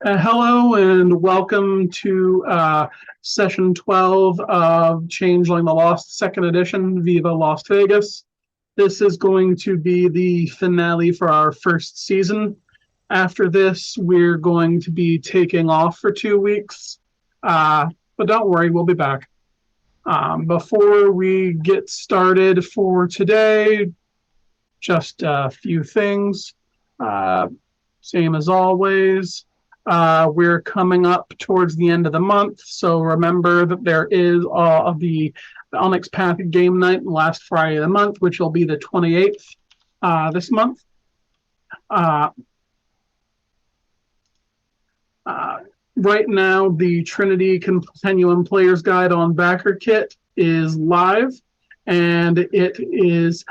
Hello and welcome to session 12 of Changeling the Lost Second Edition, Viva Lost Vegas. This is going to be the finale for our first season. After this, we're going to be taking off for 2 weeks, but don't worry, we'll be back. Before we get started for today, just a few things. Uh, Same as always. We're coming up towards the end of the month, so remember that there is the Onyx Path game night last Friday of the month, which will be the 28th this month. Uh, uh, right now, the Trinity Continuum Player's Guide on Backer Kit is live, and it is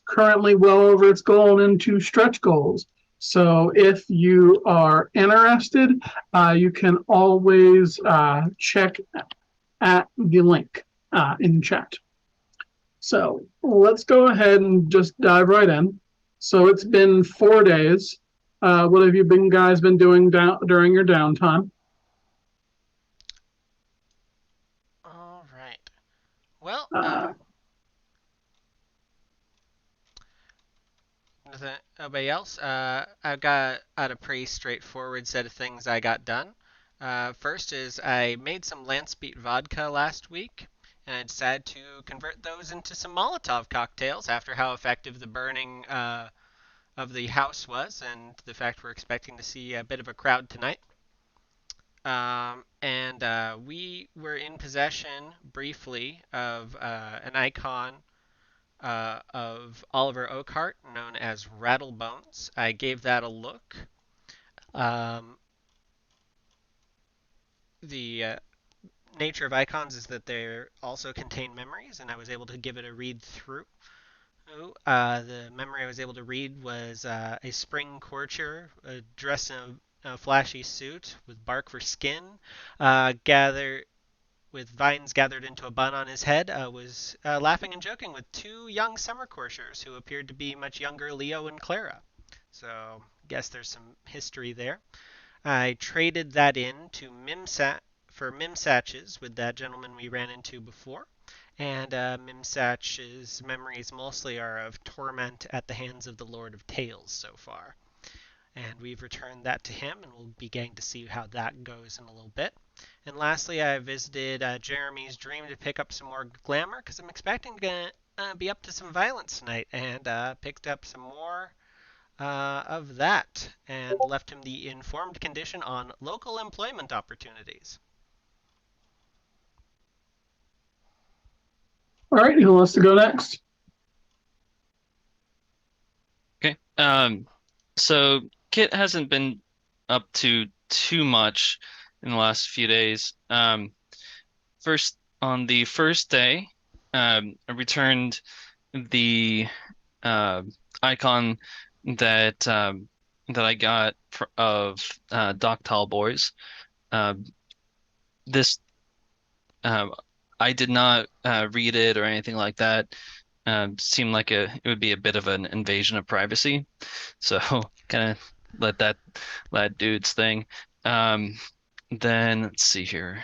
currently well over its goal and into stretch goals. So if you are interested, you can always check at the link in chat. So let's go ahead and just dive right in. So it's been 4 days. What have you guys been doing during your downtime? All right. Well, Uh, nobody else? I've got a pretty straightforward set of things I got done. First is I made some Lancebeat vodka last week, and I decided to convert those into some Molotov cocktails after how effective the burning of the house was, and the fact we're expecting to see a bit of a crowd tonight. And we were in possession briefly of an icon of Oliver Oakhart, known as Rattlebones. I gave that a look. Um, the nature of icons is that they also contain memories, and I was able to give it a read through. The memory I was able to read was a spring courtier dressed in a flashy suit with bark for skin, gather with vines gathered into a bun on his head, was laughing and joking with two young summer coursers who appeared to be much younger Leo and Clara. So, guess there's some history there. I traded that in to Mimsat for Mimsatch's with that gentleman we ran into before. And Mimsatch's memories mostly are of torment at the hands of the Lord of Tales so far. And we've returned that to him, and we'll be getting to see how that goes in a little bit. And lastly, I visited Jeremy's dream to pick up some more glamour because I'm expecting to be up to some violence tonight, and picked up some more of that and left him the informed condition on local employment opportunities. all right, who wants to go next? Okay. So Kit hasn't been up to too much in the last few days. First, on the first day, I returned the uh, icon that I got of Doc Tall Boys. This I did not read it or anything like that. Seemed like it would be a bit of an invasion of privacy. So kind of let that do its thing. Um, then let's see here.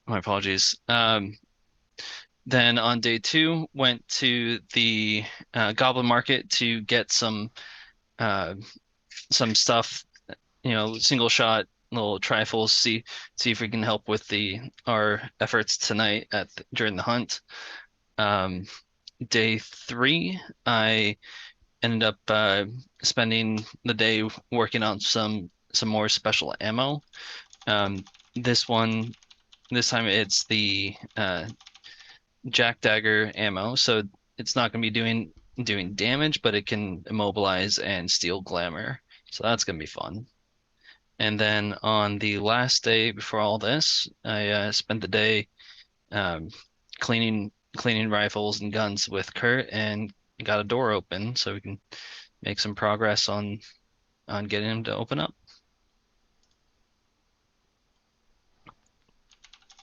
My apologies. Then on day two, went to the Goblin Market to get uh, some stuff, single shot little trifles. See if we can help with the our efforts tonight during the hunt. Um, Day three, I ended up spending the day working on some more special ammo. Um, this one, this time it's the Jack Dagger ammo, so it's not going to be doing damage, but it can immobilize and steal glamour. So that's going to be fun. And then on the last day before all this, I spent the day um, cleaning rifles and guns with Kurt and got a door open so we can make some progress on getting him to open up.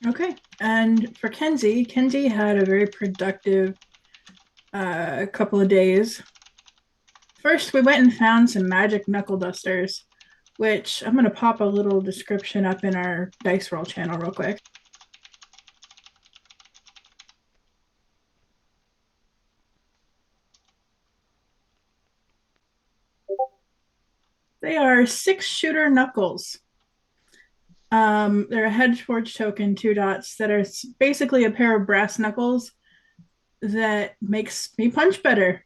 Okay. And for Kenzie had a very productive couple of days First, we went and found some magic knuckle dusters, which I'm going to pop a little description up in our Dice Roll channel real quick. They are 6-shooter knuckles. They're a Hedgeforge token, 2 dots, that are basically a pair of brass knuckles that makes me punch better.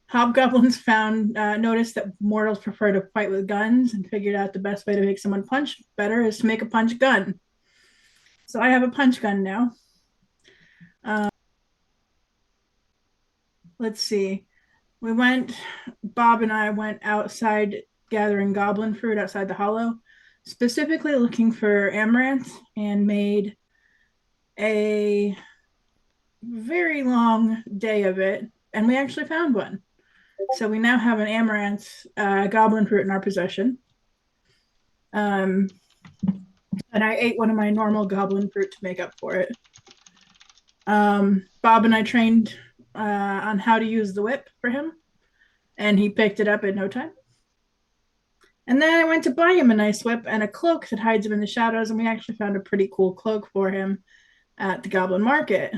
Hobgoblins noticed that mortals prefer to fight with guns and figured out the best way to make someone punch better is to make a punch gun. So I have a punch gun now. Let's see. Bob and I went outside gathering goblin fruit outside the hollow, specifically looking for amaranth, and made a very long day of it. And we actually found one. So we now have an amaranth goblin fruit in our possession. And I ate one of my normal goblin fruit to make up for it. Bob and I trained on how to use the whip for him, and he picked it up in no time. And then I went to buy him a nice whip and a cloak that hides him in the shadows, and we actually found a pretty cool cloak for him at the Goblin Market,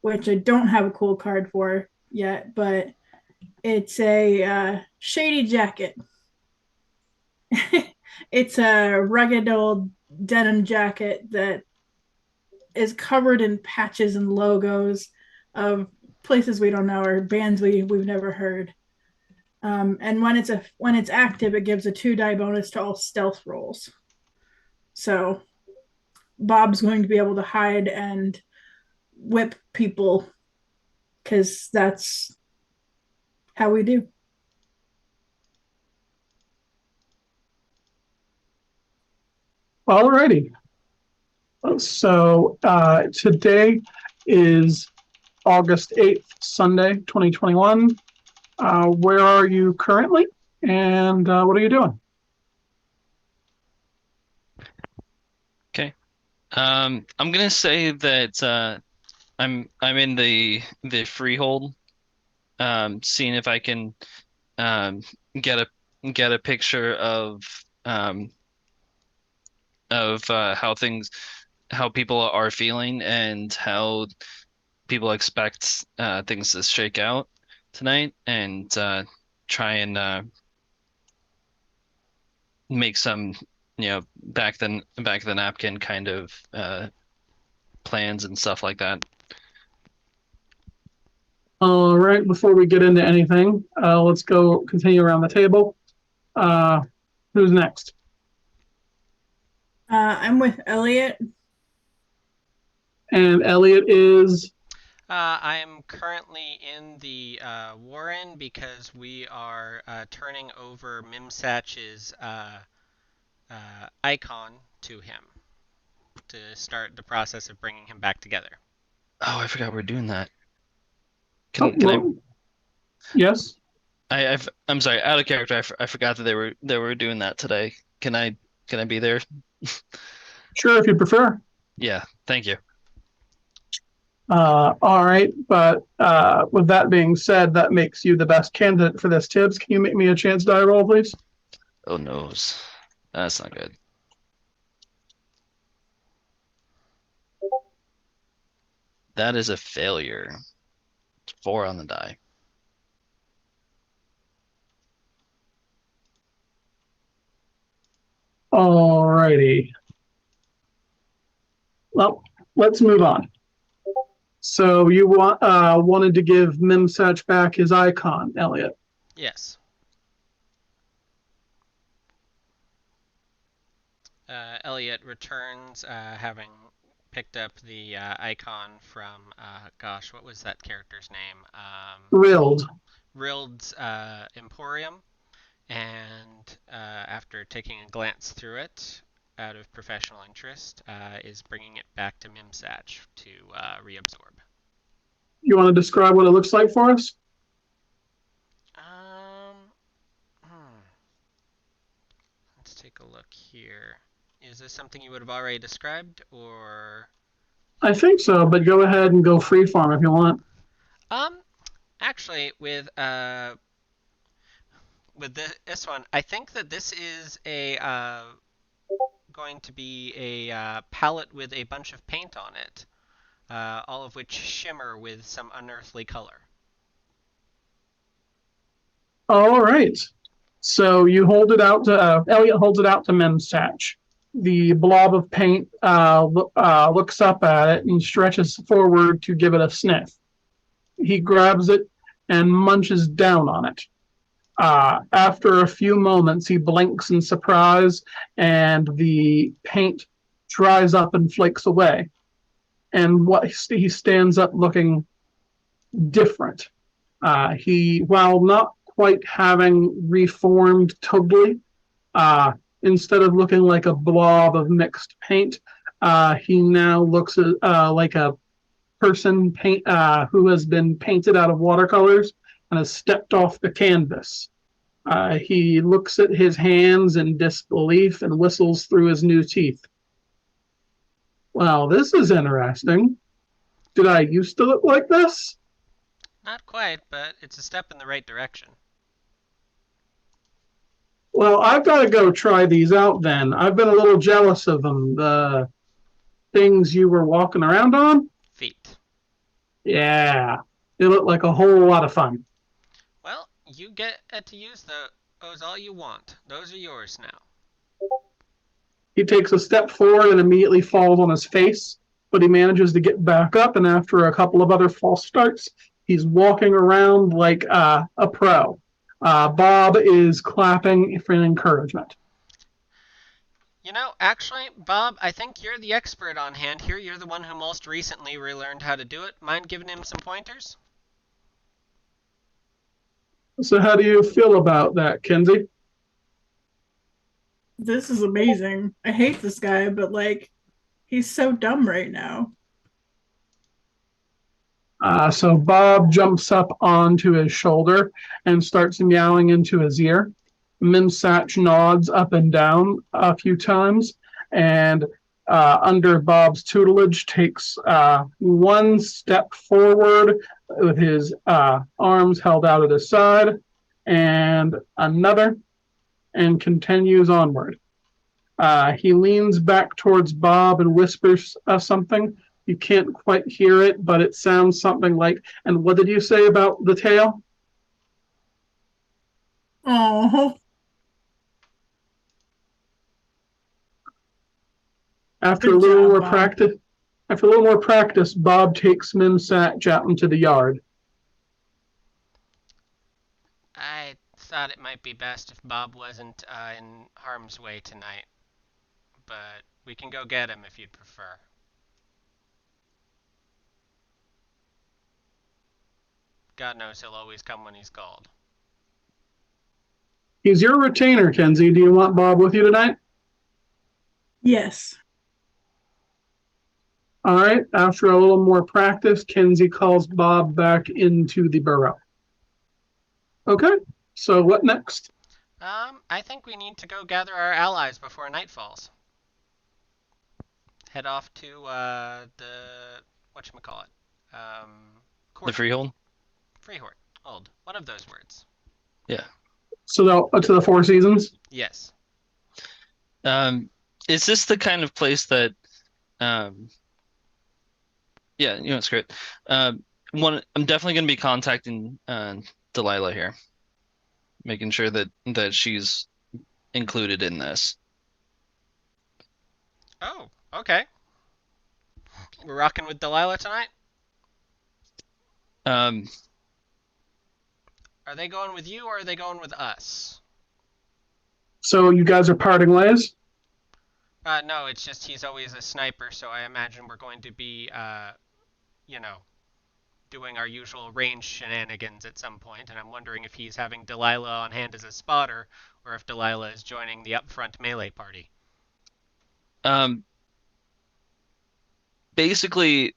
which I don't have a cool card for yet, but it's a shady jacket. It's a rugged old denim jacket that is covered in patches and logos of places we don't know or bands we've never heard. And when it's active, it gives a 2-die bonus to all stealth rolls. So Bob's going to be able to hide and whip people because that's how we do. Alrighty. So today is August 8th, Sunday, 2021. Where are you currently, and what are you doing? Okay. I'm gonna say that I'm in the freehold, seeing if I can get a picture of how people are feeling and how people expect things to shake out tonight, and try and make some, back the napkin kind of plans and stuff like that. All right, before we get into anything, let's go continue around the table. Who's next? I'm with Elliot. And Elliot is... I am currently in the Warren because we are turning over Mimsatch's icon to him to start the process of bringing him back together. Oh, I forgot we're doing that. Yes. I'm sorry, out of character. I forgot that they were doing that today. Can I be there? Sure, if you prefer. Yeah, thank you. All right, but with that being said, that makes you the best candidate for this. Tibbs, can you make me a chance die roll, please? Oh noes, that's not good. That is a failure. 4 on the die. All righty. Well, let's move on. So you wanted to give Mimsatch back his icon, Elliot. Yes. Elliot returns, having picked up the icon from, gosh, what was that character's name? Rild's Emporium, and after taking a glance through it, out of professional interest, is bringing it back to Mimsatch to reabsorb. You want to describe what it looks like for us? Let's take a look here. Is this something you would have already described, or? I think so, but go ahead and go freeform if you want. Actually, with this one, I think that this is a going to be a palette with a bunch of paint on it, all of which shimmer with some unearthly color. All right. So you hold it out to Elliot holds it out to Memsatch. The blob of paint looks up at it and stretches forward to give it a sniff. He grabs it and munches down on it. After a few moments, he blinks in surprise, and the paint dries up and flakes away. And he stands up looking different. While not quite having reformed totally, instead of looking like a blob of mixed paint, he now looks like a person who has been painted out of watercolors and has stepped off the canvas. He looks at his hands in disbelief and whistles through his new teeth. Well, this is interesting. Did I used to look like this? Not quite, but it's a step in the right direction. Well, I've got to go try these out then. I've been a little jealous of them. The things you were walking around on? Feet. Yeah, they look like a whole lot of fun. Well, you get to use those all you want. Those are yours now. He takes a step forward and immediately falls on his face, but he manages to get back up, and after a couple of other false starts, he's walking around like a pro. Bob is clapping for encouragement. You know, actually, Bob, I think you're the expert on hand here. You're the one who most recently relearned how to do it. Mind giving him some pointers? So how do you feel about that, Kenzie? This is amazing. I hate this guy, but like, he's so dumb right now. So Bob jumps up onto his shoulder and starts meowing into his ear. Mimsatch nods up and down a few times, and under Bob's tutelage takes one step forward with his arms held out at his side, and another, and continues onward. He leans back towards Bob and whispers something. You can't quite hear it, but it sounds something like, and what did you say about the tail? Oh, After good a little job, more Bob. practice, Bob takes Mimsatch out into the yard. I thought it might be best if Bob wasn't in harm's way tonight. But we can go get him if you'd prefer. God knows he'll always come when he's called. He's your retainer, Kenzie. Do you want Bob with you tonight? Yes. All right. After a little more practice, Kenzie calls Bob back into the burrow. Okay. So what next? I think we need to go gather our allies before night falls. Head off to the whatchamacallit? The freehold? Freehold. Old. One of those words. Yeah. So to the Four Seasons? Yes. Is this the kind of place that yeah, it's great. I'm definitely going to be contacting Delilah here, making sure that she's included in this. Oh, okay. We're rocking with Delilah tonight? Um, Are they going with you or are they going with us? So you guys are parting ways? No, it's just he's always a sniper, so I imagine we're going to be, doing our usual range shenanigans at some point, and I'm wondering if he's having Delilah on hand as a spotter, or if Delilah is joining the upfront melee party. Basically,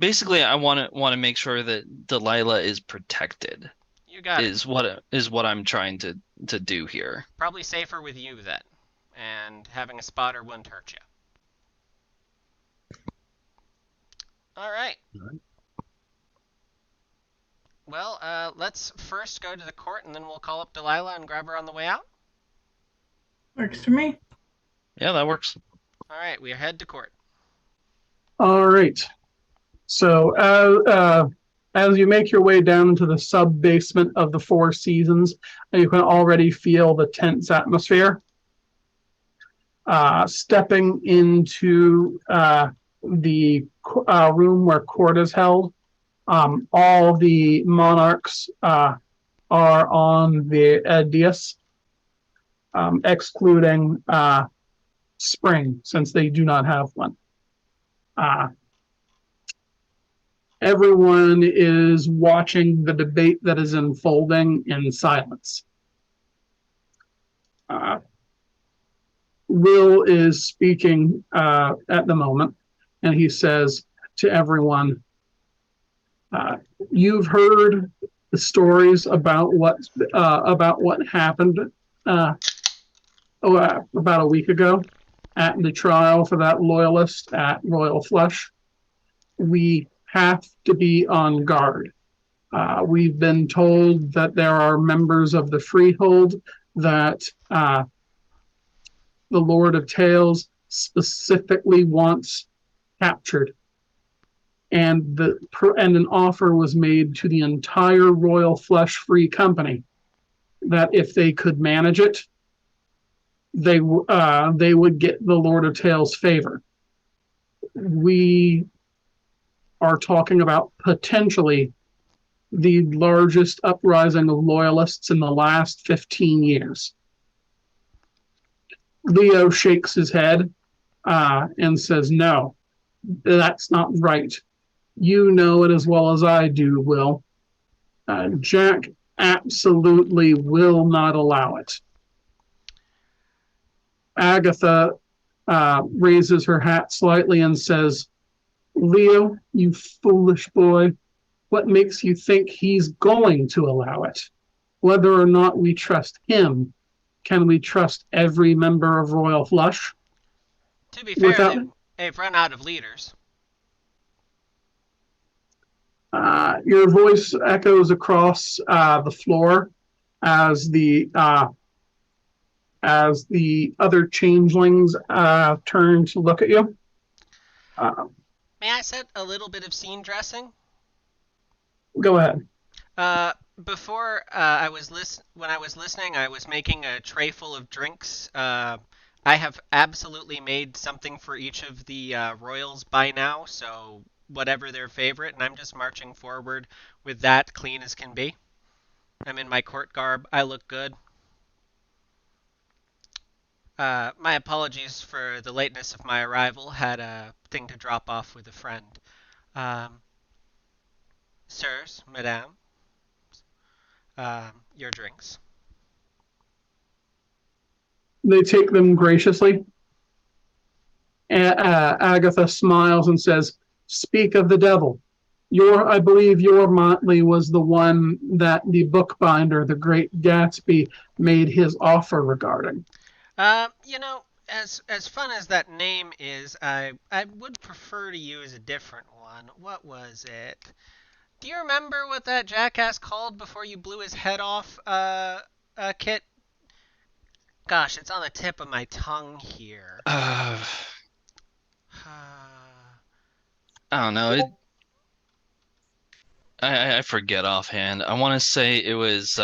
I want to make sure that Delilah is protected. You got it. Is what I'm trying to do here. Probably safer with you then, and having a spotter wouldn't hurt you. All right. Well, let's first go to the court, and then we'll call up Delilah and grab her on the way out. Works for me. Yeah, that works. All right, we head to court. All right. So as you make your way down into the sub basement of the Four Seasons, you can already feel the tense atmosphere. Stepping into the room where court is held, all the monarchs are on the dais, excluding Spring, since they do not have one. Everyone is watching the debate that is unfolding in silence. Will is speaking at the moment, and he says to everyone, "You've heard the stories about what happened about a week ago at the trial for that loyalist at Royal Flush. We have to be on guard. We've been told that there are members of the Freehold that the Lord of Tales specifically wants captured. And an offer was made to the entire Royal Flush Free Company that if they could manage it, they would get the Lord of Tales' favor. We are talking about potentially the largest uprising of loyalists in the last 15 years. Leo shakes his head and says, "No, that's not right. You know it as well as I do, Will. Jack absolutely will not allow it." Agatha raises her hat slightly and says, "Leo, you foolish boy, what makes you think he's going to allow it? Whether or not we trust him, can we trust every member of Royal Flush?" To be fair, they've run out of leaders. Your voice echoes across the floor as the other changelings turn to look at you. May I set a little bit of scene dressing? Go ahead. Before when I was listening, I was making a tray full of drinks. I have absolutely made something for each of the royals by now, so whatever their favorite, and I'm just marching forward with that clean as can be. I'm in my court garb. I look good. My apologies for the lateness of my arrival. Had a thing to drop off with a friend. Sirs, madame, your drinks. They take them graciously. Agatha smiles and says, "Speak of the devil. I believe your Motley was the one that the bookbinder, the Great Gatsby, made his offer regarding." As fun as that name is, I would prefer to use a different one. What was it? Do you remember what that jackass called before you blew his head off, Kit? Gosh, it's on the tip of my tongue here. I don't know. I forget offhand. I want to say it was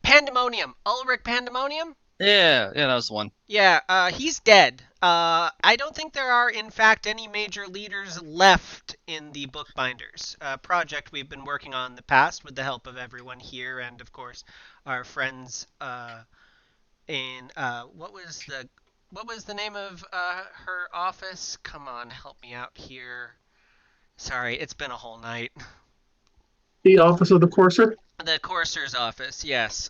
Pandemonium. Ulrich Pandemonium? Yeah, that was the one. Yeah, he's dead. I don't think there are, in fact, any major leaders left in the Bookbinders project we've been working on in the past with the help of everyone here and, of course, our friends in what was the name of her office? Come on, help me out here. Sorry, it's been a whole night. The office of the courser? The courser's office, yes.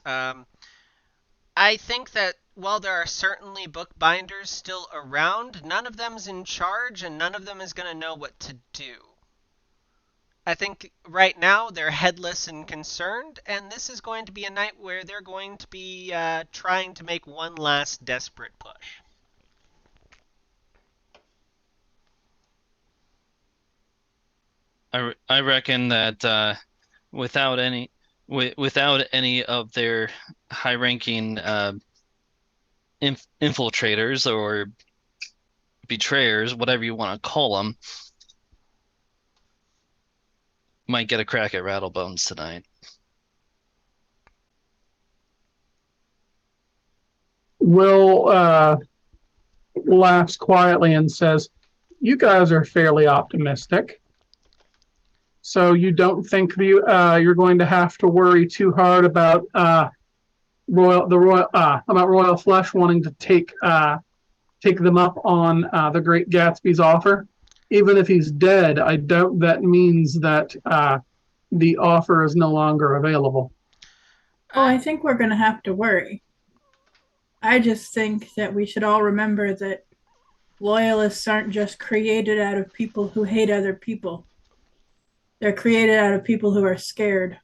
I think that while there are certainly bookbinders still around, none of them's in charge and none of them is going to know what to do. I think right now they're headless and concerned, and this is going to be a night where they're going to be trying to make one last desperate push. I reckon that without any of their high-ranking infiltrators or betrayers, whatever you want to call them, might get a crack at Rattlebones tonight. Will laughs quietly and says, "You guys are fairly optimistic. So you don't think you're going to have to worry too hard about Royal Flush wanting to take them up on the Great Gatsby's offer? Even if he's dead, I doubt that means that the offer is no longer available." Oh, I think we're going to have to worry. I just think that we should all remember that loyalists aren't just created out of people who hate other people. They're created out of people who are scared.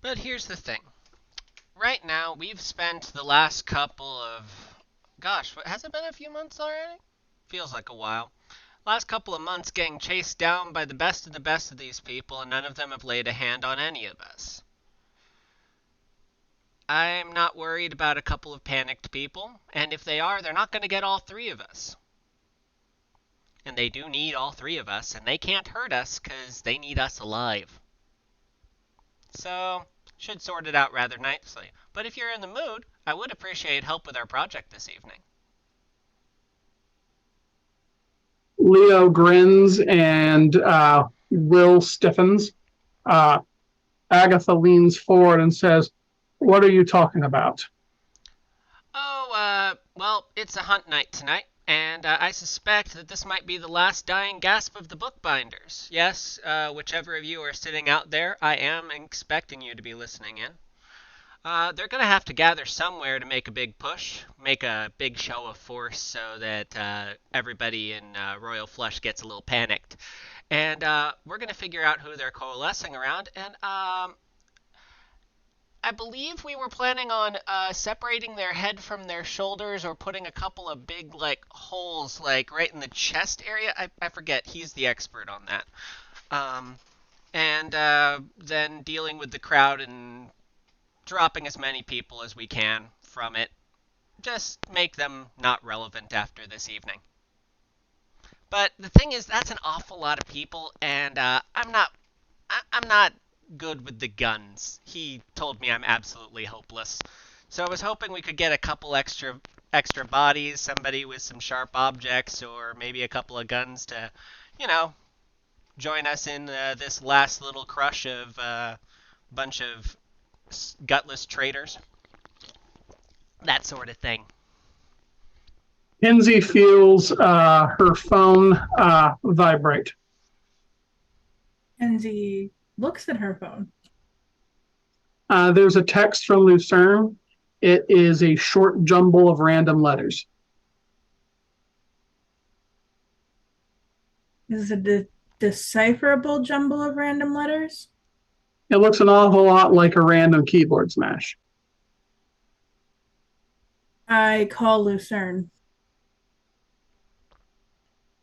But here's the thing. Right now, we've spent the last couple of... Gosh, has it been a few months already? Feels like a while. Last couple of months getting chased down by the best of these people, and none of them have laid a hand on any of us. I'm not worried about a couple of panicked people, and if they are, they're not going to get all three of us. And they do need all three of us, and they can't hurt us because they need us alive. So, should sort it out rather nicely. But if you're in the mood, I would appreciate help with our project this evening. Leo grins and Will stiffens. Agatha leans forward and says, "What are you talking about?" Oh, well, it's a hunt night tonight, and I suspect that this might be the last dying gasp of the bookbinders. Yes, whichever of you are sitting out there, I am expecting you to be listening in. They're going to have to gather somewhere to make a big push, make a big show of force so that everybody in Royal Flush gets a little panicked. And we're going to figure out who they're coalescing around, and I believe we were planning on separating their head from their shoulders or putting a couple of big, holes, right in the chest area. I forget. He's the expert on that. And then dealing with the crowd and dropping as many people as we can from it. Just make them not relevant after this evening. But the thing is, that's an awful lot of people, and I'm not good with the guns. He told me I'm absolutely hopeless. So I was hoping we could get a couple extra bodies, somebody with some sharp objects, or maybe a couple of guns to, join us in this last little crush of a bunch of gutless traitors. That sort of thing. Kinsey feels her phone vibrate. Kenzie looks at her phone. There's a text from Lucerne. It is a short jumble of random letters. Is it a decipherable jumble of random letters? It looks an awful lot like a random keyboard smash. I call Lucerne.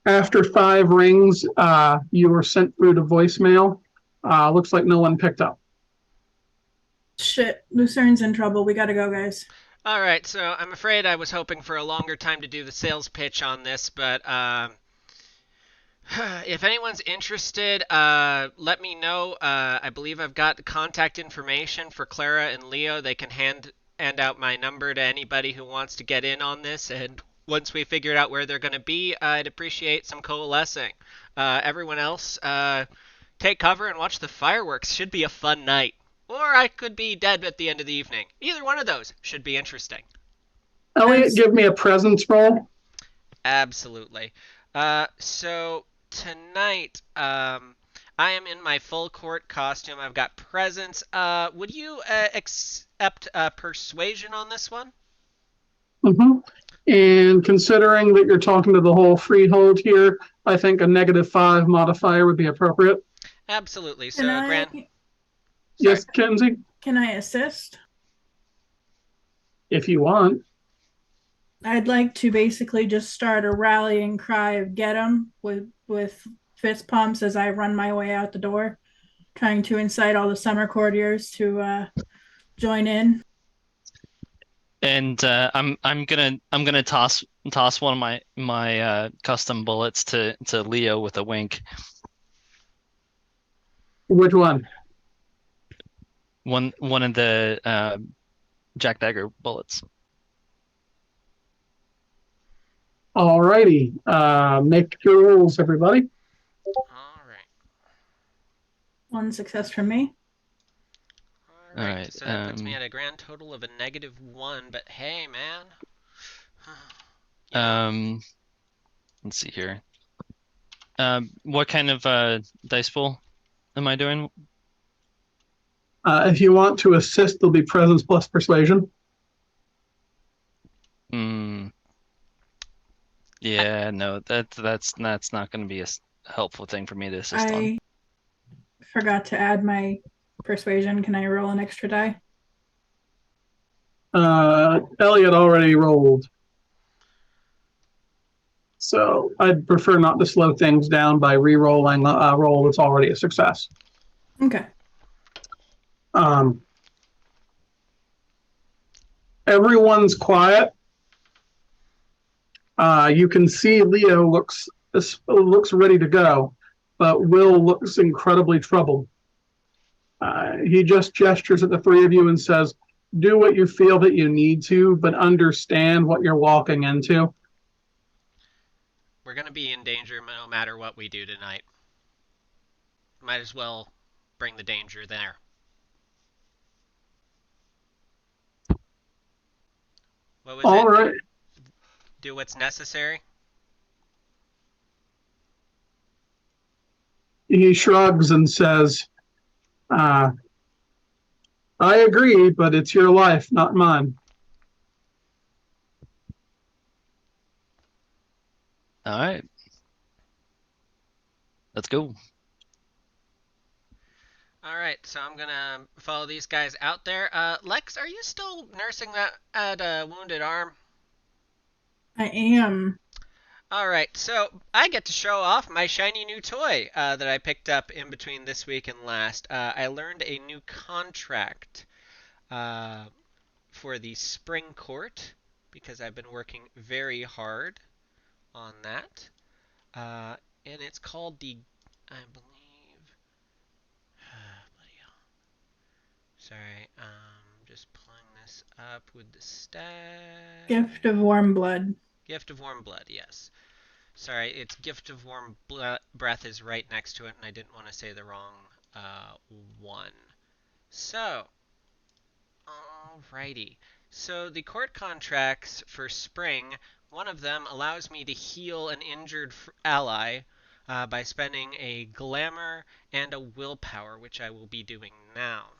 After 5 rings, you were sent through to voicemail. Looks like no one picked up. Shit, Lucerne's in trouble. We gotta go, guys. Alright, so I'm afraid I was hoping for a longer time to do the sales pitch on this, but if anyone's interested, let me know. I believe I've got contact information for Clara and Leo. They can hand out my number to anybody who wants to get in on this, and once we figured out where they're going to be, I'd appreciate some coalescing. Everyone else, take cover and watch the fireworks. Should be a fun night. Or I could be dead at the end of the evening. Either one of those should be interesting. Elliot, give me a presence roll. Absolutely. So tonight, I am in my full court costume. I've got presents. Would you accept persuasion on this one? Mm-hmm. And considering that you're talking to the whole freehold here, I think a -5 modifier would be appropriate. Absolutely. So, Yes, Kenzie? Can I assist? If you want. I'd like to basically just start a rallying cry of "get 'em" with fist pumps as I run my way out the door. trying to incite all the summer courtiers to join in. And I'm gonna toss one of my custom bullets to Leo with a wink. Which one? One of the Jack Dagger bullets. Alrighty. Make your rolls, everybody. All right. One success from me. All right. Alright, So that puts me at a grand total of a -1. But hey, man. You know, Let's see here. What kind of dice pool am I doing? If you want to assist, there'll be presence plus persuasion. Yeah, no, that's not going to be a helpful thing for me to assist on. I forgot to add my persuasion. Can I roll an extra die? Elliot already rolled. So I'd prefer not to slow things down by re-rolling a roll that's already a success. Okay. Everyone's quiet. You can see Leo looks ready to go, but Will looks incredibly troubled. He just gestures at the three of you and says, "Do what you feel that you need to, but understand what you're walking into." we're gonna be in danger no matter what we do tonight. Might as well bring the danger there. What was All it? right. Do what's necessary. He shrugs and says, "I agree, but it's your life, not mine." All right. Let's go. All right, so I'm gonna follow these guys out there. Lex, are you still nursing that wounded arm? I am. All right, so I get to show off my shiny new toy that I picked up in between this week and last. I learned a new contract for the spring court because I've been working very hard on that. And it's called the, I believe, bloody hell. Sorry, just pulling this up with the stat. Gift of Warm Blood. Gift of Warm Blood, yes. Sorry, it's Gift of Warm Breath is right next to it, and I didn't want to say the wrong one. So, alrighty. So the court contracts for spring, one of them allows me to heal an injured ally by spending a glamour and a willpower, which I will be doing now.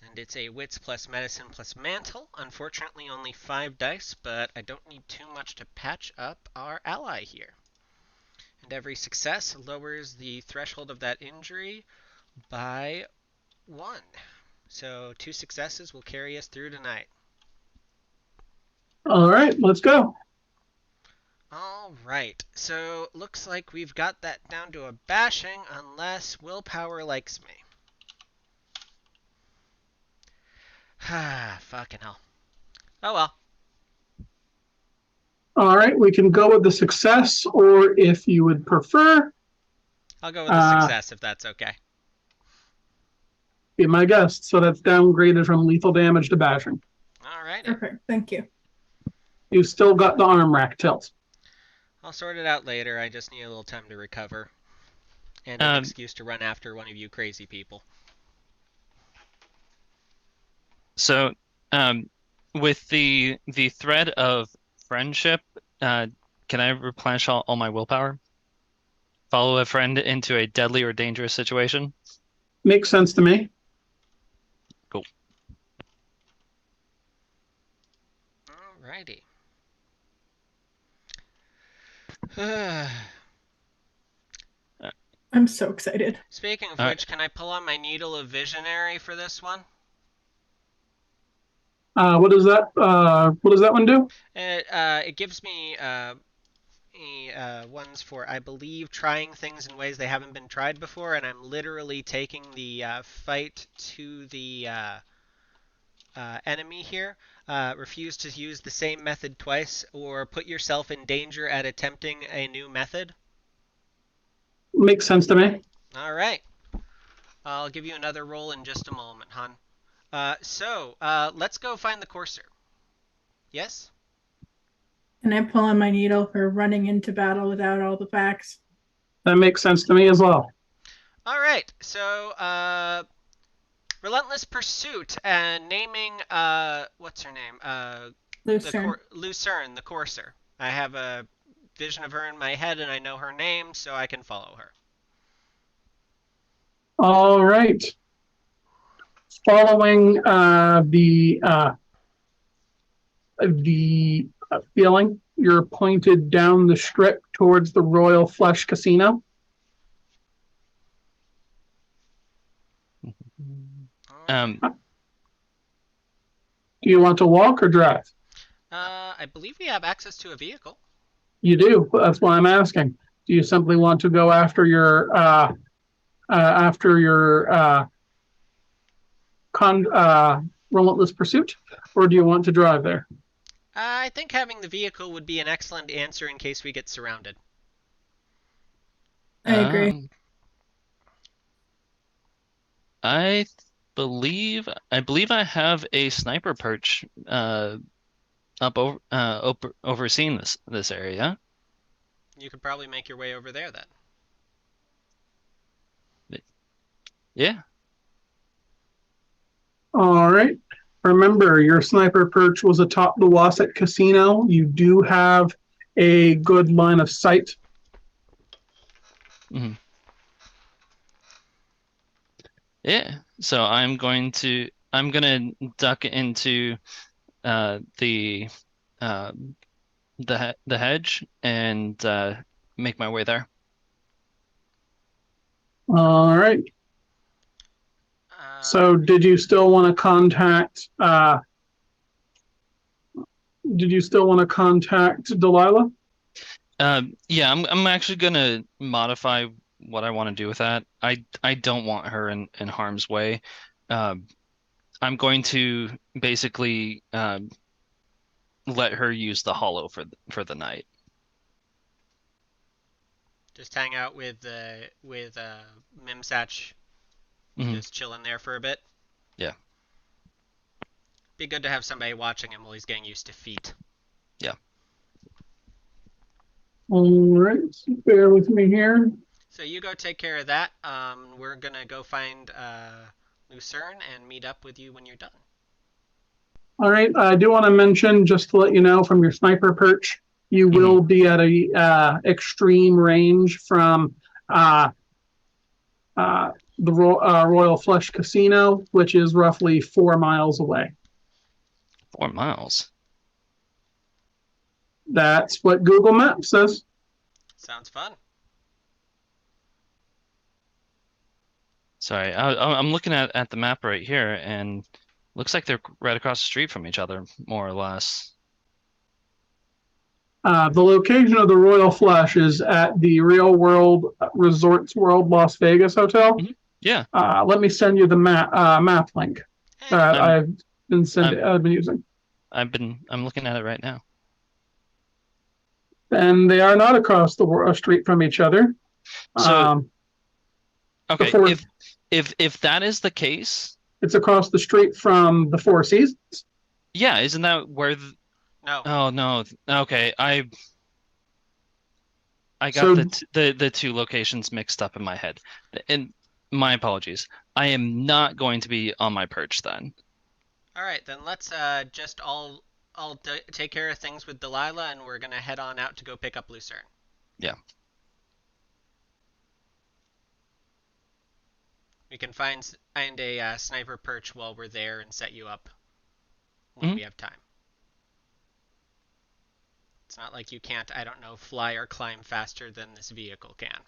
And it's a wits plus medicine plus mantle. Unfortunately, only 5 dice, but I don't need too much to patch up our ally here. And every success lowers the threshold of that injury by 1. So 2 successes will carry us through tonight. All right, let's go. All right, so looks like we've got that down to a bashing unless willpower likes me. Ah, fucking hell. Oh well. All right, we can go with the success, or if you would prefer, I'll go with the success if that's okay. be my guest. So that's downgraded from lethal damage to bashing. All right. Perfect. Thank you. You still got the arm rack tilt. I'll sort it out later. I just need a little time to recover. And an excuse to run after one of you crazy people. So, with the thread of friendship, can I replenish all my willpower? Follow a friend into a deadly or dangerous situation? Makes sense to me. Cool. Alrighty. I'm so excited. Speaking of which, can I pull on my Needle of Visionary for this one? What does that one do? It gives me ones for, I believe, trying things in ways they haven't been tried before, and I'm literally taking the fight to the enemy here. Refuse to use the same method twice, or put yourself in danger at attempting a new method. Makes sense to me. All right. I'll give you another roll in just a moment, hon. Let's go find the courser. Yes? And I pull on my needle for running into battle without all the facts. That makes sense to me as well. All right. Relentless Pursuit and naming, what's her name? Lucerne. Lucerne, the courser. I have a vision of her in my head and I know her name, so I can follow her. All right. Following the feeling, you're pointed down the strip towards the Royal Flush Casino. Um, Do you want to walk or drive? I believe we have access to a vehicle. You do. That's why I'm asking. Do you simply want to go after your relentless pursuit, or do you want to drive there? I think having the vehicle would be an excellent answer in case we get surrounded. I agree. I believe I have a sniper perch up overseeing this area. You could probably make your way over there then. Yeah. All right. Remember, your sniper perch was atop the Wasset Casino. You do have a good line of sight. Mm-hmm. Yeah. So I'm gonna duck into the hedge and make my way there. All right. So did you still want to contact Delilah? Yeah, I'm actually gonna modify what I want to do with that. I don't want her in harm's way. I'm going to basically let her use the hollow for the night. Just hang out with Mimsatch, just chilling there for a bit. Yeah. Be good to have somebody watching him while he's getting used to feet. Yeah. All right, bear with me here. So you go take care of that. We're gonna go find Lucerne and meet up with you when you're done. All right, I do want to mention, just to let you know, from your sniper perch, you will be at a extreme range from the Royal Flush Casino, which is roughly 4 miles away. 4 miles. That's what Google Maps says. Sounds fun. Sorry, I'm looking at the map right here, and looks like they're right across the street from each other, more or less. The location of the Royal Flush is at the Real World Resorts World Las Vegas Hotel. Yeah. Let me send you the map link that I've been using. I'm looking at it right now. And they are not across the street from each other. So, okay, if that is the case, it's across the street from the Four Seasons. Yeah, isn't that where? No. Oh no. Okay, I got the two locations mixed up in my head, and my apologies. I am not going to be on my perch then. All right, then let's just all take care of things with Delilah, and we're gonna head on out to go pick up Lucerne. Yeah. We can find a sniper perch while we're there and set you up when we have time. It's not like you can't, I don't know, fly or climb faster than this vehicle can.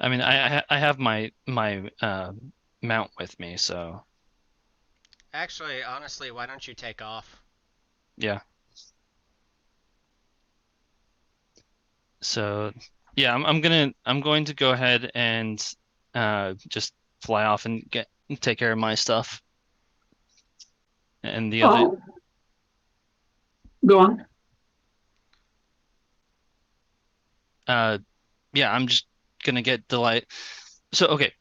I mean, I have my mount with me, so. Actually, honestly, why don't you take off? Yeah. So yeah, I'm going to go ahead and just fly off and take care of my stuff. And the other Oh, go on. yeah, I'm just gonna get Delight. So okay,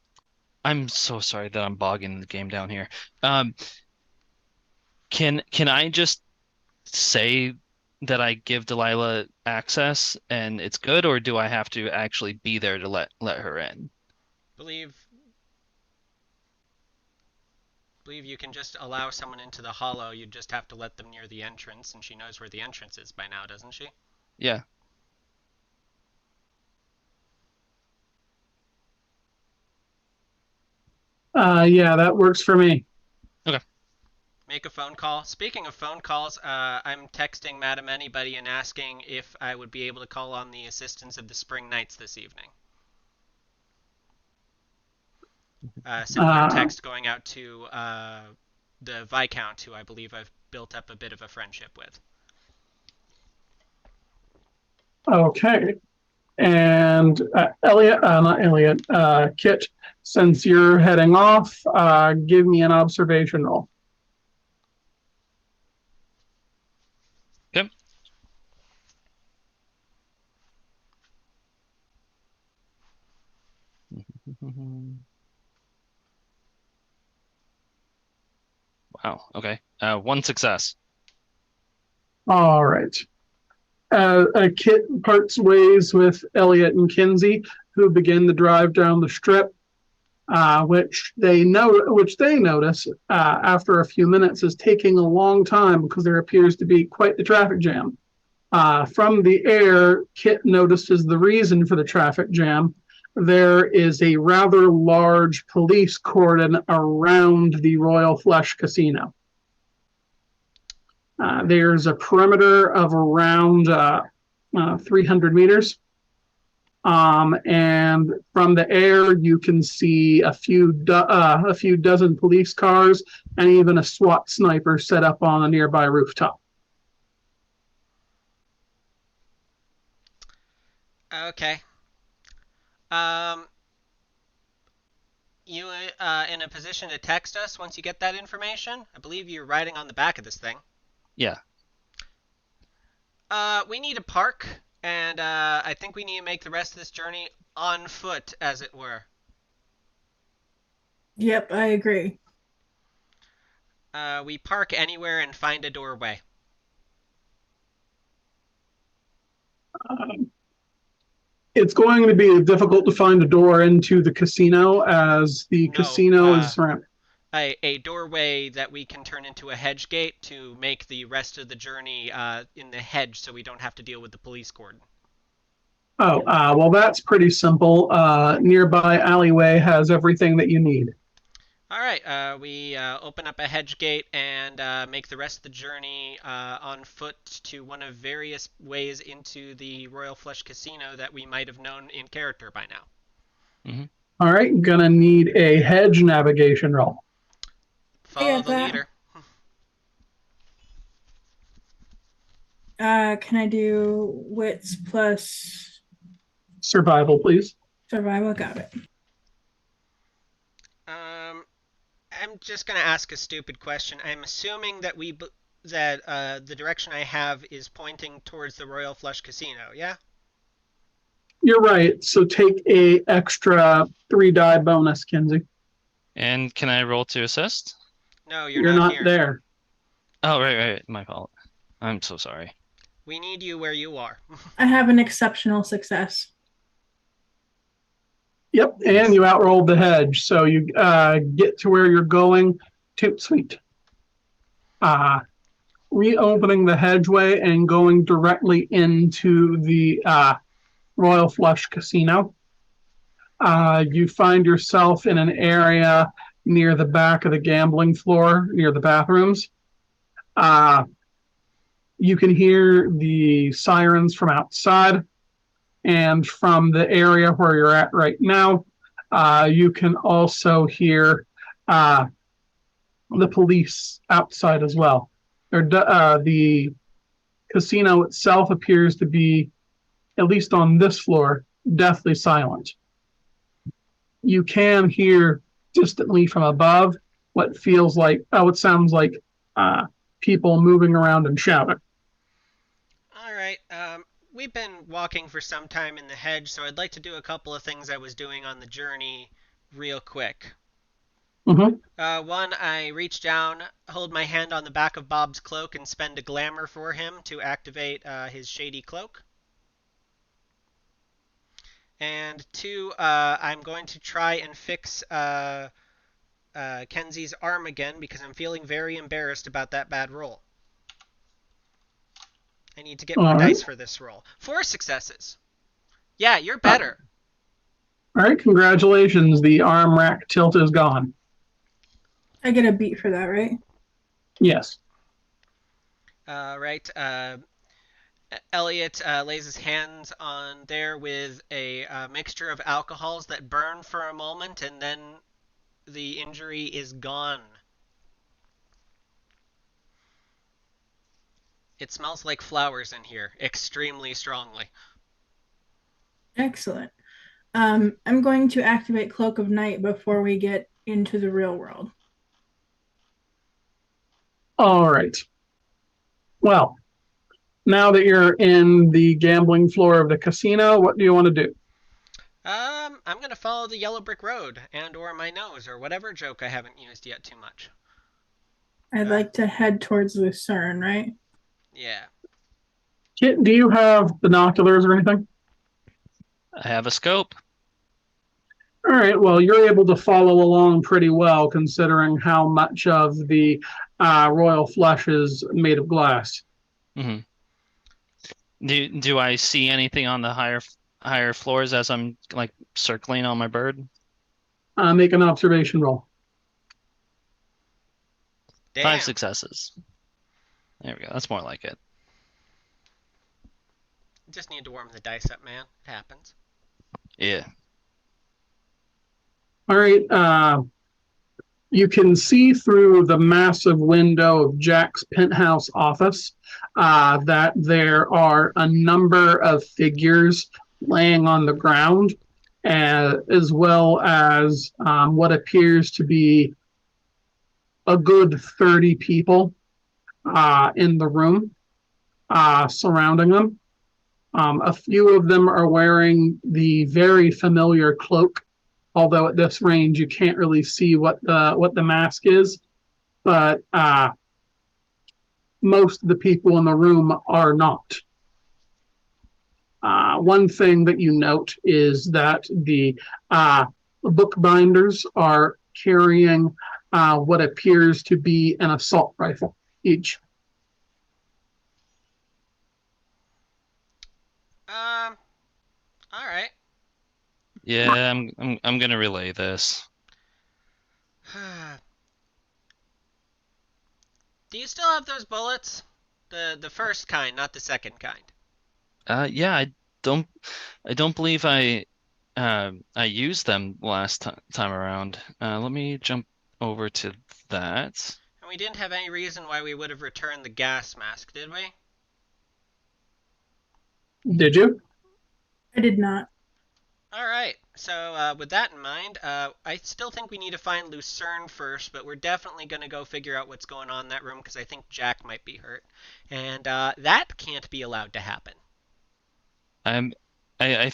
I'm so sorry that I'm bogging the game down here. Um, can I just say that I give Delilah access and it's good, or do I have to actually be there to let her in? Believe believe you can just allow someone into the hollow. You just have to let them near the entrance, and she knows where the entrance is by now, doesn't she? Yeah. Yeah, that works for me. Okay. Make a phone call. Speaking of phone calls, I'm texting Madam Anybody and asking if I would be able to call on the assistance of the Spring Knights this evening. Similar Uh, text going out to the Viscount, who I believe I've built up a bit of a friendship with. okay. And not Elliot, Kit, since you're heading off, give me an observation roll. Yep. Wow. Okay. One success. All right. Kit parts ways with Elliot and Kinsey, who begin to drive down the strip, which they notice after a few minutes is taking a long time because there appears to be quite the traffic jam. From the air, Kit notices the reason for the traffic jam. There is a rather large police cordon around the Royal Flush Casino. There's a perimeter of around 300 meters. And from the air, you can see a few dozen police cars and even a SWAT sniper set up on a nearby rooftop. Okay. You in a position to text us once you get that information? I believe you're riding on the back of this thing. Yeah. We need a park, and I think we need to make the rest of this journey on foot, as it were. Yep, I agree. We park anywhere and find a doorway. It's going to be difficult to find a door into the casino as the casino is surrounded. A doorway that we can turn into a hedge gate to make the rest of the journey in the hedge so we don't have to deal with the police cordon. Oh, well, that's pretty simple. Nearby alleyway has everything that you need. All right, we open up a hedge gate and make the rest of the journey on foot to one of various ways into the Royal Flush Casino that we might have known in character by now. Mm-hmm. All right, gonna need a hedge navigation roll. Follow the leader. Can I do wits plus Survival, please. survival? Got it. I'm just gonna ask a stupid question. I'm assuming that the direction I have is pointing towards the Royal Flush Casino. Yeah. You're right. So take a extra 3 die bonus, Kinsey. And can I roll to assist? No, You're not here. there. Oh, right. My fault. I'm so sorry. We need you where you are. I have an exceptional success. Yep, and you outrolled the hedge, so you get to where you're going. Toot sweet. Reopening the hedgeway and going directly into the Royal Flush Casino. You find yourself in an area near the back of the gambling floor, near the bathrooms. You can hear the sirens from outside. And from the area where you're at right now, you can also hear the police outside as well. The casino itself appears to be at least on this floor, deathly silent. You can hear distantly from above what sounds like people moving around and shouting. All right. We've been walking for some time in the hedge, so I'd like to do a couple of things I was doing on the journey real quick. Mm-hmm. One, I reach down, hold my hand on the back of Bob's cloak, and spend a glamour for him to activate his shady cloak. And two, I'm going to try and fix Kenzie's arm again because I'm feeling very embarrassed about that bad roll. I need to get more dice for this roll. 4 successes. Yeah, you're better. All right, congratulations. The arm rack tilt is gone. I get a beat for that, right? Yes. Right. Elliot lays his hands on there with a mixture of alcohols that burn for a moment, and then the injury is gone. It smells like flowers in here, extremely strongly. Excellent. I'm going to activate Cloak of Night before we get into the real world. All right. Well, now that you're in the gambling floor of the casino, what do you want to do? I'm gonna follow the yellow brick road or my nose or whatever joke I haven't used yet too much. I'd like to head towards Lucerne, right? Yeah. Kit, do you have binoculars or anything? I have a scope. All right, well, you're able to follow along pretty well considering how much of the royal flesh is made of glass. Mm-hmm. Do I see anything on the higher floors as I'm like circling on my bird? Make an observation roll. Damn. 5 successes. There we go. That's more like it. Just need to warm the dice up, man. It happens. Yeah. All right, you can see through the massive window of Jack's penthouse office that there are a number of figures laying on the ground, as well as what appears to be a good 30 people in the room surrounding them. A few of them are wearing the very familiar cloak, although at this range you can't really see what the mask is. But most of the people in the room are not. One thing that you note is that the bookbinders are carrying what appears to be an assault rifle each. All right. Yeah, I'm gonna relay this. Do you still have those bullets? The first kind, not the second kind. Yeah, I don't believe I used them last time around. Let me jump over to that. And we didn't have any reason why we would have returned the gas mask, did we? Did you? I did not. All right. So with that in mind, I still think we need to find Lucerne first, but we're definitely going to go figure out what's going on in that room because I think Jack might be hurt, and that can't be allowed to happen. I'm I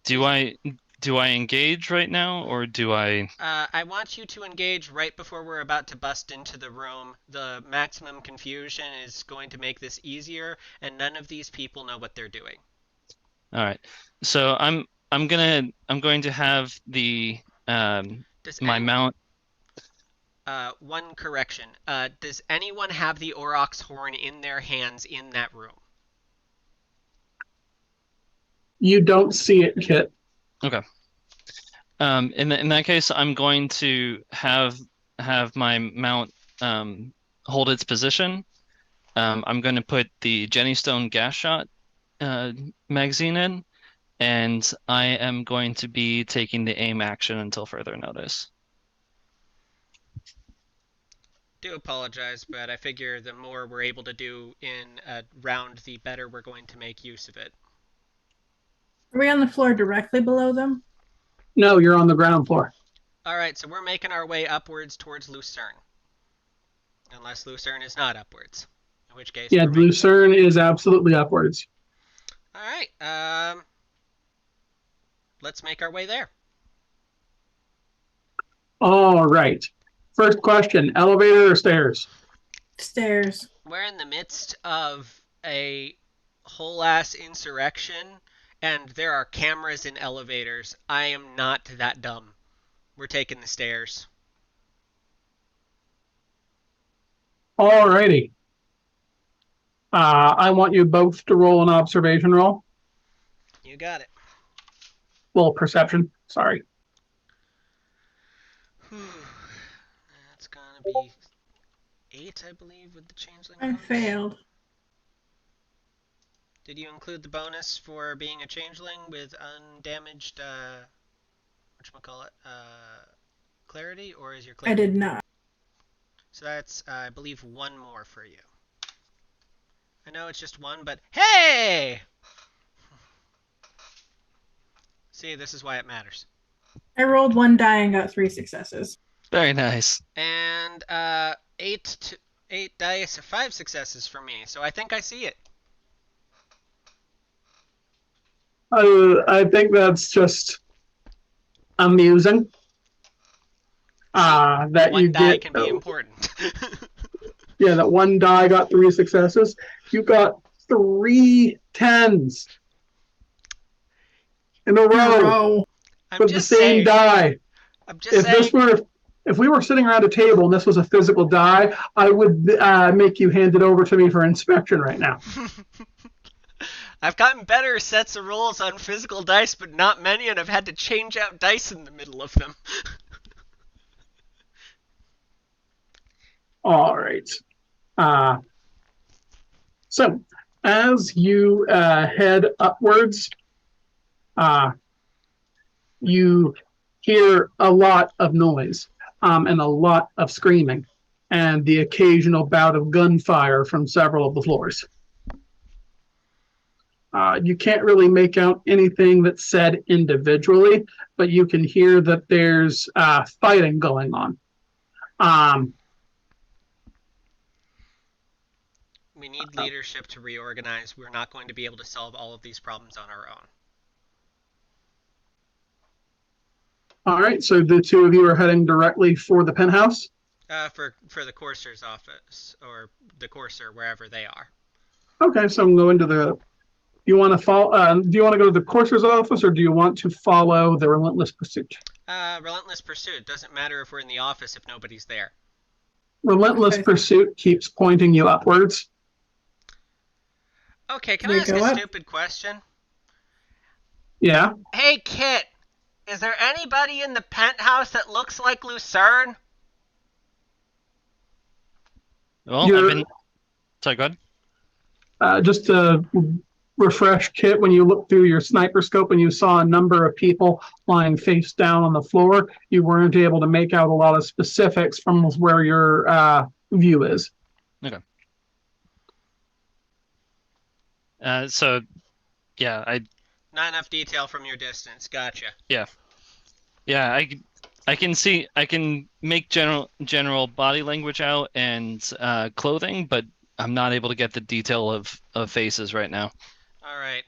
do I engage right now or do I? I want you to engage right before we're about to bust into the room. The maximum confusion is going to make this easier, and none of these people know what they're doing. All right. So I'm going to have the my mount. One correction. Does anyone have the Aurochs horn in their hands in that room? You don't see it, Kit. Okay. In that case, I'm going to have my mount hold its position. I'm going to put the Jenny Stone gas shot magazine in, and I am going to be taking the aim action until further notice. do apologize, but I figure the more we're able to do in a round, the better we're going to make use of it. Are we on the floor directly below them? No, you're on the ground floor. Alright, so we're making our way upwards towards Lucerne. Unless Lucerne is not upwards. In which case, Yeah, Lucerne is absolutely upwards. Alright, let's make our way there. All right. First question, elevator or stairs? Stairs. We're in the midst of a whole-ass insurrection, and there are cameras in elevators. I am not that dumb. We're taking the stairs. All righty. I want you both to roll an observation roll. You got it. Well, perception. Sorry. That's gonna be 8, I believe, with the changeling. I bonus. failed. Did you include the bonus for being a changeling with undamaged, whatchamacallit, clarity, or is your I clarity? did not. So that's, I believe, 1 more for you. I know it's just 1, but hey! See, this is why it matters. I rolled 1 die and got 3 successes. Very nice. And 8 dice, 5 successes for me. So I think I see it. I think that's just amusing. That One you die get. can be important. Yeah, that 1 die got 3 successes. You got 3 10s in a row I'm with the just same saying. die. I'm just saying. If we were sitting around a table and this was a physical die, I would make you hand it over to me for inspection right now. I've gotten better sets of rolls on physical dice, but not many, and I've had to change out dice in the middle of them. All right. So, as you head upwards, you hear a lot of noise and a lot of screaming and the occasional bout of gunfire from several of the floors. You can't really make out anything that's said individually, but you can hear that there's fighting going on. We need leadership to reorganize. We're not going to be able to solve all of these problems on our own. All right, so the 2 of you are heading directly for the penthouse? For the courser's office, or the courser, wherever they are. Okay, so I'm going to the... You want to follow? Do you want to go to the courser's office, or do you want to follow the relentless pursuit? Relentless pursuit. Doesn't matter if we're in the office if nobody's there. Relentless pursuit keeps pointing you upwards. Okay, can I ask a stupid question? Yeah. Hey, Kit, is there anybody in the penthouse that looks like Lucerne? Well, Sorry, go ahead. Just to refresh, Kit, when you looked through your sniper scope and you saw a number of people lying face down on the floor, you weren't able to make out a lot of specifics from where your view is. Okay. So, yeah, Not enough detail from your distance. Gotcha. Yeah, I can make general body language out and clothing, but I'm not able to get the detail of faces right now. All right.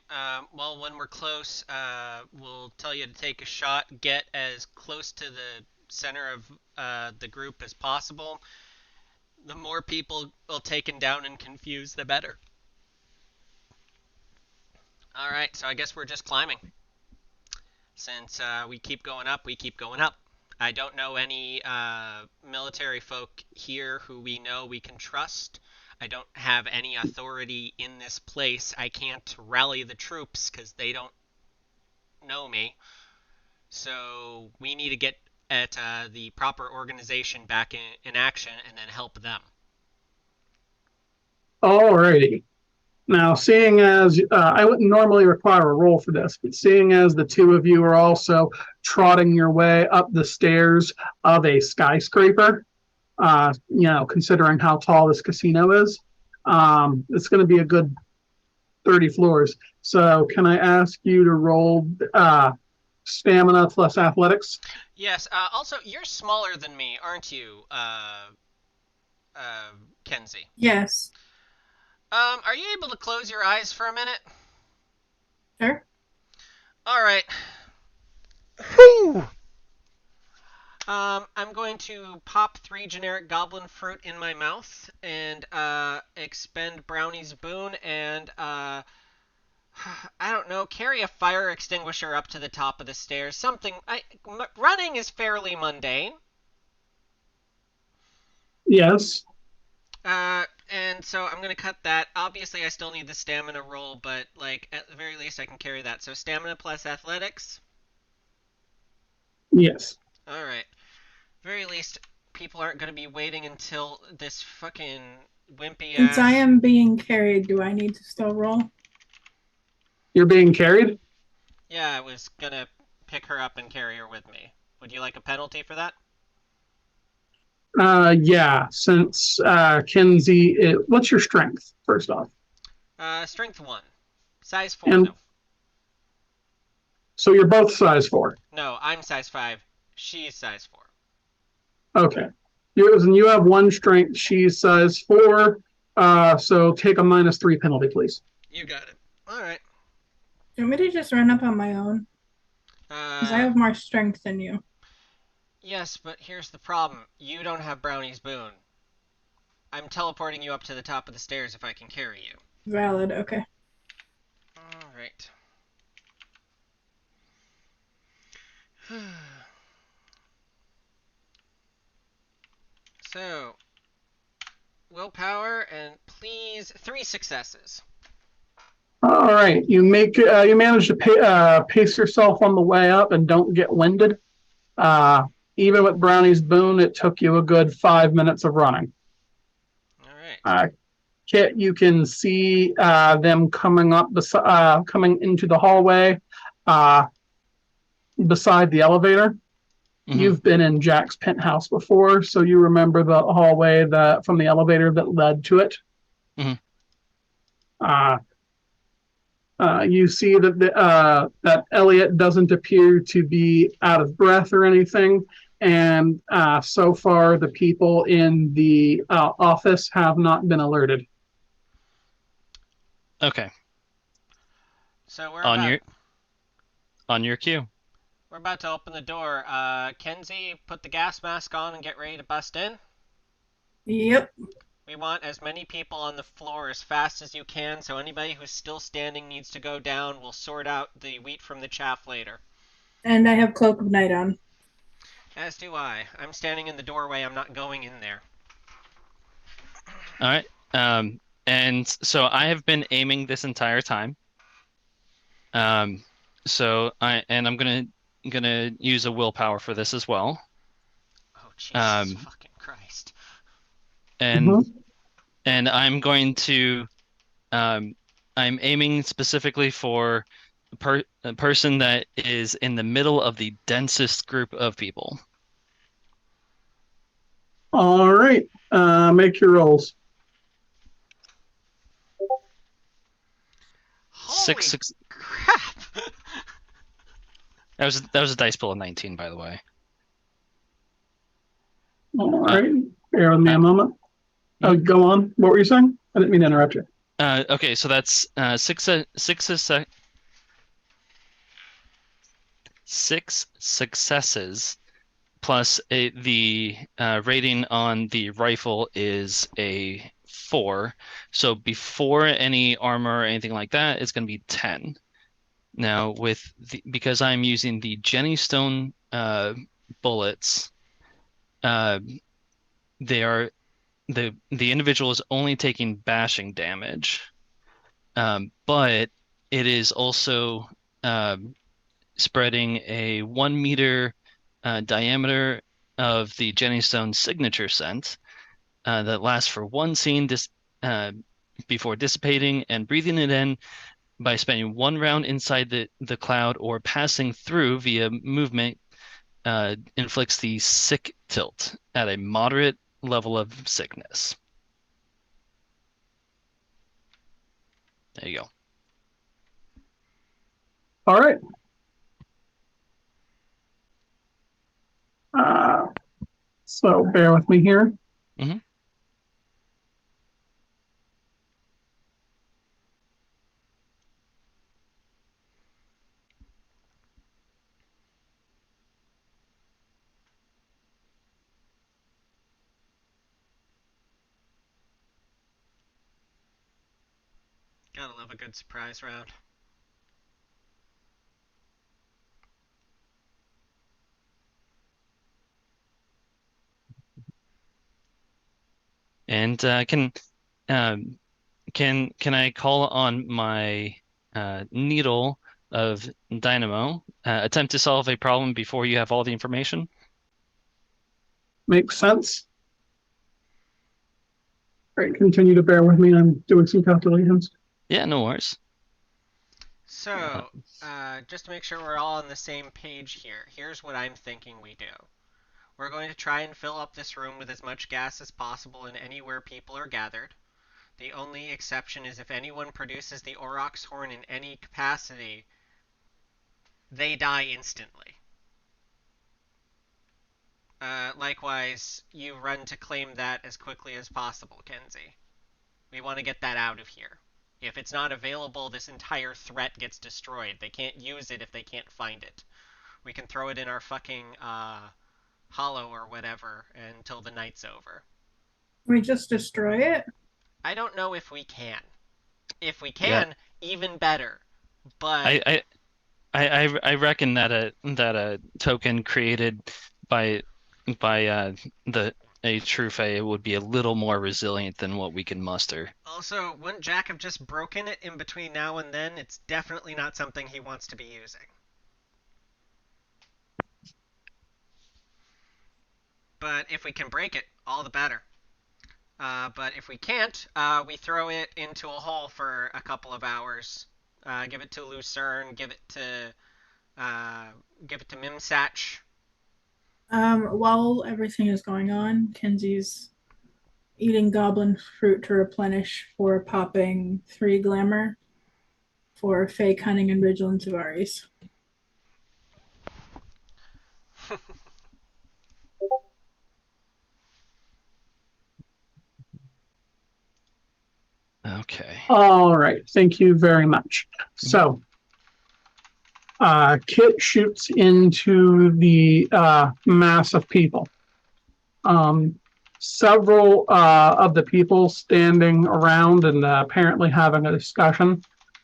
Well, when we're close, we'll tell you to take a shot. Get as close to the center of the group as possible. The more people taken down and confused, the better. All right. So I guess we're just climbing. Since we keep going up, we keep going up. I don't know any military folk here who we know we can trust. I don't have any authority in this place. I can't rally the troops because they don't know me. So we need to get at the proper organization back in action and then help them. Alrighty. Now, seeing as I wouldn't normally require a roll for this, but seeing as the 2 of you are also trotting your way up the stairs of a skyscraper, considering how tall this casino is. It's going to be a good 30 floors. So can I ask you to roll stamina plus athletics? Yes. Also, you're smaller than me, aren't you, Kenzie? Yes. Are you able to close your eyes for a minute? Sure. All right. Whew. I'm going to pop 3 generic goblin fruit in my mouth and expend Brownie's boon and I don't know, carry a fire extinguisher up to the top of the stairs. Something. Running is fairly mundane. Yes. And so I'm gonna cut that. Obviously, I still need the stamina roll, but like at the very least, I can carry that. So stamina plus athletics. Yes. All right. Very least, people aren't gonna be waiting until this fucking wimpy Since I ass. am being carried, do I need to still roll? You're being carried? Yeah, I was gonna pick her up and carry her with me. Would you like a penalty for that? Yeah, since Kinsey, what's your strength, first off? Strength 1. Size 4, And though. so you're both size 4. No, I'm size 5. She's size 4. Okay. You have 1 strength, she's size 4. So take a -3 penalty, please. You got it. Alright. Do you want me to just run up on my own? Because I have more strength than you. Yes, but here's the problem. You don't have Brownie's boon. I'm teleporting you up to the top of the stairs if I can carry you. Valid, okay. Alright. So, willpower and please 3 successes. All right, you manage to pace yourself on the way up and don't get winded. Even with Brownie's boon, it took you a good 5 minutes of running. All right. Kit, you can see them coming into the hallway beside the elevator. Mhm. You've been in Jack's penthouse before, so you remember the hallway from the elevator that led to it. Mhm. You see that Elliot doesn't appear to be out of breath or anything, and so far the people in the office have not been alerted. Okay. So On your cue. we're about to open the door. Kenzie, put the gas mask on and get ready to bust in. Yep. We want as many people on the floor as fast as you can, so anybody who's still standing needs to go down. We'll sort out the wheat from the chaff later. And I have Cloak of Night on. As do I. I'm standing in the doorway. I'm not going in there. All right. And so I have been aiming this entire time. So I'm gonna use a willpower for this as well. Oh, Jesus Um, fucking Christ. And Mhm. and I'm going to I'm aiming specifically for a person that is in the middle of the densest group of people. All right, make your rolls. Holy Six. crap! That was a dice pool of 19, by the way. All right, bear with me a moment. Oh, go on. What were you saying? I didn't mean to interrupt you. Okay, so that's six successes plus the rating on the rifle is a 4. So before any armor or anything like that, it's going to be 10. Now because I'm using the Jenny Stone bullets, they are the individual is only taking bashing damage, but it is also spreading a 1 meter diameter of the Jenny Stone signature scent that lasts for 1 scene before dissipating, and breathing it in by spending 1 round inside the cloud or passing through via movement inflicts the sick tilt at a moderate level of sickness. There you go. All right. So bear with me here. Mhm. Gotta love a good surprise round. And can I call on my needle of dynamo? Attempt to solve a problem before you have all the information. Makes sense. All right, continue to bear with me. I'm doing some calculations. Yeah, no worries. So, just to make sure we're all on the same page here, here's what I'm thinking we do. We're going to try and fill up this room with as much gas as possible in anywhere people are gathered. The only exception is if anyone produces the aurochs horn in any capacity, they die instantly. Likewise, you run to claim that as quickly as possible, Kenzie. We want to get that out of here. If it's not available, this entire threat gets destroyed. They can't use it if they can't find it. We can throw it in our fucking hollow or whatever until the night's over. We just destroy it? I don't know if we can. If we Yeah. can, even better. But I reckon that a token created by a true fae would be a little more resilient than what we can muster. also, wouldn't Jack have just broken it in between now and then? It's definitely not something he wants to be using. But if we can break it, all the better. But if we can't, we throw it into a hole for a couple of hours. Give it to Lucerne. Give it to Mimsatch. While everything is going on, Kenzie's eating goblin fruit to replenish for popping 3 glamour for Fey Cunning and Vigilance of Ares. Okay. All right, thank you very much. So, Kit shoots into the mass of people. Several of the people standing around and apparently having a discussion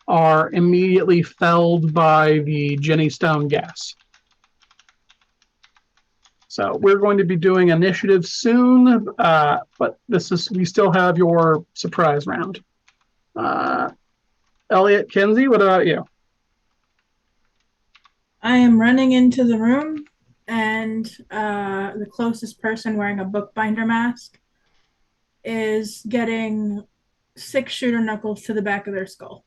are immediately felled by the Jenny Stone gas. So we're going to be doing initiative soon, but we still have your surprise round. Elliot, Kenzie, what about you? I am running into the room, and the closest person wearing a bookbinder mask is getting 6 shooter knuckles to the back of their skull.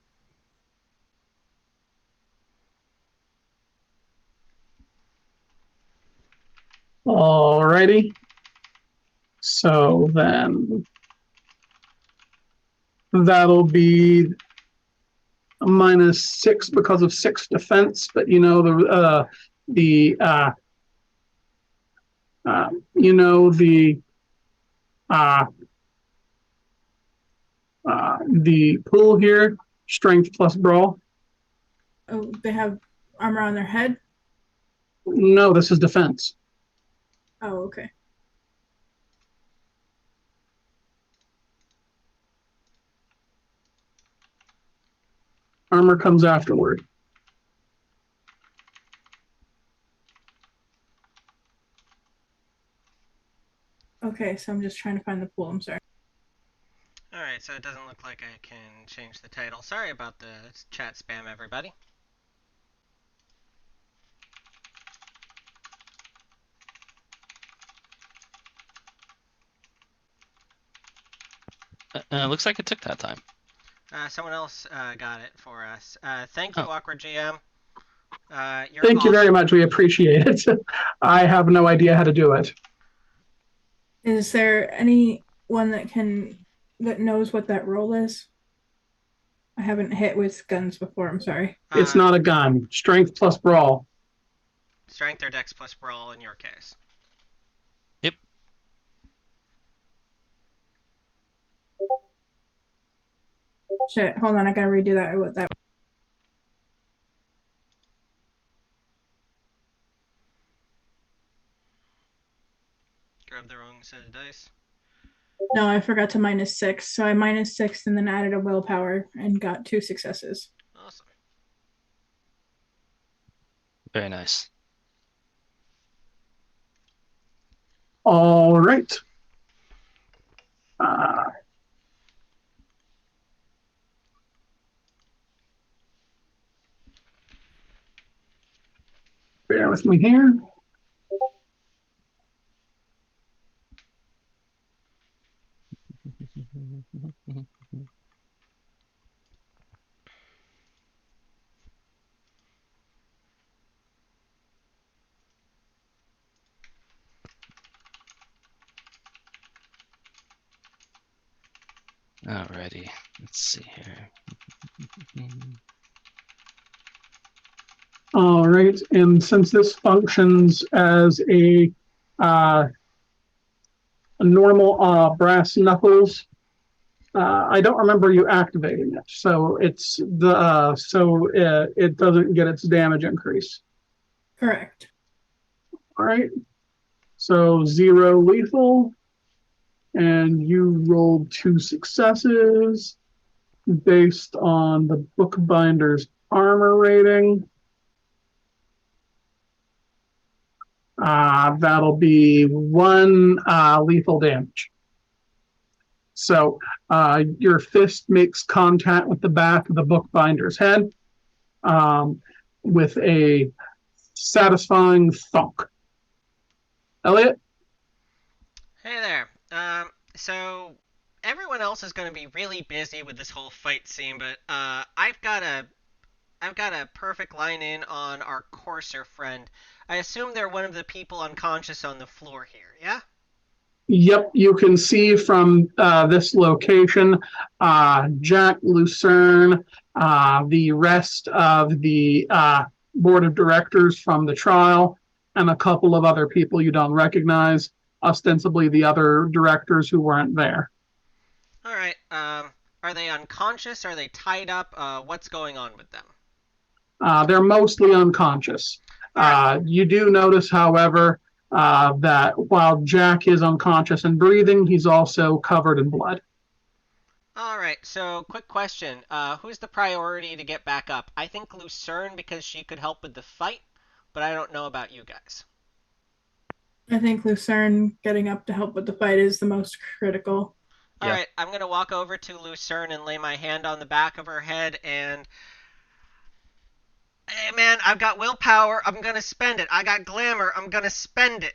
Alrighty. So then that'll be a -6 because of 6 defense, but the pool here, strength plus brawl. Oh, they have armor on their head? No, this is defense. Oh, okay. Armor comes afterward. Okay, so I'm just trying to find the pool. I'm sorry. Alright, so it doesn't look like I can change the title. Sorry about the chat spam, everybody. Looks like it took that time. Someone else got it for us. Thank you, Oh. Awkward GM. Thank you very much. We appreciate it. I have no idea how to do it. Is there anyone that knows what that roll is? I haven't hit with guns before. I'm sorry. It's not a gun. Strength plus brawl. Strength or dex plus brawl in your case. Yep. Shit, hold on. I gotta redo that. What that? Grab the wrong set of dice. No, I forgot to -6. So I -6 and then added a willpower and got 2 successes. Awesome. Very nice. All right. Bear with me here. Alrighty, let's see here. All right, and since this functions as a normal brass knuckles, I don't remember you activating it, so it's it doesn't get its damage increase. Correct. All right, so 0 lethal, and you rolled 2 successes based on the bookbinder's armor rating. That'll be 1 lethal damage. So your fist makes contact with the back of the bookbinder's head with a satisfying thunk. Elliot? Hey there. So everyone else is going to be really busy with this whole fight scene, but I've got a perfect line in on our courser friend. I assume they're one of the people unconscious on the floor here, yeah? Yep, you can see from this location, Jack Lucerne, the rest of the board of directors from the trial, and a couple of other people you don't recognize, ostensibly the other directors who weren't there. All right. Are they unconscious? Are they tied up? What's going on with them? They're mostly unconscious. You do notice, however, that while Jack is unconscious and breathing, he's also covered in blood. All right. So, quick question. Who's the priority to get back up? I think Lucerne because she could help with the fight, but I don't know about you guys. I think Lucerne getting up to help with the fight is the most critical. All right. I'm going to walk over to Lucerne and lay my hand on the back of her head and... Hey, man, I've got willpower. I'm going to spend it. I got glamour. I'm going to spend it.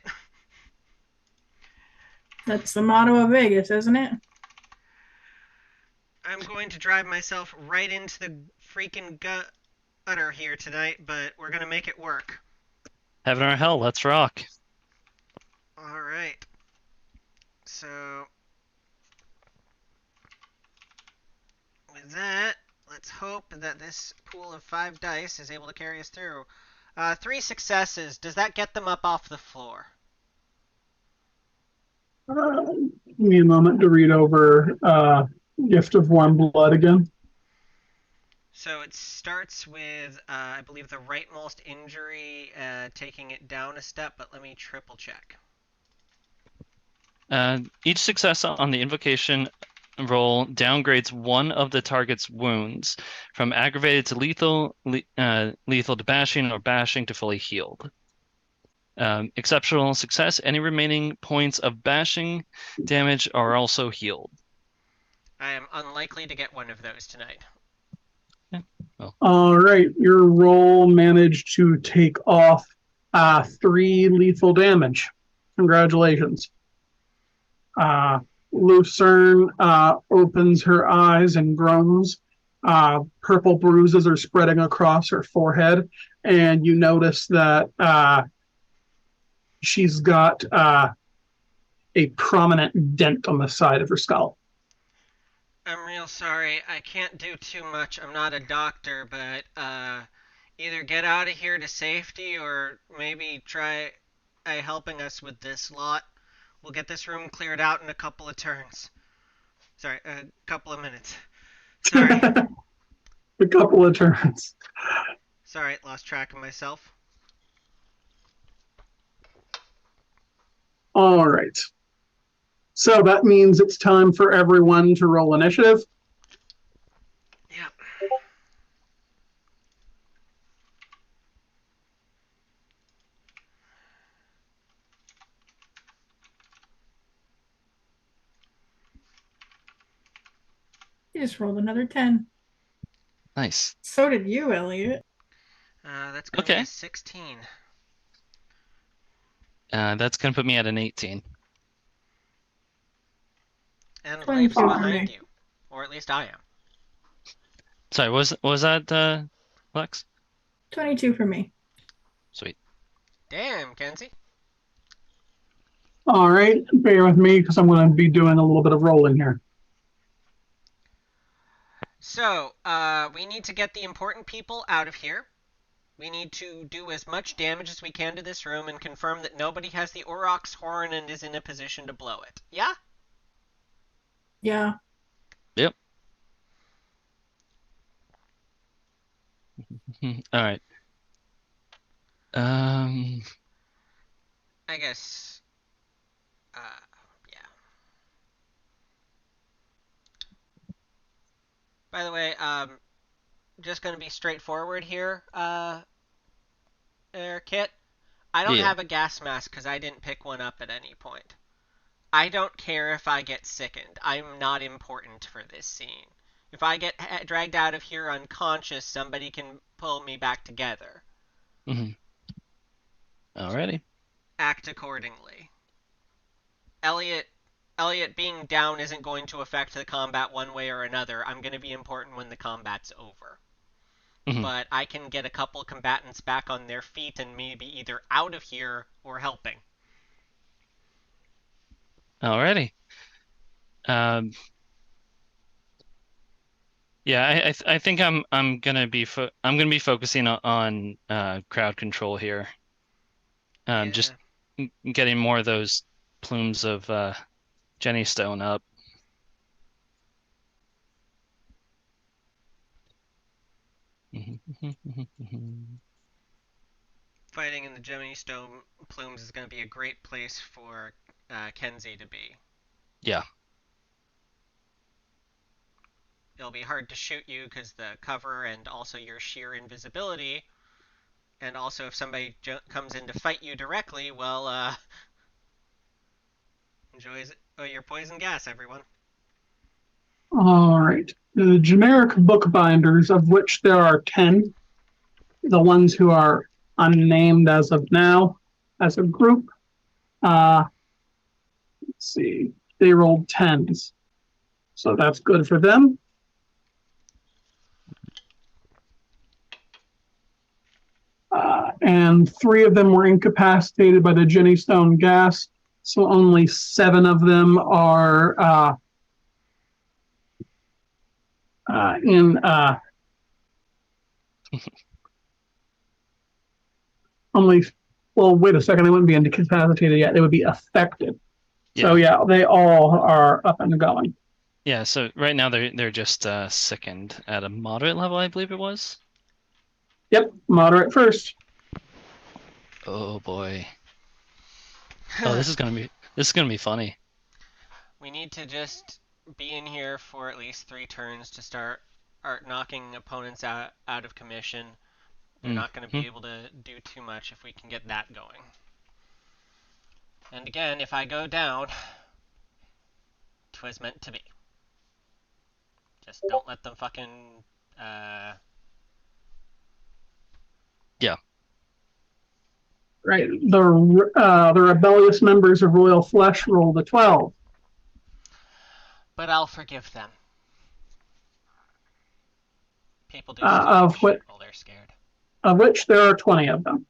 That's the motto of Vegas, isn't it? I'm going to drive myself right into the freaking gutter here tonight, but we're going to make it work. Heaven or hell, let's rock. All right. So, with that, let's hope that this pool of 5 dice is able to carry us through. 3 successes. Does that get them up off the floor? Give me a moment to read over Gift of Warm Blood again. So it starts with, I believe, the rightmost injury, taking it down a step, but let me triple check. Each success on the invocation roll downgrades one of the target's wounds from aggravated to lethal, lethal to bashing, or bashing to fully healed. Exceptional success, any remaining points of bashing damage are also healed. I am unlikely to get one of those tonight. Yeah, well. All right, your roll managed to take off 3 lethal damage. Congratulations. Lucerne opens her eyes and groans. Purple bruises are spreading across her forehead, and you notice that she's got a a prominent dent on the side of her skull. I'm real sorry. I can't do too much. I'm not a doctor, but either get out of here to safety or maybe try helping us with this lot. We'll get this room cleared out in a couple of turns. Sorry, a couple of minutes. Sorry. A couple of turns. Sorry, lost track of myself. All right. So that means it's time for everyone to roll initiative. Yep. You just rolled another 10. Nice. So did you, Elliot. That's going to be Okay. a 16. That's gonna put me at an 18. And 22 Leif's for behind me. you. Or at least I am. Sorry, was that Lex? 22 for me. Sweet. Damn, Kenzie. All right. Bear with me because I'm going to be doing a little bit of rolling here. So, we need to get the important people out of here. We need to do as much damage as we can to this room and confirm that nobody has the Aurochs horn and is in a position to blow it. Yeah? Yeah. Yep. All right. I guess. Yeah. By the way, just gonna be straightforward here, Kit. I don't Yeah. have a gas mask because I didn't pick one up at any point. I don't care if I get sickened. I'm not important for this scene. If I get dragged out of here unconscious, somebody can pull me back together. Mm-hmm. Alrighty. Act accordingly. Elliot being down isn't going to affect the combat one way or another. I'm going to be important when the combat's over. Mhm. But I can get a couple combatants back on their feet and maybe either out of here or helping. Alrighty. Yeah, I think I'm gonna be focusing on crowd control here. Yeah. Just getting more of those plumes of Jenny Stone up. Fighting in the Gemini Stone plumes is going to be a great place for Kenzie to be. Yeah. It'll be hard to shoot you because the cover and also your sheer invisibility. And also, if somebody comes in to fight you directly, well, enjoy your poison gas, everyone. All right. The generic bookbinders, of which there are 10, the ones who are unnamed as of now, as a group, let's see, they rolled 10s. So that's good for them. And 3 of them were incapacitated by the Jenny Stone gas. So only 7 of them are only, well, wait a second, they wouldn't be incapacitated yet. They would be affected. So yeah, they all are up and going. Yeah, so right now they're just sickened at a moderate level, I believe it was. Yep, moderate first. Oh boy. Oh, this is gonna be funny. We need to just be in here for at least 3 turns to start knocking opponents out of commission. They're not going to be able to do too much if we can get that going. And again, if I go down, 'twas meant to be. Just don't let them fucking Yeah. Right. The rebellious members of Royal Flesh rolled a 12. But I'll forgive them. People do Of shit while they're scared. Of which there are 20 of them.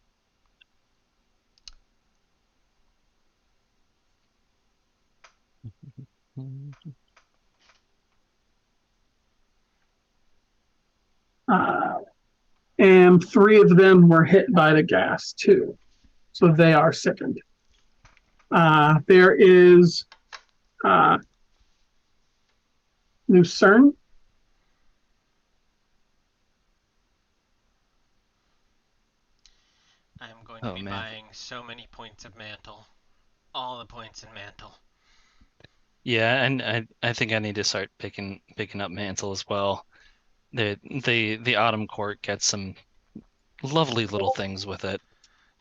And 3 of them were hit by the gas too, so they are sickened. There is Lucerne. I'm going to Oh, be man. buying so many points of mantle. All the points in mantle. Yeah, and I think I need to start picking up mantle as well. The Autumn Court gets some lovely little things with it.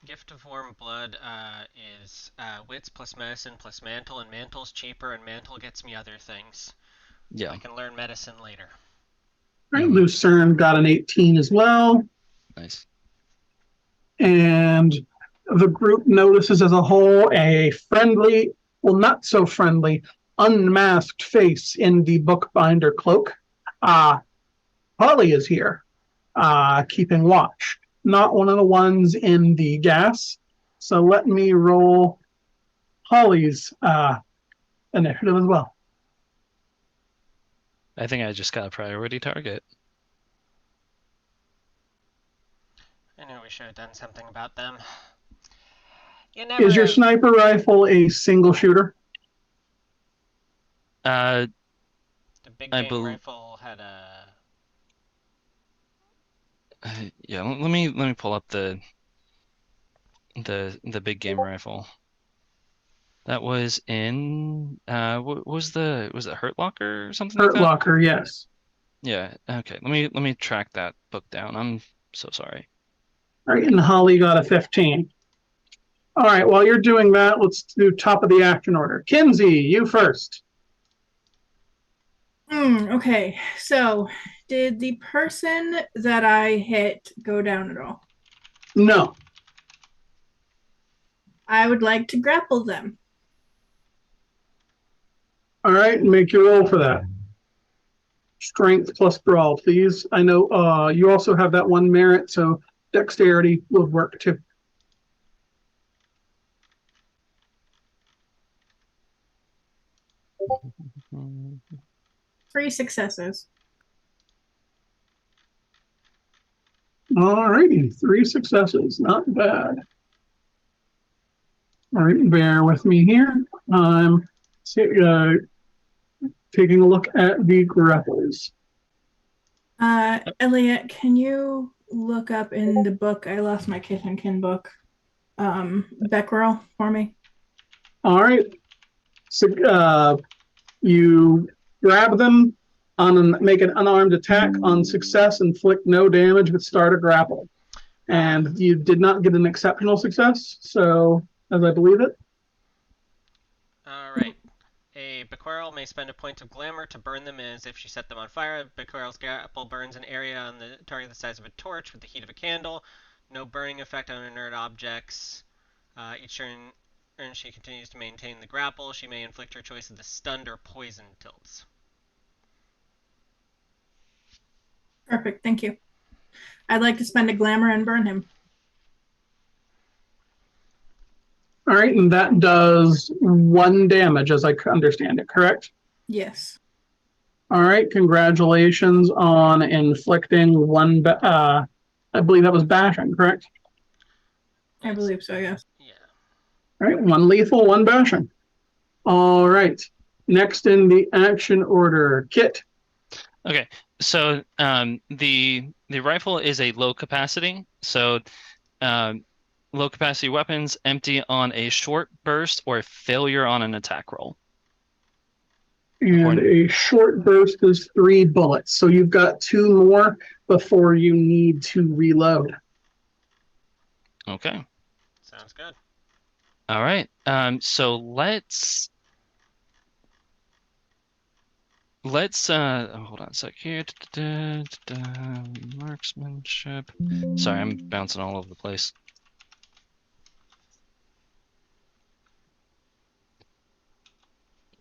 Gift of Warm Blood is wits plus medicine plus mantle, and mantle's cheaper, and mantle gets me other things. Yeah. I can learn medicine later. Right, Mhm. Lucerne got an 18 as well. Nice. And the group notices as a whole a friendly, well, not so friendly, unmasked face in the bookbinder cloak. Holly is here, keeping watch. Not one of the ones in the gas. So let me roll Holly's initiative as well. I think I just got a priority target. I knew we should have done something about them. You never. Is your sniper rifle a single shooter? Uh, The big I game bel rifle had a. yeah. Let me pull up the big game rifle. That was in what was it Hurt Locker or something like Hurt that? Locker, yes. Yeah. Okay. Let me track that book down. I'm so sorry. All right, and Holly got a 15. All right, while you're doing that, let's do top of the action order. Kinsey, you first. Okay, so did the person that I hit go down at all? No. I would like to grapple them. All right, make your roll for that. Strength plus brawl, please. I know you also have that one merit, so dexterity would work too. Mm, 3 successes. All righty, 3 successes, not bad. All right, bear with me here. I'm taking a look at the grapples. Elliot, can you look up in the book? I lost my kith and kin book. Becquerel for me. All right, so you grab them make an unarmed attack on success, inflict no damage, but start a grapple. And you did not get an exceptional success, so as I believe it. Alright. A Bequerel may spend a point of glamour to burn them as if she set them on fire. Bequerel's grapple burns an area on the target the size of a torch with the heat of a candle. No burning effect on inert objects. Each turn she continues to maintain the grapple. She may inflict her choice of the stunned or poisoned tilts. Perfect, thank you. I'd like to spend a glamour and burn him. All right, and that does 1 damage, as I understand it, correct? Yes. All right, congratulations on inflicting 1. I believe that was bashing, correct? I believe so, yes. Yeah. All right, 1 lethal, 1 bashing. All right, next in the action order, Kit. Okay, so the rifle is a low capacity, so low capacity weapons empty on a short burst or failure on an attack roll. And a short burst is 3 bullets, so you've got 2 more before you need to reload. Okay. Sounds good. All right. So let's hold on a sec here. Marksmanship. Sorry, I'm bouncing all over the place.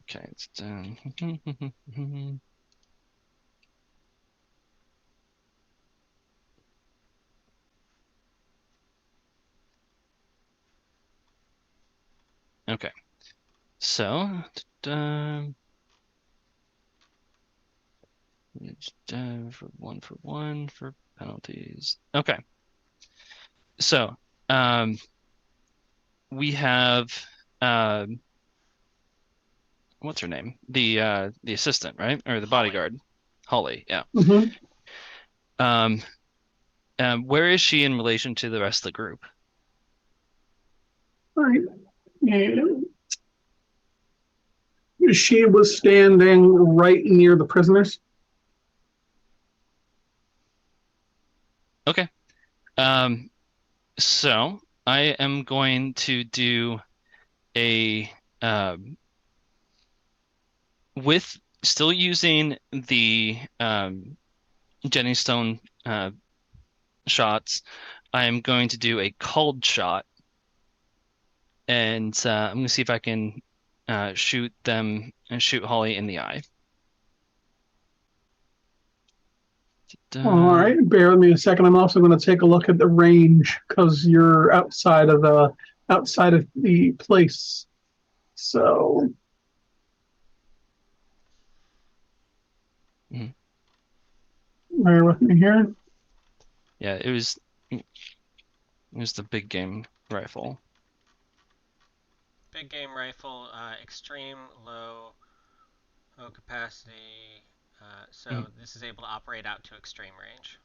Okay, it's done. Okay. So, For one for penalties. Okay. So, we have what's her name? The assistant, right? Or the Holly. bodyguard. Holly, yeah. Mhm. Where is she in relation to the rest of the group? All right. And she was standing right near the prisoners. Okay. So I am going to do a with still using the Jenny Stone shots. I am going to do a called shot, and I'm going to see if I can shoot them and shoot Holly in the eye. All right, bear with me a second. I'm also going to take a look at the range because you're outside of the place. So, Mhm. bear with me here. Yeah, it was the big game rifle. Big game rifle, extreme low capacity. So this is able to operate out to extreme range.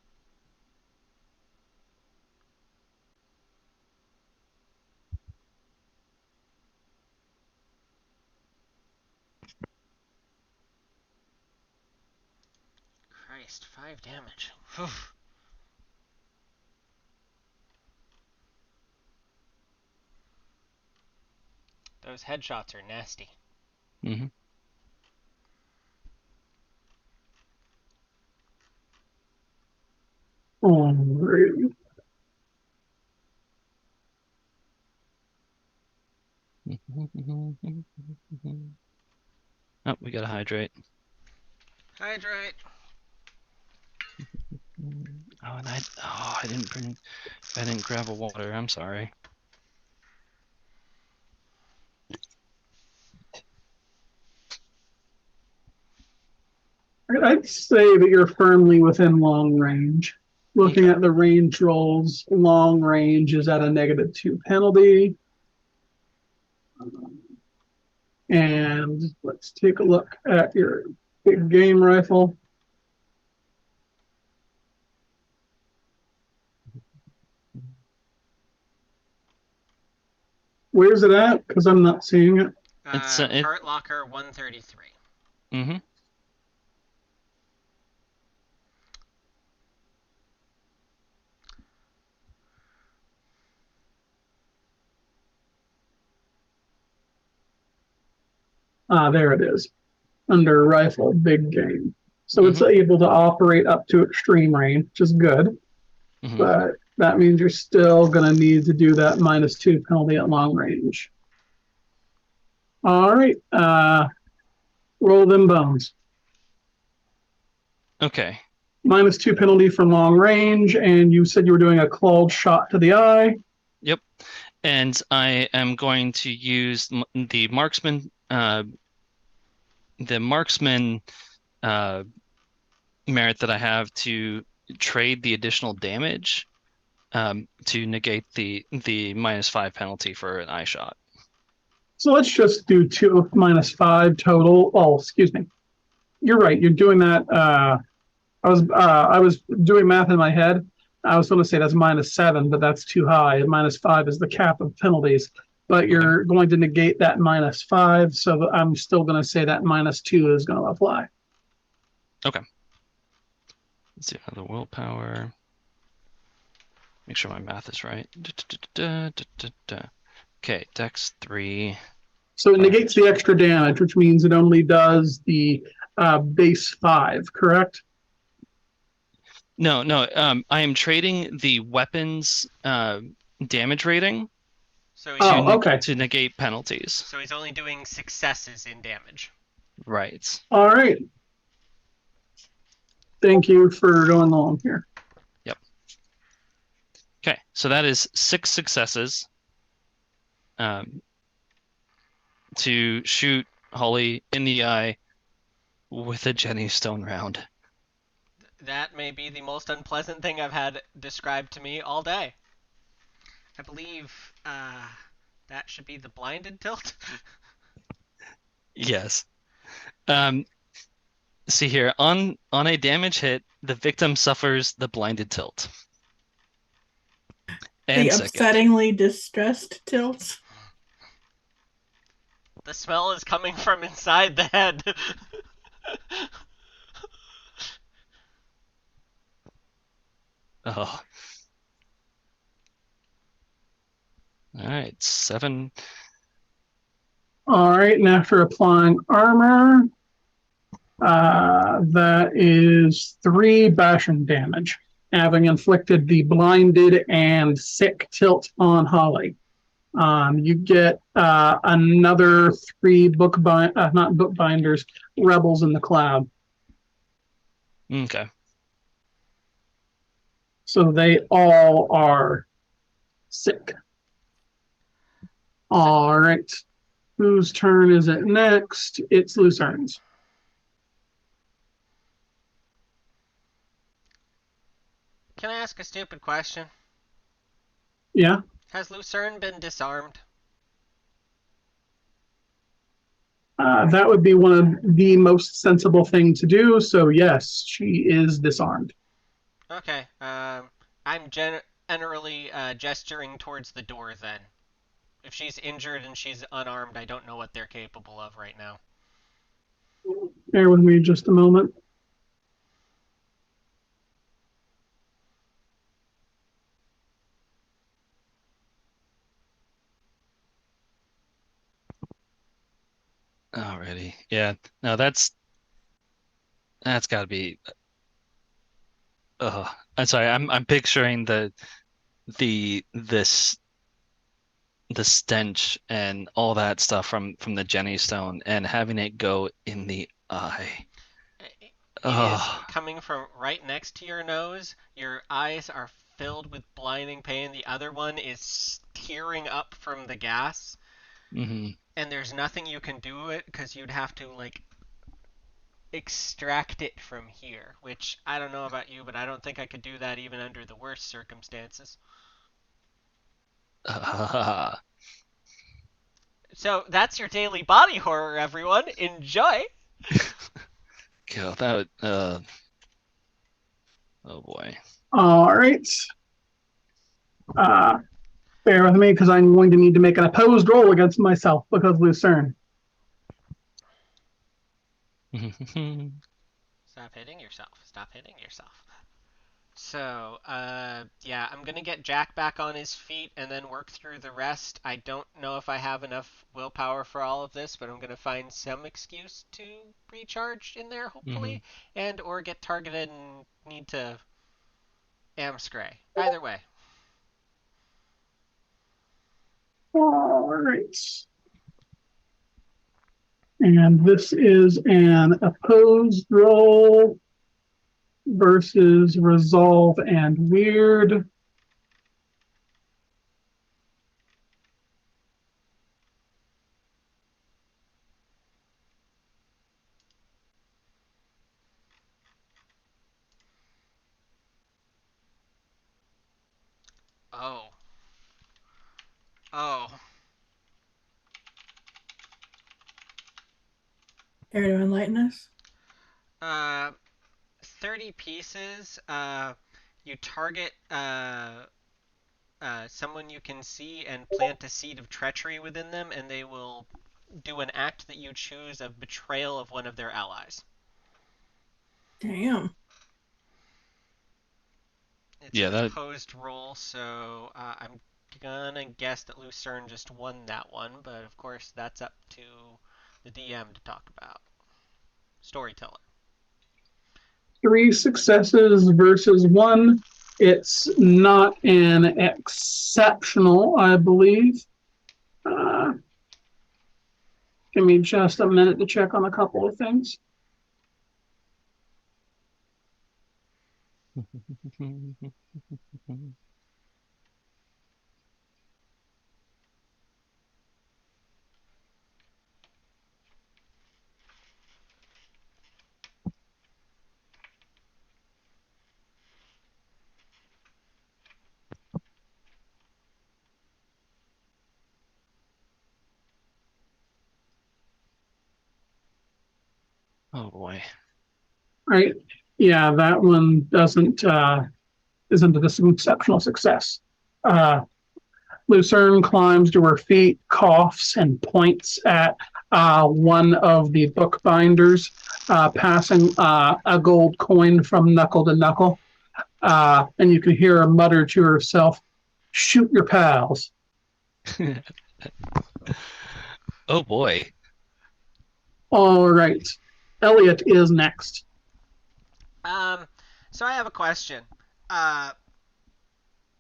Christ, 5 damage. Whew. Those headshots are nasty. Mm-hmm. All right. Oh, we gotta hydrate. Hydrate. Oh, and I didn't grab a water. I'm sorry. I'd say that you're firmly within long range. Looking Okay. at the range rolls, long range is at a -2 penalty. And let's take a look at your big game rifle. Where's it at? Because I'm not seeing it. It's Heart Locker 133. Mm-hmm. There it is. Under rifle, big game. So it's Mm-hmm. able to operate up to extreme range, which is good. Mm-hmm. But that means you're still going to need to do that -2 penalty at long range. All right. Roll them bones. Okay. -2 penalty from long range, and you said you were doing a clawed shot to the eye. Yep. And I am going to use the marksman merit that I have to trade the additional damage to negate the -5 penalty for an eye shot. So let's just do 2 -5 total. Oh, excuse me. You're right. You're doing that. I was doing math in my head. I was going to say that's -7, but that's too high. -5 is the cap of penalties. But you're going to negate that -5, so I'm still going to say that -2 is going to apply. Okay. Let's see another willpower. Make sure my math is right. Okay, Dex 3. So it negates the extra damage, which means it only does the base 5, correct? No. I am trading the weapons damage rating So to to negate penalties. So he's only doing successes in damage. Right. All right. Thank you for going along here. Yep. Okay, so that is 6 successes to shoot Holly in the eye with a Jenny Stone round. That may be the most unpleasant thing I've had described to me all day. I believe that should be the blinded tilt. Yes. Um, See here, on a damage hit, the victim suffers the blinded tilt. The And second. upsettingly distressed tilt. The smell is coming from inside the head. Oh. All right, 7. All right, and after applying armor, that is 3 bashing damage, having inflicted the blinded and sick tilt on Holly. You get another 3 not bookbinders, rebels in the cloud. Okay. So they all are sick. All right. Whose turn is it next? It's Lucerne's. Can I ask a stupid question? Yeah. Has Lucerne been disarmed? That would be one of the most sensible thing to do. So yes, she is disarmed. Okay. I'm generally gesturing towards the door then. If she's injured and she's unarmed, I don't know what they're capable of right now. Bear with me just a moment. Alrighty. Yeah. No, that's got to be. I'm sorry. I'm picturing this the stench and all that stuff from the Jenny Stone and having it go in the eye. It is Oh. coming from right next to your nose. Your eyes are filled with blinding pain. The other one is tearing up from the gas. Hmm. And there's nothing you can do it because you'd have to like extract it from here, which I don't know about you, but I don't think I could do that even under the worst circumstances. So that's your daily body horror, everyone. Enjoy. God, that would, oh boy. All right. Uh, Bear with me because I'm going to need to make an opposed roll against myself because Lucerne. Stop hitting yourself. Stop hitting yourself. So, yeah, I'm gonna get Jack back on his feet and then work through the rest. I don't know if I have enough willpower for all of this, but I'm gonna find some excuse to recharge in there, hopefully, and or get targeted and need to Amscray. Either way. All right. And this is an opposed roll versus resolve and weird. Oh. Oh. Care to enlighten us? 30 pieces. You target someone you can see and plant a seed of treachery within them, and they will do an act that you choose of betrayal of one of their allies. Damn. It's Yeah, an that opposed roll, so I'm gonna guess that Lucerne just won that one, but of course that's up to the DM to talk about. Storyteller. 3 successes versus 1. It's not an exceptional, I believe. Uh, Give me just a minute to check on a couple of things. Oh boy. Right? Yeah, that one isn't this exceptional success. Lucerne climbs to her feet, coughs, and points at one of the bookbinders, passing a gold coin from knuckle to knuckle. And you can hear her mutter to herself, "Shoot your pals." Oh boy. All right. Elliot is next. So I have a question. Uh,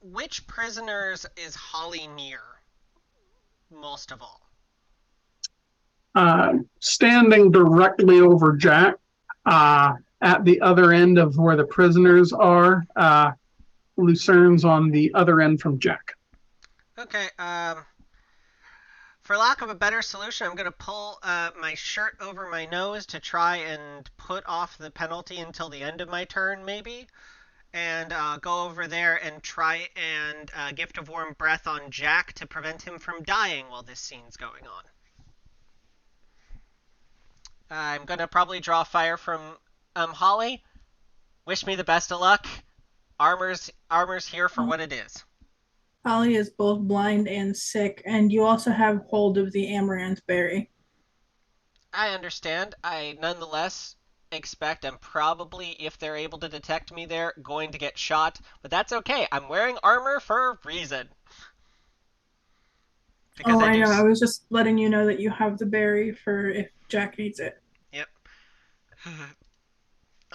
which prisoners is Holly near most of all? Standing directly over Jack, at the other end of where the prisoners are. Lucerne's on the other end from Jack. Okay. For lack of a better solution, I'm gonna pull my shirt over my nose to try and put off the penalty until the end of my turn, maybe, and go over there and try and gift of warm breath on Jack to prevent him from dying while this scene's going on. I'm gonna probably draw fire from Holly. Wish me the best of luck. Armor's here for what it is. Holly is both blind and sick, and you also have hold of the amaranth berry. I understand. I nonetheless expect I'm probably, if they're able to detect me there, going to get shot. But that's okay. I'm wearing armor for a reason. Because Oh, I know. I s- was just letting you know that you have the berry for if Jack needs it. Yep.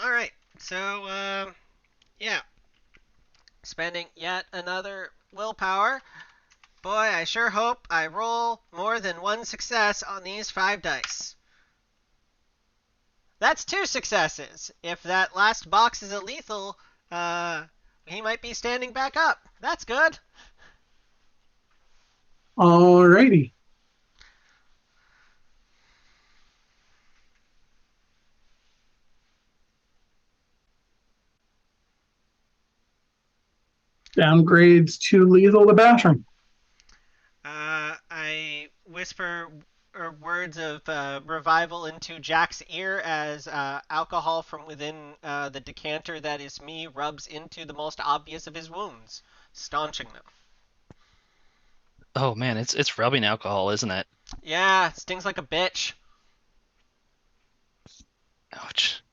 All right. So, yeah. Spending yet another willpower. Boy, I sure hope I roll more than one success on these 5 dice. That's 2 successes. If that last box is a lethal, he might be standing back up. That's good. All righty. Downgrades to lethal to Basham. I whisper words of revival into Jack's ear as alcohol from within the decanter that is me rubs into the most obvious of his wounds, staunching them. Oh man, it's rubbing alcohol, isn't it? Yeah, stings like a bitch. Ouch.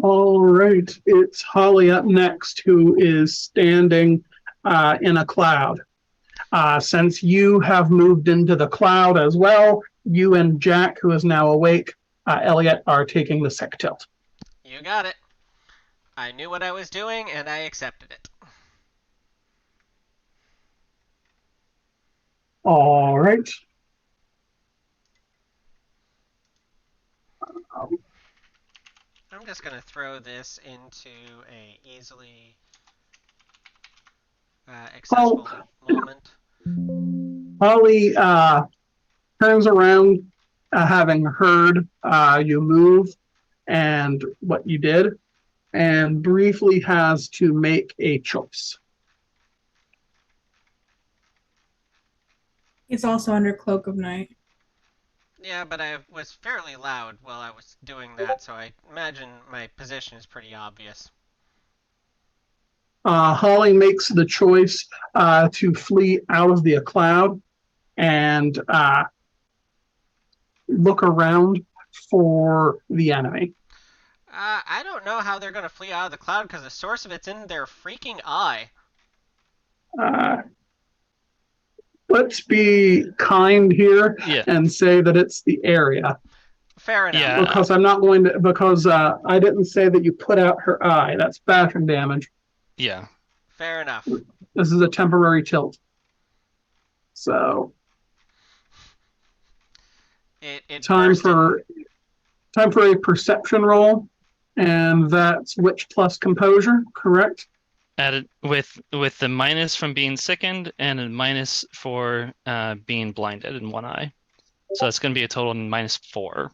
All right. It's Holly up next, who is standing in a cloud. Since you have moved into the cloud as well, you and Jack, who is now awake, Elliot, are taking the sick tilt. You got it. I knew what I was doing, and I accepted it. All right. I'm just gonna throw this into a easily accessible moment. Holly turns around, having heard you move and what you did, and briefly has to make a choice. He's also under cloak of night. Yeah, but I was fairly loud while I was doing that, so I imagine my position is pretty obvious. Holly makes the choice to flee out of the cloud and look around for the enemy. I don't know how they're gonna flee out of the cloud because the source of it's in their freaking eye. Uh, let's be kind here Yeah. and say that it's the area. Fair enough. Yeah. Because I'm not going to, because I didn't say that you put out her eye. That's bashing damage. Yeah. Fair enough. This is a temporary tilt. So It time burst in- for a perception roll, and that's witch plus composure, correct? Added with the minus from being sickened and a minus for being blinded in one eye. So that's going to be a total of -4.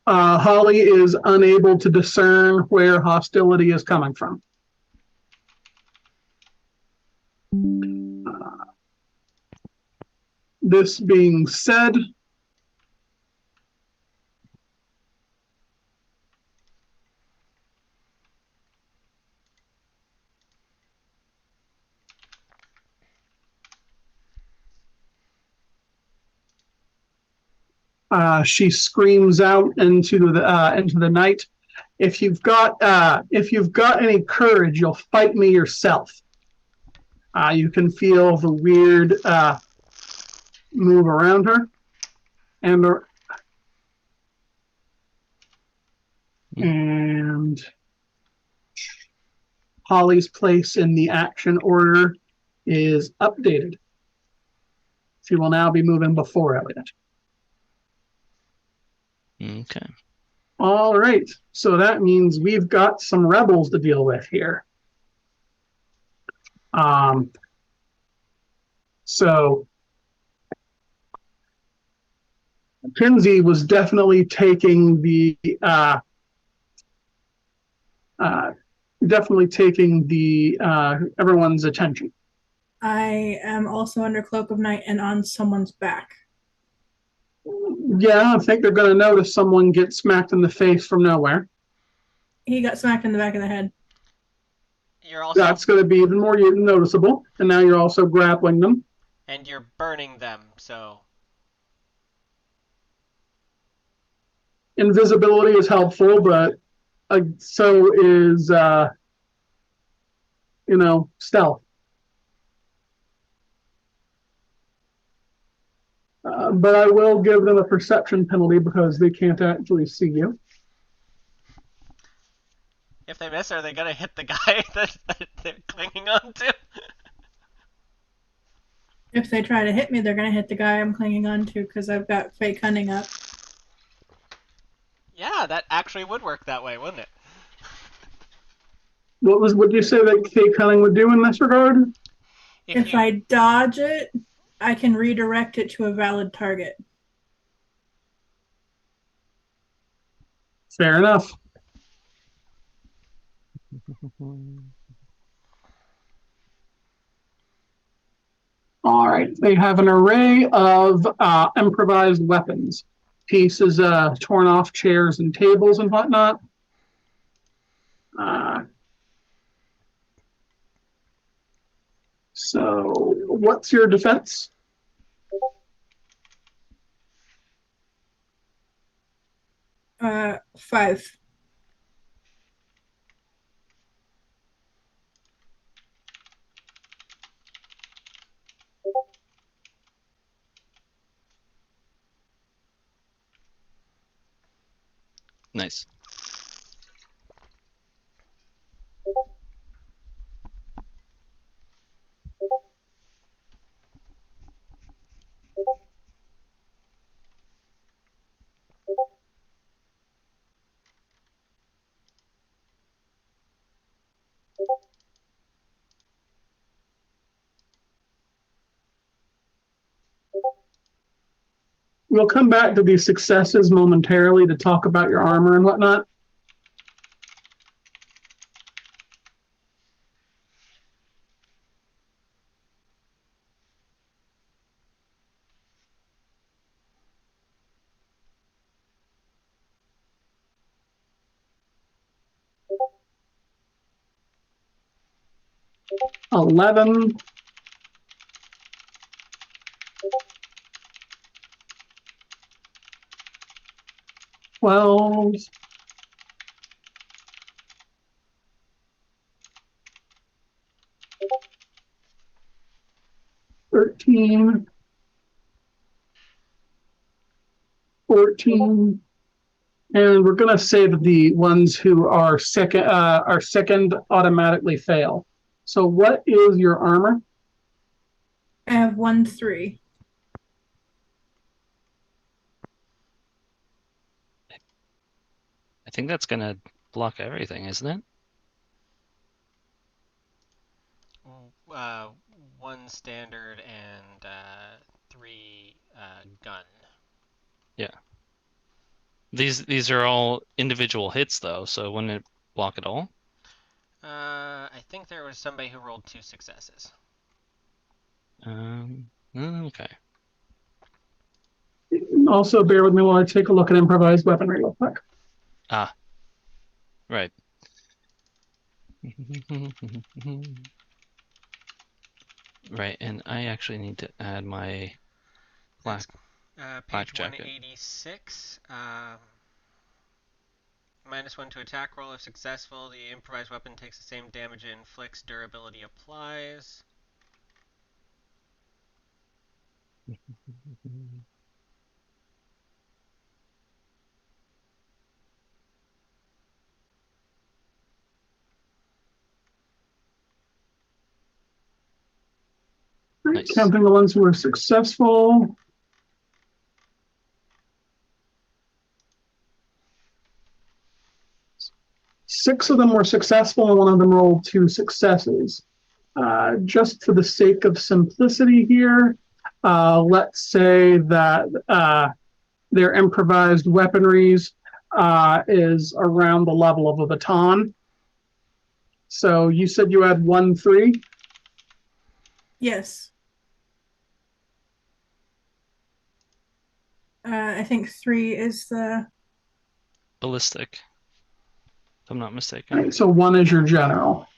Holly is unable to discern where hostility is coming from. This being said, She screams out into the night. If you've got any courage, you'll fight me yourself. You can feel the weird move around her, and Holly's place in the action order is updated. She will now be moving before Elliot. Okay. All right. So that means we've got some rebels to deal with here. So Kinsey was definitely taking the everyone's attention. I am also under cloak of night and on someone's back. Yeah, I think they're going to notice someone get smacked in the face from nowhere. He got smacked in the back of the head. You're also That's going to be even more noticeable. And now you're also grappling them. and you're burning them, so Invisibility is helpful, but so is stealth. But I will give them a perception penalty because they can't actually see you. if they miss, are they gonna hit the guy that they're clinging on to? If they try to hit me, they're going to hit the guy I'm clinging on to because I've got fake hunting up. Yeah, that actually would work that way, wouldn't it? What would you say that Kate Cunning would do in this regard? If I dodge it, I can redirect it to a valid target. Fair enough. All right. They have an array of improvised weapons, pieces torn off chairs and tables and whatnot. So, what's your defense? Uh, 5. Nice. We'll come back to these successes momentarily to talk about your armor and whatnot. $11. 12. 13. 14. And we're going to say that the ones who are second automatically fail. So what is your armor? I have 1-3. I think that's gonna block everything, isn't it? Uh, 1 standard and 3 gun. Yeah. These are all individual hits though, so wouldn't it block it all? I think there was somebody who rolled 2 successes. Okay. Also, bear with me while I take a look at improvised weaponry real quick. Ah. Right. Right, and I actually need to add my Page jacket. 186. -1 to attack roll if successful. The improvised weapon takes the same damage it inflicts. Durability applies. Nice. Counting the ones who were successful. Six of them were successful, and one of them rolled 2 successes. Just for the sake of simplicity here, let's say that their improvised weaponries is around the level of a baton. So you said you had 1-3? Yes. I think 3 is the... Ballistic, if I'm not All mistaken. right, so 1 is your general.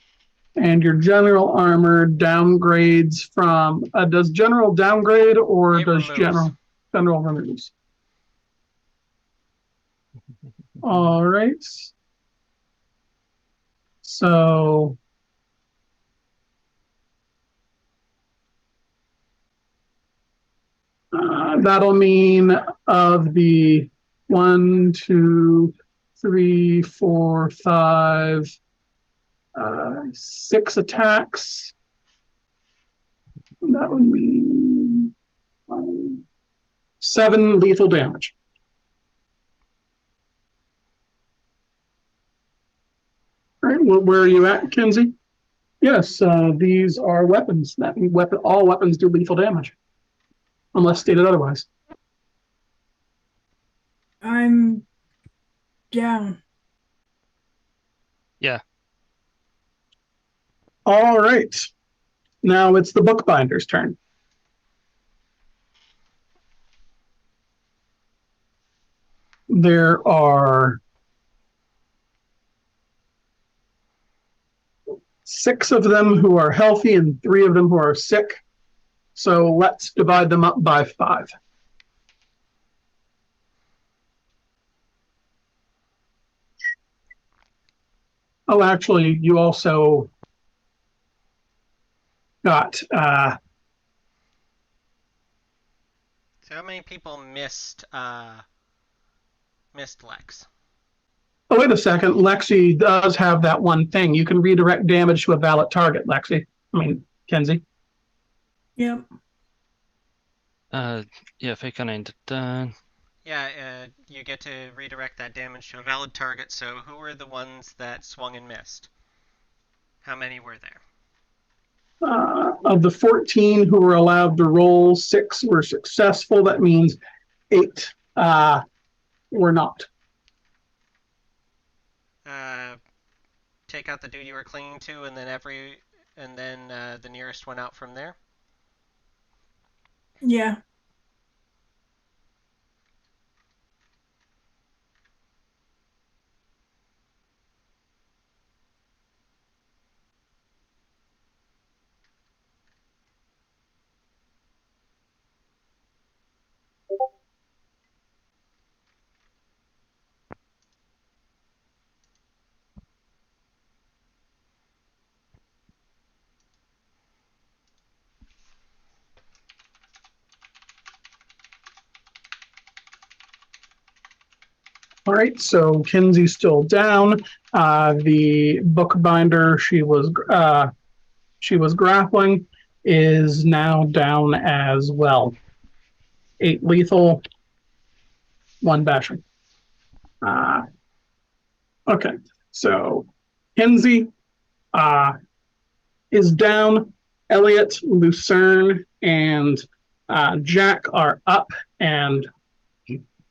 And your general armor downgrades from, does general downgrade or It does removes. general removes? All right. So that'll mean of the 1, 2, 3, 4, 5, 6 attacks. That would mean 7 lethal damage. All right, well, where are you at, Kinsey? Yes, these are weapons. All weapons do lethal damage, unless stated otherwise. I'm down. Yeah. All right. Now it's the bookbinder's turn. There are 6 of them who are healthy and 3 of them who are sick. So let's divide them up by 5. Oh, actually, you also got So how many people missed Lex? oh, wait a second. Lexi does have that one thing. You can redirect damage to a valid target, Kenzie. Yep. Yeah, fake unnamed done. Yeah, you get to redirect that damage to a valid target. So who were the ones that swung and missed? How many were there? Of the 14 who were allowed to roll, 6 were successful. That means 8 were not. Take out the dude you were clinging to, and then the nearest one out from there. Yeah. All right, so Kenzie's still down. The bookbinder she was grappling is now down as well. 8 lethal, 1 bashing. Okay, so Kenzie is down. Elliot, Lucerne, and Jack are up, and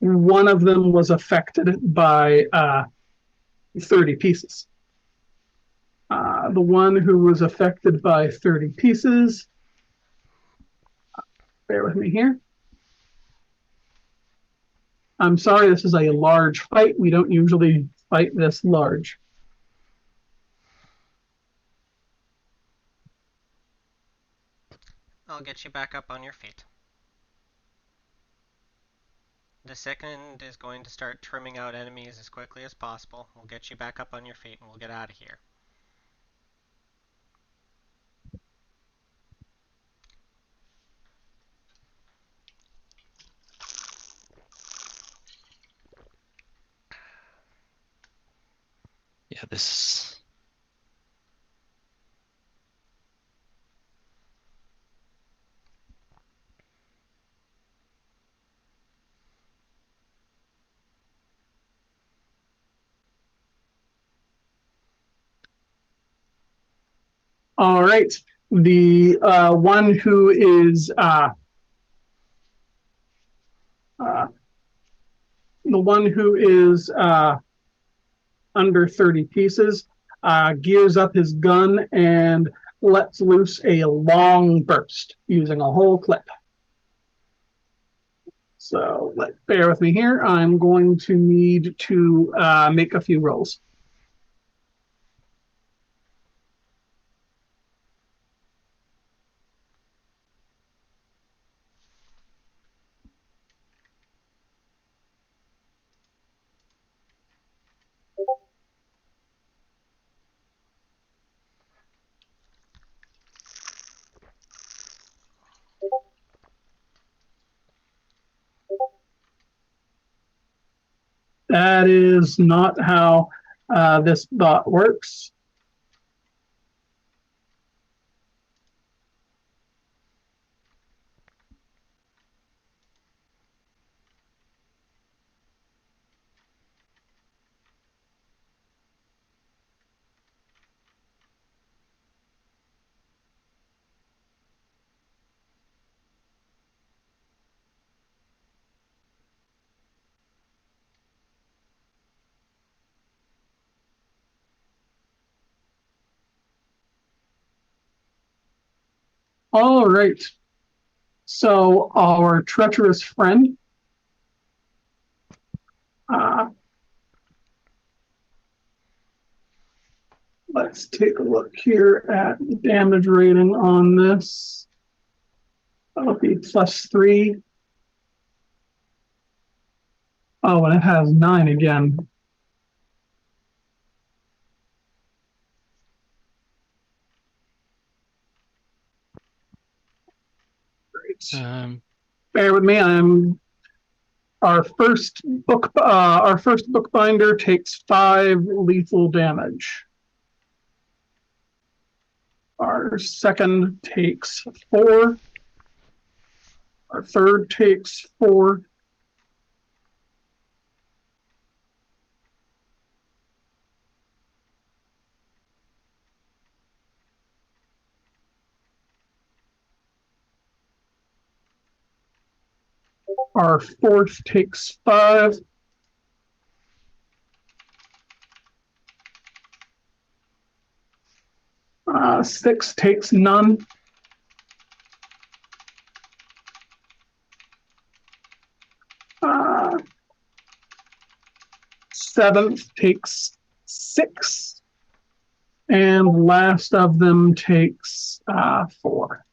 one of them was affected by 30 pieces. The one who was affected by 30 pieces, bear with me here. I'm sorry, this is a large fight. We don't usually fight this large. I'll get you back up on your feet. The second is going to start trimming out enemies as quickly as possible. We'll get you back up on your feet and we'll get out of here. Yeah, this. All right. The one who is under 30 pieces gears up his gun and lets loose a long burst using a whole clip. So bear with me here. I'm going to need to make a few rolls. That is not how this bot works. All right. So our treacherous friend let's take a look here at the damage rating on this. That'll be +3. Oh, and it has 9 again. Great. Bear with me. Our first bookbinder takes 5 lethal damage. Our second takes 4. Our third takes 4. Our fourth takes 5. Six takes none. Seventh takes 6. And last of them takes 4.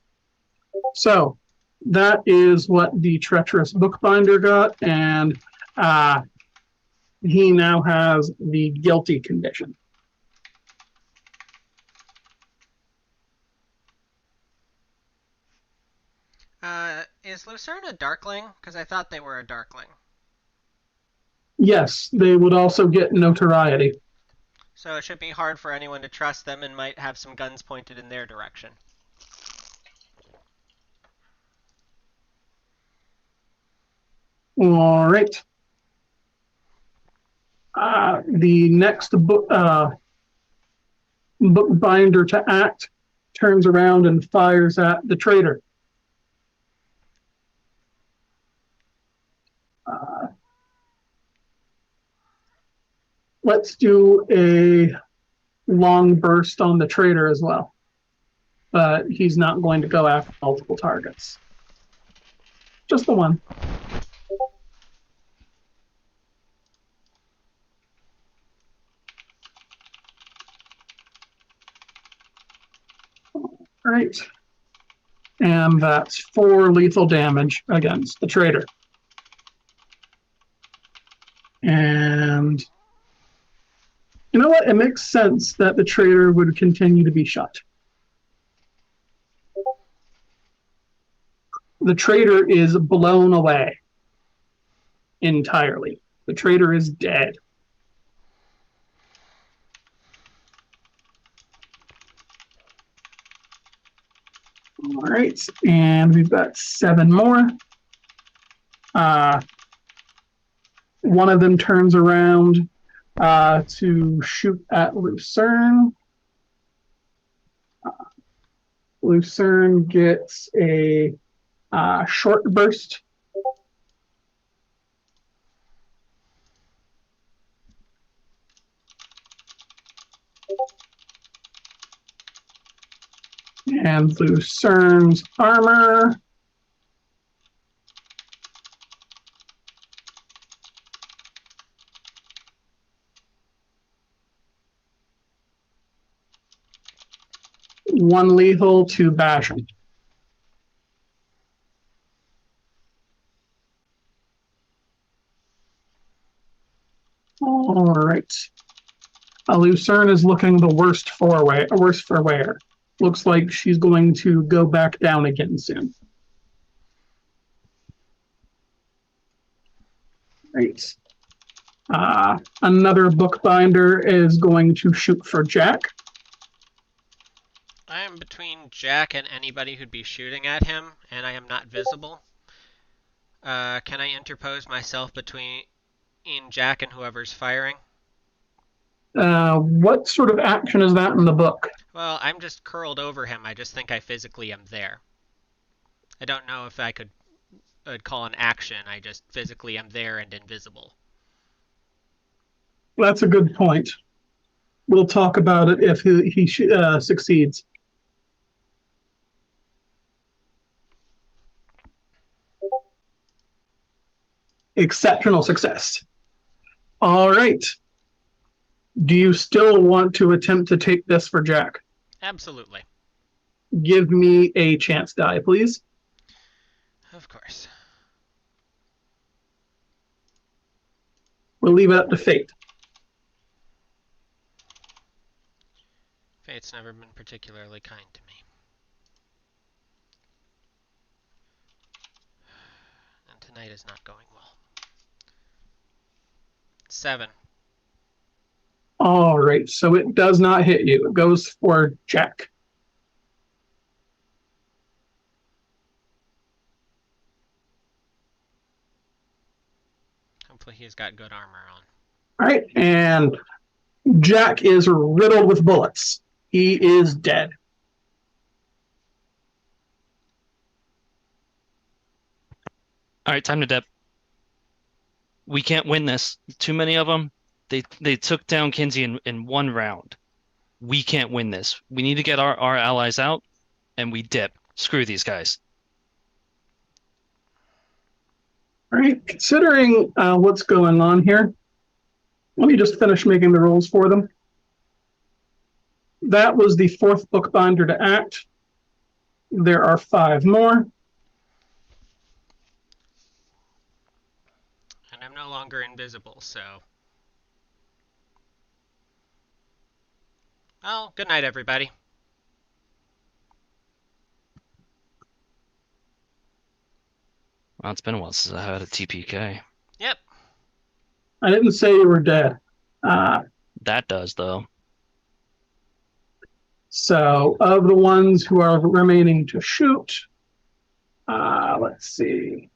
So that is what the treacherous bookbinder got, and he now has the guilty condition. Is Lucerne a Darkling? Because I thought they were a Darkling. Yes, they would also get notoriety. So it should be hard for anyone to trust them and might have some guns pointed in their direction. All right. The next bookbinder to act turns around and fires at the traitor. Let's do a long burst on the traitor as well. But he's not going to go after multiple targets. Just the one. All right. And that's 4 lethal damage against the traitor. And you know what? It makes sense that the traitor would continue to be shot. The traitor is blown away entirely. The traitor is dead. All right, and we've got 7 more. One of them turns around to shoot at Lucerne. Lucerne gets a short burst. And Lucerne's armor. One lethal, 2 bashing. All right. Lucerne is looking the worst for wear. Looks like she's going to go back down again soon. Right. Another bookbinder is going to shoot for Jack. I am between Jack and anybody who'd be shooting at him, and I am not visible. Can I interpose myself between Jack and whoever's firing? What sort of action is that in the book? Well, I'm just curled over him. I just think I physically am there. I don't know if I could call an action. I just physically am there and invisible. That's a good point. We'll talk about it if he succeeds. Exceptional success. All right. Do you still want to attempt to take this for Jack? Absolutely. Give me a chance die, please. Of course. We'll leave it up to fate. Fate's never been particularly kind to me. And tonight is not going well. 7. All right, so it does not hit you. It goes for Jack. Hopefully he's got good armor on. All right, and Jack is riddled with bullets. He is dead. All right, time to dip. We can't win this. Too many of them. They took down Kinsey in 1 round. We can't win this. We need to get our allies out, and we dip. Screw these guys. All right, considering what's going on here, let me just finish making the rules for them. That was the 4th bookbinder to act. There are 5 more. And I'm no longer invisible, so... Well, good night, everybody. Well, it's been a while since I had a TPK. Yep. I didn't say you were dead. That does, though. So, of the ones who are remaining to shoot, let's see.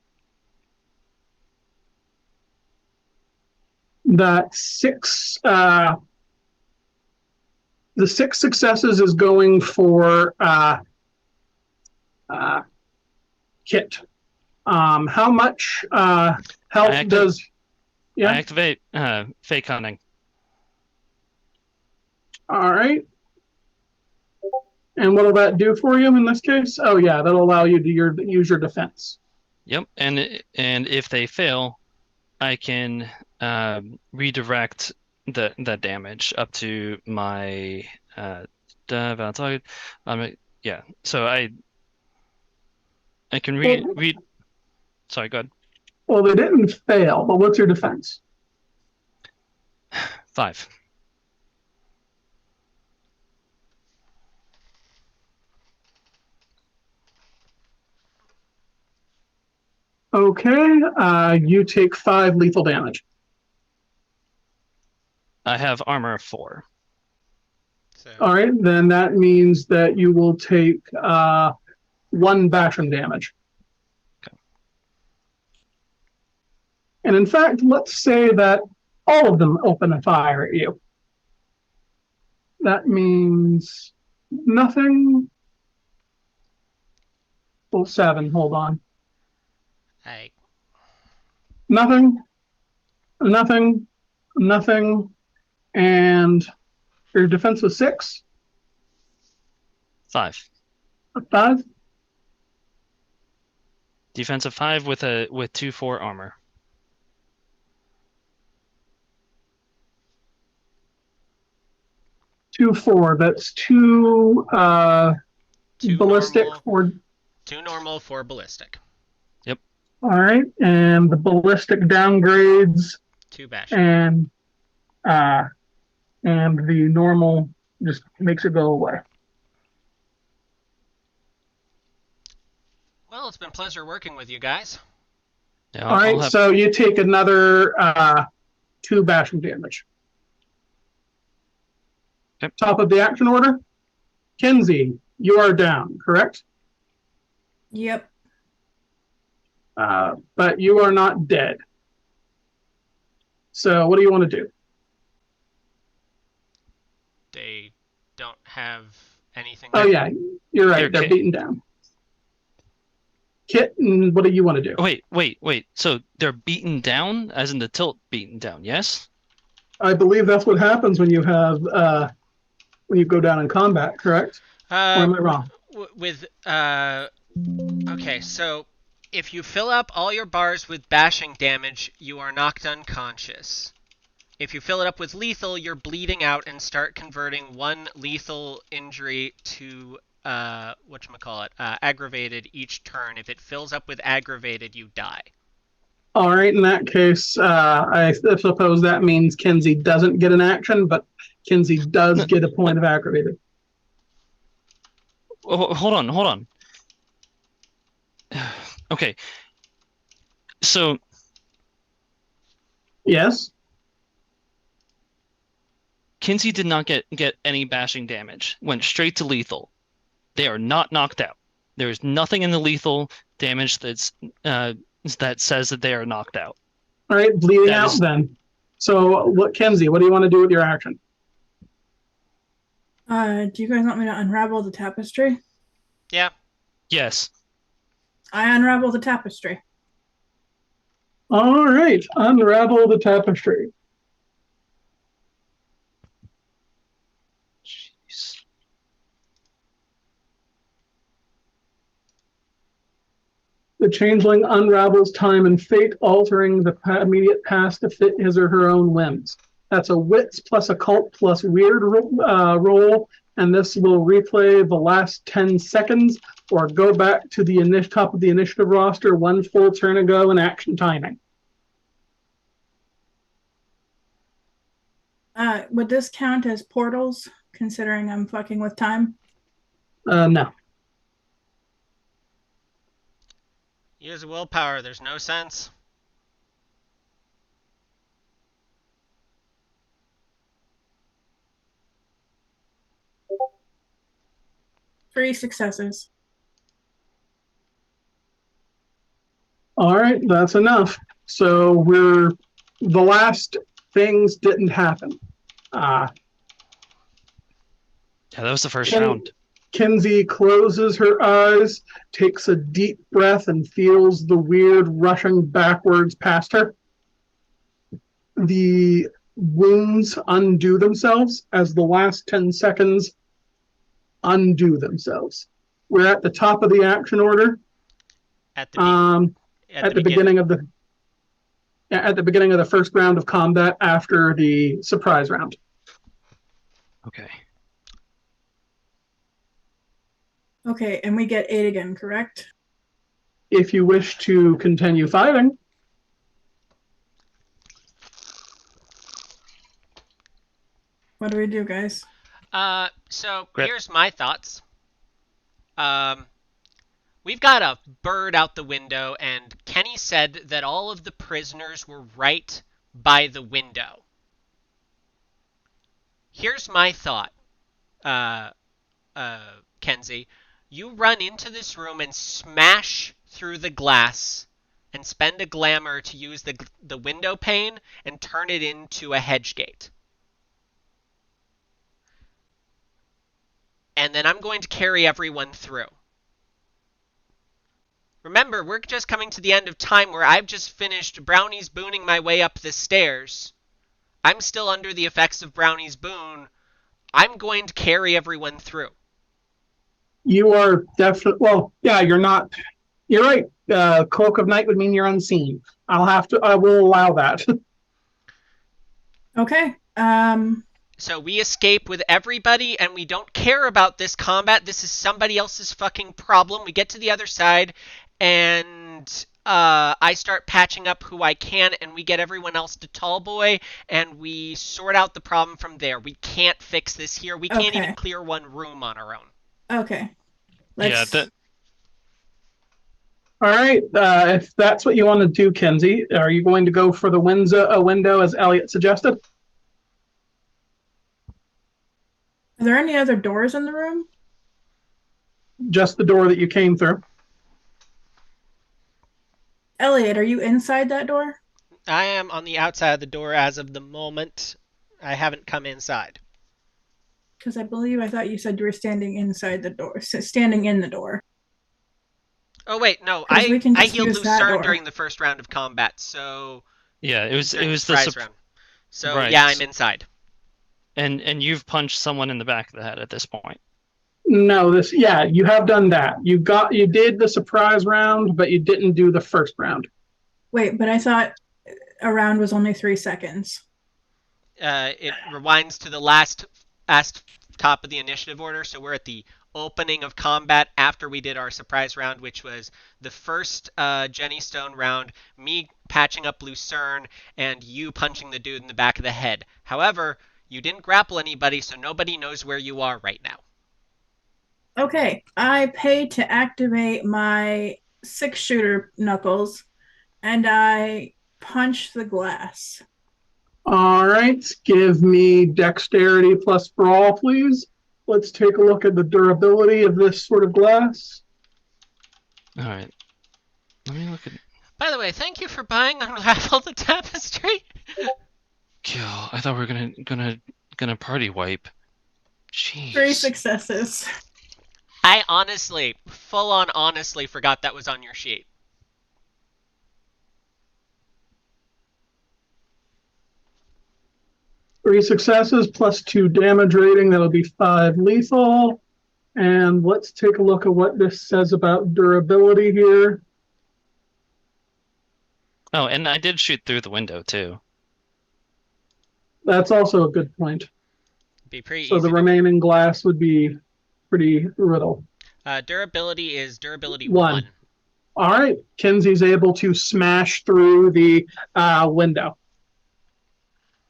That 6, the 6 successes is going for Kit. How much health does? Yeah. I activate fake hunting. All right. And what'll that do for you in this case? Oh yeah, that'll allow you to use your defense. Yep, and if they fail, I can redirect the damage up to my target. Yeah, so I can read. Sorry, go ahead. Well, they didn't fail, but what's your defense? 5. Okay, you take 5 lethal damage. I have armor of 4. So All right, then that means that you will take 1 bashing damage. Okay. And in fact, let's say that all of them open a fire at you. That means nothing. Well, 7, hold on. I Nothing, nothing, nothing, and your defense was 6, 5. 5. Defensive 5 with 2/4 armor. Two, 4. That's 2 2 ballistic normal, for. 2 normal, 4 ballistic, All right, and the ballistic downgrades 2 bashing. and the normal just makes it go away. Well, it's been a pleasure working with you guys. Yeah, All right, I'll have so you take another 2 bashing damage. Okay. Top of the action order, Kinsey, you are down, correct? Yep. But you are not dead. So what do you want to do? They don't have anything. Oh yeah, you're right. They're They're beaten down. Kit, and what do you want to do? Wait. So they're beaten down, as in the tilt beaten down, yes? I believe that's what happens when you have when you go down in combat, correct? Or am I wrong? Okay, so if you fill up all your bars with bashing damage, you are knocked unconscious. If you fill it up with lethal, you're bleeding out and start converting 1 lethal injury to aggravated each turn. If it fills up with aggravated, you die. All right, in that case, I suppose that means Kinsey doesn't get an action, but Kinsey does get a point of aggravated. Oh, hold on. Okay. So Yes. Kinsey did not get any bashing damage. Went straight to lethal. They are not knocked out. There is nothing in the lethal damage that says that they are knocked out. All right, bleeding That out is- then. So, Kinsey, what do you want to do with your action? Do you guys want me to unravel the tapestry? Yeah. Yes. I unravel the tapestry. All right, unravel the tapestry. Jeez. The changeling unravels time and fate, altering the immediate past to fit his or her own whims. That's a wits plus occult plus weird roll, and this will replay the last 10 seconds or go back to the top of the initiative roster 1 full turn ago in action timing. Would this count as portals, considering I'm fucking with time? No. Use willpower. There's no sense. Three successes. All right, that's enough. So the last things didn't happen. Yeah, that was the first Ken- round. Kinsey closes her eyes, takes a deep breath, and feels the weird rushing backwards past her. The wounds undo themselves as the last 10 seconds undo themselves. We're at the top of the action order. At the beginning of the first round of combat after the surprise round. Okay. Okay, and we get 8 again, correct? If you wish to continue fighting. What do we do, guys? So Grip. here's my thoughts. We've got a bird out the window, and Kenny said that all of the prisoners were right by the window. Here's my thought, uh, Kenzie. You run into this room and smash through the glass and spend a glamour to use the window pane and turn it into a hedge gate. And then I'm going to carry everyone through. Remember, we're just coming to the end of time where I've just finished Brownie's booning my way up the stairs. I'm still under the effects of Brownie's boon. I'm going to carry everyone through. You are definitely, well, yeah, you're not, you're right. Cloak of Night would mean you're unseen. I will allow that. Okay. So we escape with everybody, and we don't care about this combat. This is somebody else's fucking problem. We get to the other side, and I start patching up who I can, and we get everyone else to Tallboy, and we sort out the problem from there. We can't fix this here. We can't Okay. even clear one room on our own. Okay. Yeah, that All right. If that's what you want to do, Kenzie, are you going to go for the window as Elliot suggested? Are there any other doors in the room? Just the door that you came through. Elliot, are you inside that door? I am on the outside of the door as of the moment. I haven't come inside. Because I thought you said you were standing inside the door, standing in the door. Oh wait, no, 'Cause we can I just healed use that Lucerne door. during the first round of combat, so yeah, it was during the surprise round. So right. yeah, I'm inside. and you've punched someone in the back of the head at this point. No, you have done that. You did the surprise round, but you didn't do the first round. Wait, but I thought a round was only 3 seconds. It rewinds to the last top of the initiative order, so we're at the opening of combat after we did our surprise round, which was the first Jenny Stone round, me patching up Lucerne, and you punching the dude in the back of the head. However, you didn't grapple anybody, so nobody knows where you are right now. Okay, I pay to activate my 6-shooter knuckles, and I punch the glass. All right. Give me dexterity plus brawl, please. Let's take a look at the durability of this sort of glass. All right, let me look at. By the way, thank you for buying Unravel the Tapestry. God, I thought we were gonna party wipe. Jeez. 3 successes. I honestly, full on honestly forgot that was on your sheet. Three successes plus 2 damage rating. That'll be 5 lethal. And let's take a look at what this says about durability here. Oh, and I did shoot through the window too. That's also a good point. Be pretty So easy. the remaining glass would be pretty brittle. Durability is durability 1. 1. All right. Kenzie's able to smash through the window.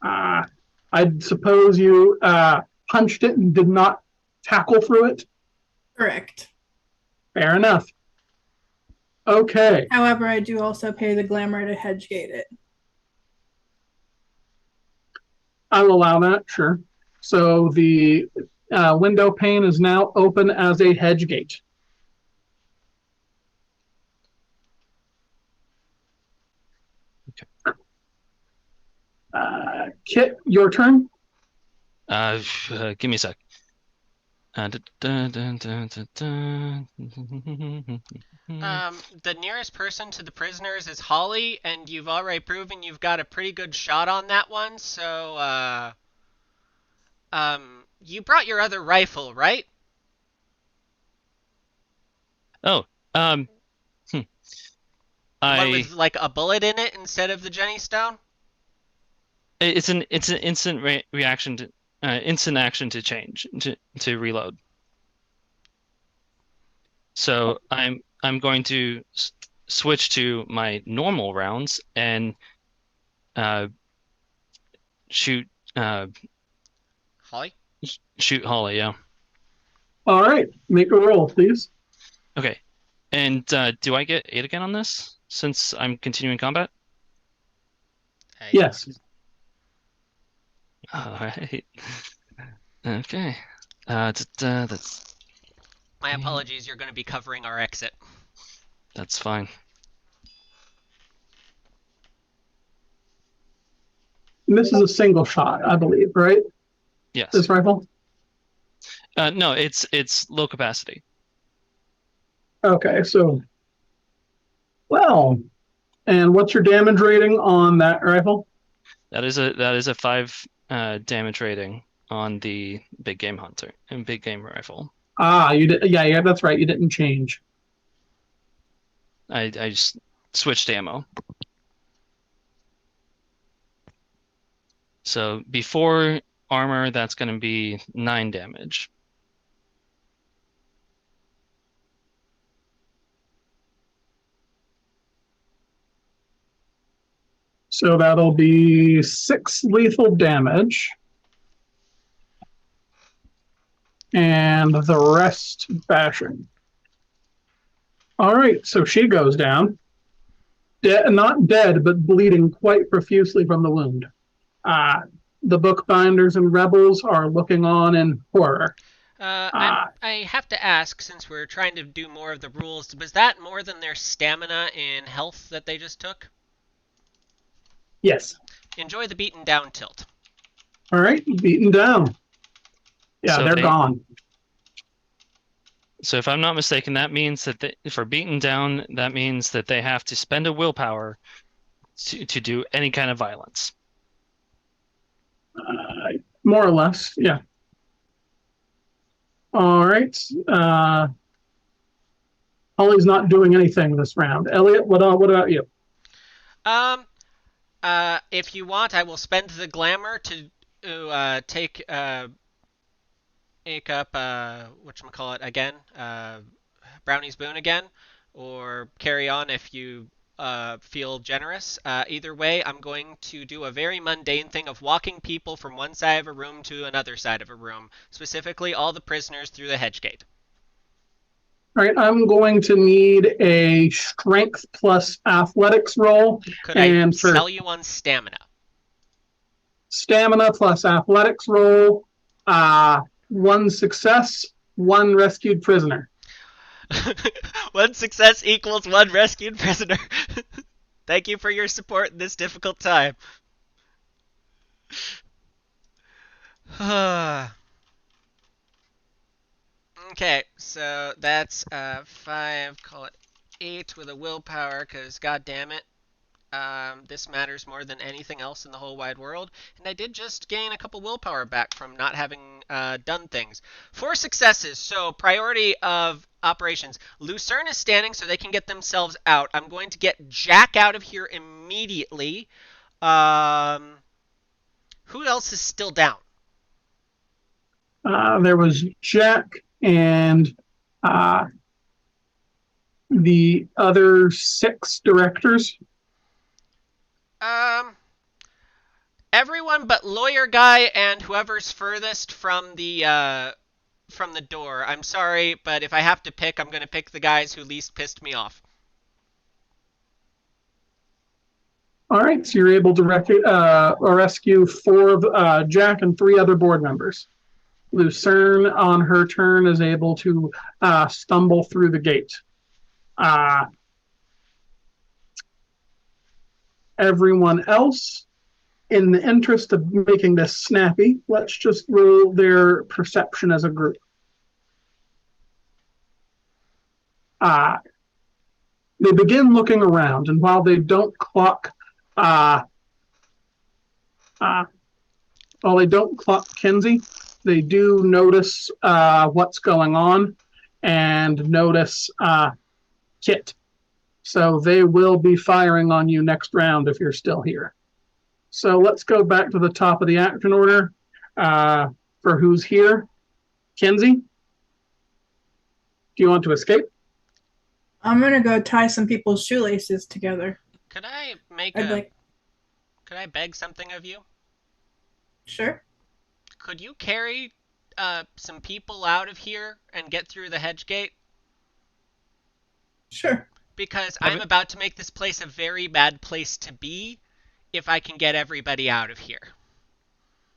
I suppose you punched it and did not tackle through it? Correct. Fair enough. Okay. However, I do also pay the glamour to hedgegate it. I'll allow that, sure. So the window pane is now open as a hedge gate. Kit, your turn. Give me a sec. The nearest person to the prisoners is Holly, and you've already proven you've got a pretty good shot on that one, so, you brought your other rifle, right? Oh, One I with, like, a bullet in it instead of the Jenny Stone? it's an instant reaction to instant action to change to reload. So I'm going to switch to my normal rounds and shoot Holly? Shoot Holly, yeah. All right, make a roll, please. Okay. And do I get 8 again on this since I'm continuing combat? Yes. All right. Okay. That's My apologies, you're going to be covering our exit. that's fine. And this is a single shot, I believe, right? Yes. This rifle? No, it's low capacity. Okay, so, well, and what's your damage rating on that rifle? That is a 5 damage rating on the big game hunter and big game rifle. Ah, you did. Yeah, that's right. You didn't change. I just switched ammo. So before armor, that's going to be 9 damage. So that'll be 6 lethal damage. And the rest bashing. All right, so she goes down. Not dead, but bleeding quite profusely from the wound. The bookbinders and rebels are looking on in horror. I have to ask, since we're trying to do more of the rules, was that more than their stamina and health that they just took? Yes. Enjoy the beaten down tilt. All right, beaten down. Yeah, So they're gone. So if I'm not mistaken, that means that for beaten down, that means that they have to spend a willpower to do any kind of violence. More or less, yeah. All right. Holly's not doing anything this round. Elliot, what about you? If you want, I will spend the glamour to take up whatchamacallit again, Brownie's Boon again, or carry on if you feel generous. Either way, I'm going to do a very mundane thing of walking people from one side of a room to another side of a room, specifically all the prisoners through the hedge gate. All right, I'm going to need a strength plus athletics roll. Could I for sell you on stamina? stamina plus athletics roll, 1 success, 1 rescued prisoner. 1 success equals 1 rescued prisoner. Thank you for your support in this difficult time. Okay, so that's 5, call it 8 with a willpower, because god damn it, this matters more than anything else in the whole wide world. And I did just gain a couple willpower back from not having done things. 4 successes, so priority of operations. Lucerne is standing so they can get themselves out. I'm going to get Jack out of here immediately. Who else is still down? There was Jack and the other 6 directors. Everyone but lawyer guy and whoever's furthest from the door. I'm sorry, but if I have to pick, I'm going to pick the guys who least pissed me off. All right, so you're able to rescue 4 of Jack and 3 other board members. Lucerne, on her turn, is able to stumble through the gate. Everyone else, in the interest of making this snappy, let's just roll their perception as a group. They begin looking around, and while they don't clock Kinsey, they do notice what's going on and notice Kit. So they will be firing on you next round if you're still here. So let's go back to the top of the action order for who's here. Kinsey, do you want to escape? I'm gonna go tie some people's shoelaces together. Could I Could I beg something of you? Sure. could you carry some people out of here and get through the hedge gate? Sure. Because I'm about to make this place a very bad place to be if I can get everybody out of here.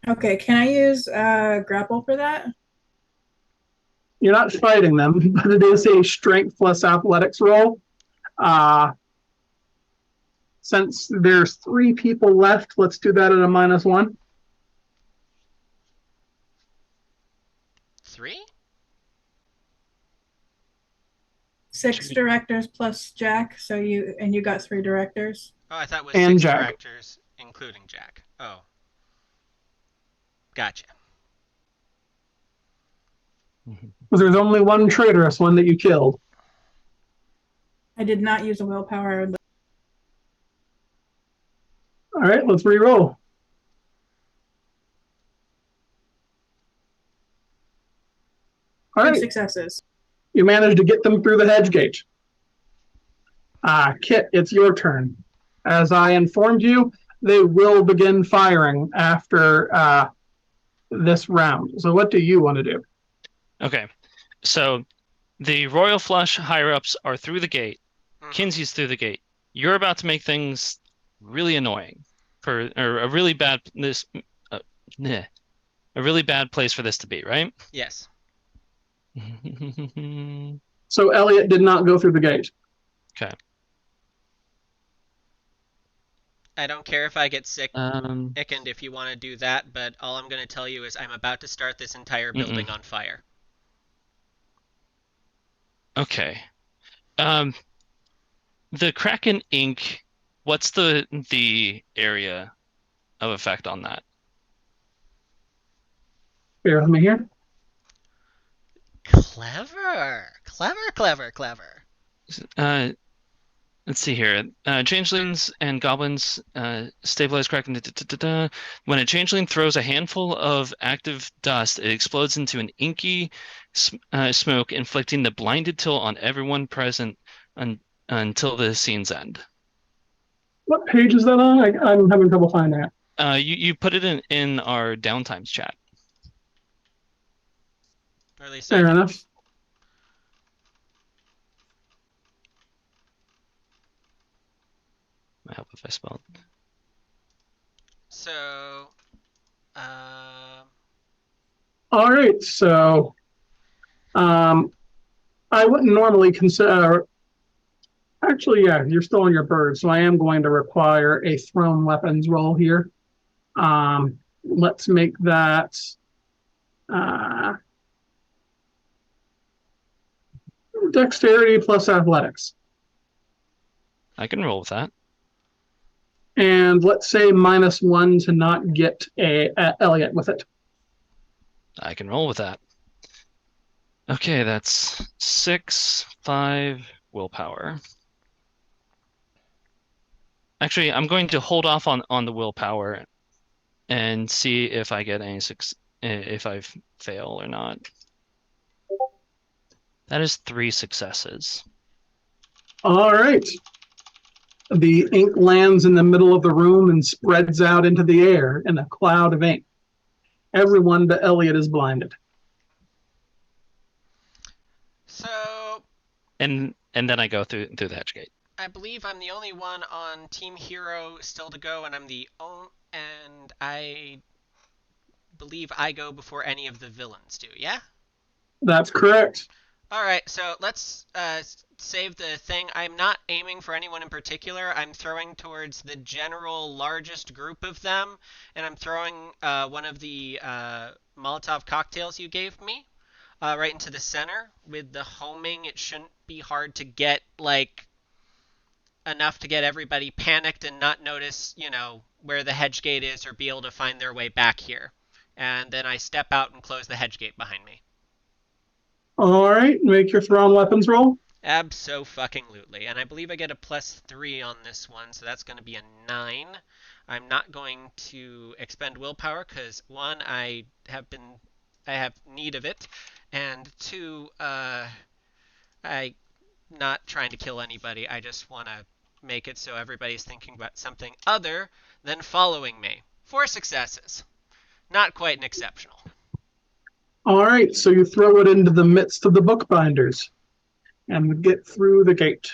Okay, can I use grapple for that? You're not fighting them, but it is a strength plus athletics roll. Since there's 3 people left, let's do that at a -1. 3? 6 directors plus Jack, so you got 3 directors. Oh, I thought it was And 6 Jack. directors, including Jack. Oh. Gotcha. Because there's only one traitorous one that you killed. I did not use a willpower. All right, let's re-roll. All 2 right, successes. you managed to get them through the hedge gate. Kit, it's your turn. As I informed you, they will begin firing after this round. So what do you want to do? Okay, so the Royal Flush higher-ups are through the gate. Kinsey's through the gate. You're about to make things really annoying or a really bad a really bad place for this to be, right? Yes. So Elliot did not go through the gate. Okay. I don't care if I get sick, and if you want to do that, but all I'm going to tell you is I'm about to start this entire building on fire. Okay. The Kraken ink, what's the area of effect on that? Bear with me here. Clever. Clever. Let's see here. Changelings and goblins stabilize Kraken. When a changeling throws a handful of active dust, it explodes into an inky smoke, inflicting the blinded till on everyone present until the scene's end. What page is that on? I'm having trouble finding it. You put it in our downtimes chat. Or at least Fair enough. I hope if I spelled. So, All right, so I wouldn't normally consider. Actually, yeah, you're still on your bird, so I am going to require a thrown weapons roll here. Let's make that dexterity plus athletics. I can roll with that. And let's say -1 to not get a Elliot with it. I can roll with that. Okay, that's 6, 5 willpower. Actually, I'm going to hold off on the willpower and see if I get any if I fail or not. That is 3 successes. All right. The ink lands in the middle of the room and spreads out into the air in a cloud of ink. Everyone but Elliot is blinded. So, And then I go through the hedge gate. I believe I'm the only one on Team Hero still to go, and I believe I go before any of the villains do. Yeah. That's correct. All right, so let's save the thing. I'm not aiming for anyone in particular. I'm throwing towards the general largest group of them, and I'm throwing one of the Molotov cocktails you gave me right into the center. With the homing, it shouldn't be hard to get, like, enough to get everybody panicked and not notice, where the hedge gate is or be able to find their way back here. And then I step out and close the hedge gate behind me. All right, make your thrown weapons roll. Abso-fucking-lutely. And I believe I get a +3 on this one, so that's going to be a 9. I'm not going to expend willpower because, 1, I have need of it, and 2, I'm not trying to kill anybody. I just want to make it so everybody's thinking about something other than following me. 4 successes. Not quite an exceptional. All right, so you throw it into the midst of the bookbinders and get through the gate.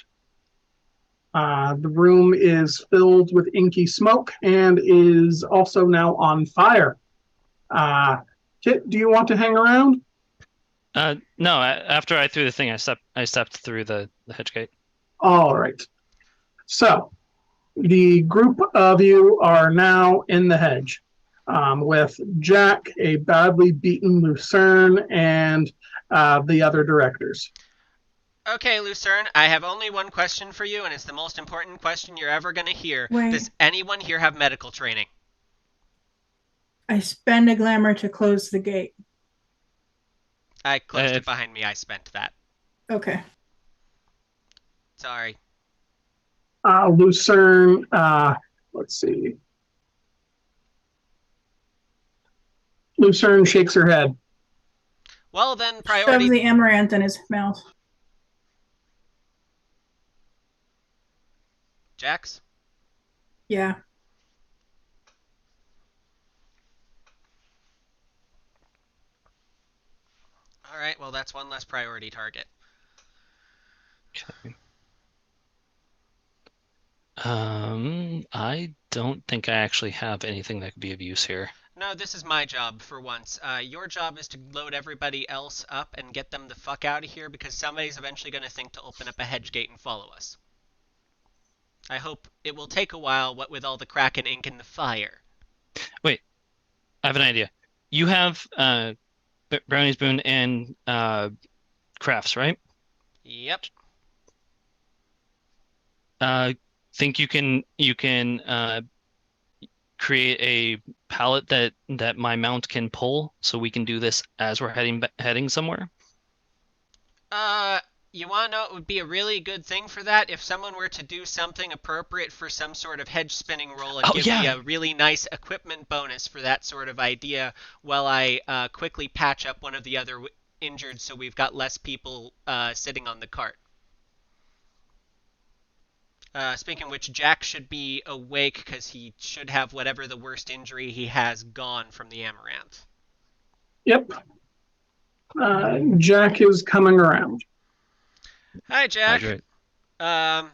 The room is filled with inky smoke and is also now on fire. Kit, do you want to hang around? No. After I threw the thing, I stepped through the hedge gate. All right. So the group of you are now in the hedge with Jack, a badly beaten Lucerne, and the other directors. Okay, Lucerne, I have only one question for you, and it's the most important question you're ever going to hear. Wait. Does anyone here have medical training? I spend a glamour to close the gate. I closed it behind me. I spent that. Okay. Sorry. Lucerne, let's see. Lucerne shakes her head. Well, then, Shove priority... the amaranth in his mouth. Jax? Yeah. All right, well, that's one less priority target. Okay. I don't think I actually have anything that could be of use here. No, this is my job for once. Your job is to load everybody else up and get them the fuck out of here because somebody's eventually going to think to open up a hedge gate and follow us. I hope it will take a while, what with all the crack and ink and the fire. Wait, I have an idea. You have Brownie's Boon and crafts, right? Yep. Think you can create a pallet that my mount can pull, so we can do this as we're heading somewhere? You want to know it would be a really good thing for that if someone were to do something appropriate for some sort of hedge spinning roll and give me a really nice equipment bonus for that sort of idea while I quickly patch up one of the other injured so we've got less people sitting on the cart. Speaking of which, Jack should be awake because he should have whatever the worst injury he has gone from the amaranth. Yep. Jack is coming around. Hi, Jack. Hydrate. Well,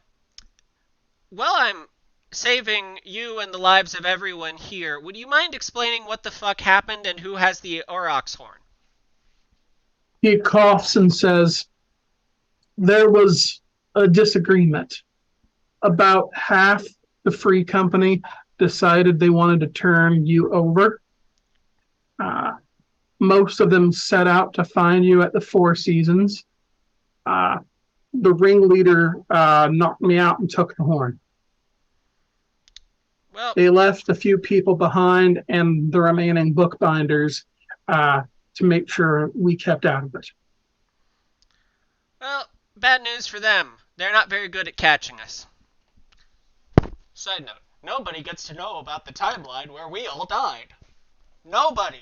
I'm saving you and the lives of everyone here. Would you mind explaining what the fuck happened and who has the Aurochs horn? He coughs and says, there was a disagreement. About half the free company decided they wanted to turn you over. Most of them set out to find you at the Four Seasons. The ringleader knocked me out and took the horn. Well, they left a few people behind and the remaining bookbinders to make sure we kept out of it. Well, bad news for them. They're not very good at catching us. Side note, nobody gets to know about the timeline where we all died. Nobody!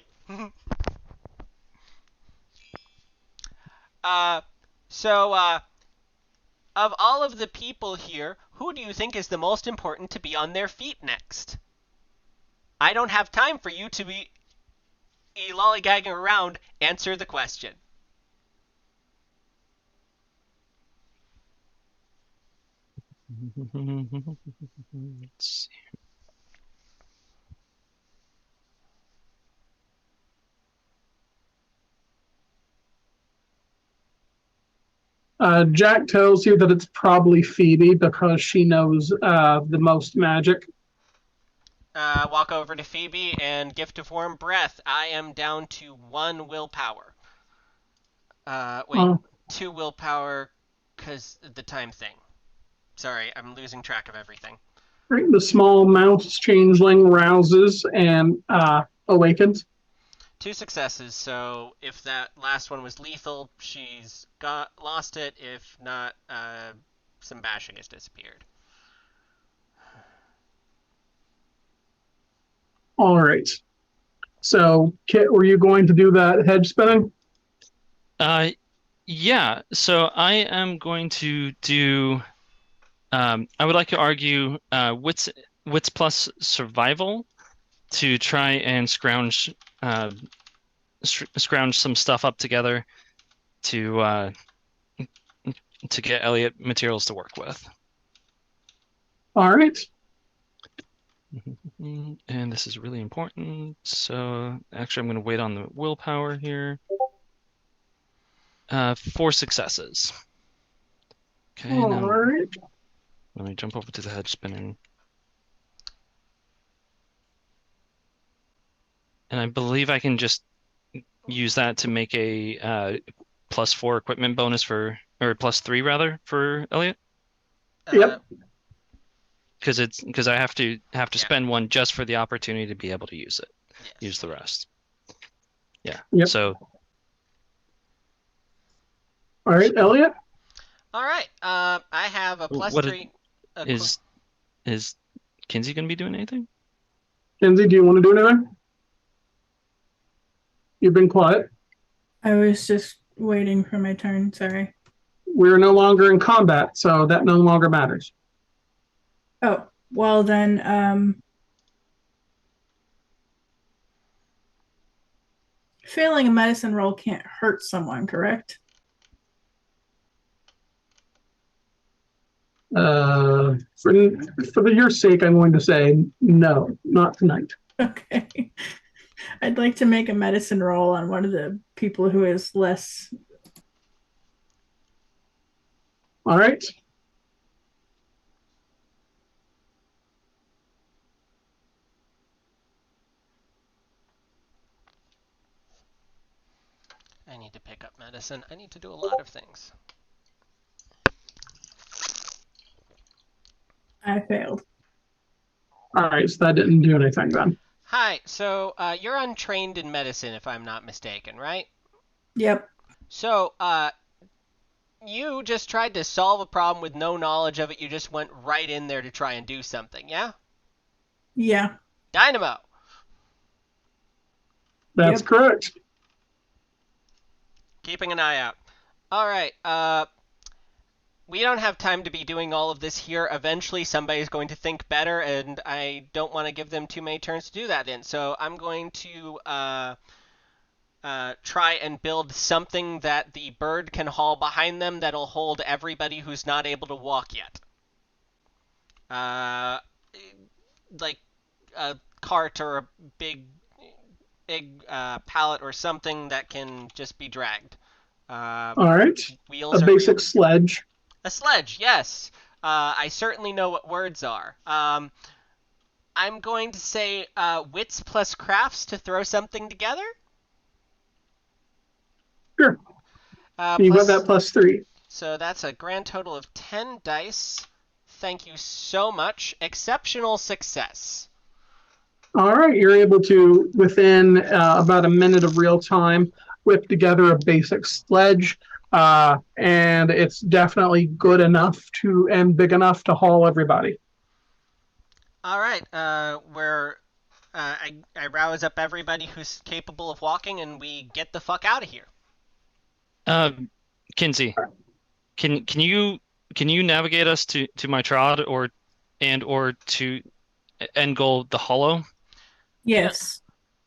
Of all of the people here, who do you think is the most important to be on their feet next? I don't have time for you to be lollygagging around. Answer the question. Let's see. Jack tells you that it's probably Phoebe because she knows the most magic. Walk over to Phoebe and gift of warm breath. I am down to 1 willpower. Wait, 2 willpower because the time thing. Sorry, I'm losing track of everything. Right, the small mouse changeling rouses and awakens. 2 successes, so if that last one was lethal, she's lost it. If not, some bashing has disappeared. All right. So, Kit, were you going to do that hedge spinning? Yeah. So I am going to do. I would like to argue wits plus survival to try and scrounge scrounge some stuff up together to get Elliot materials to work with. All right. And this is really important. So actually, I'm going to wait on the willpower here. 4 successes. Okay, All now right. let me jump over to the hedge spinning. And I believe I can just use that to make a +4 equipment bonus or +3 rather for Elliot. Yep. Because I have to Yeah. spend one just for the opportunity to be able to use it. Yes. Use the rest. Yeah. Yep. So All right, Elliot. All right. I have a +3. Is Kinsey going to be doing anything? Kenzie, do you want to do anything? You've been quiet. I was just waiting for my turn. Sorry. We're no longer in combat, so that no longer matters. Oh, well then, failing a medicine roll can't hurt someone, correct? For your sake, I'm going to say no, not tonight. Okay. I'd like to make a medicine roll on one of the people who is less. All right. I need to pick up medicine. I need to do a lot of things. I failed. All right, so that didn't do anything then. Hi. So you're untrained in medicine, if I'm not mistaken, right? Yep. So you just tried to solve a problem with no knowledge of it. You just went right in there to try and do something, yeah? Yeah. Dynamo. That's Yep. correct. Keeping an eye out. All right. We don't have time to be doing all of this here. Eventually, somebody's going to think better, and I don't want to give them too many turns to do that in. So I'm going to try and build something that the bird can haul behind them that'll hold everybody who's not able to walk yet. Like a cart or a big pallet or something that can just be dragged. All right. Wheels A are basic wheels. sledge. A sledge, yes. I certainly know what words are. I'm going to say wits plus crafts to throw something together. Sure. You got that +3. So that's a grand total of 10 dice. Thank you so much. Exceptional success. All right, you're able to, within about a minute of real time, whip together a basic sledge, and it's definitely good enough to and big enough to haul everybody. All right, I rouse up everybody who's capable of walking, and we get the fuck out of here. Kinsey, can you navigate us to my trod or to end goal the hollow? Yes.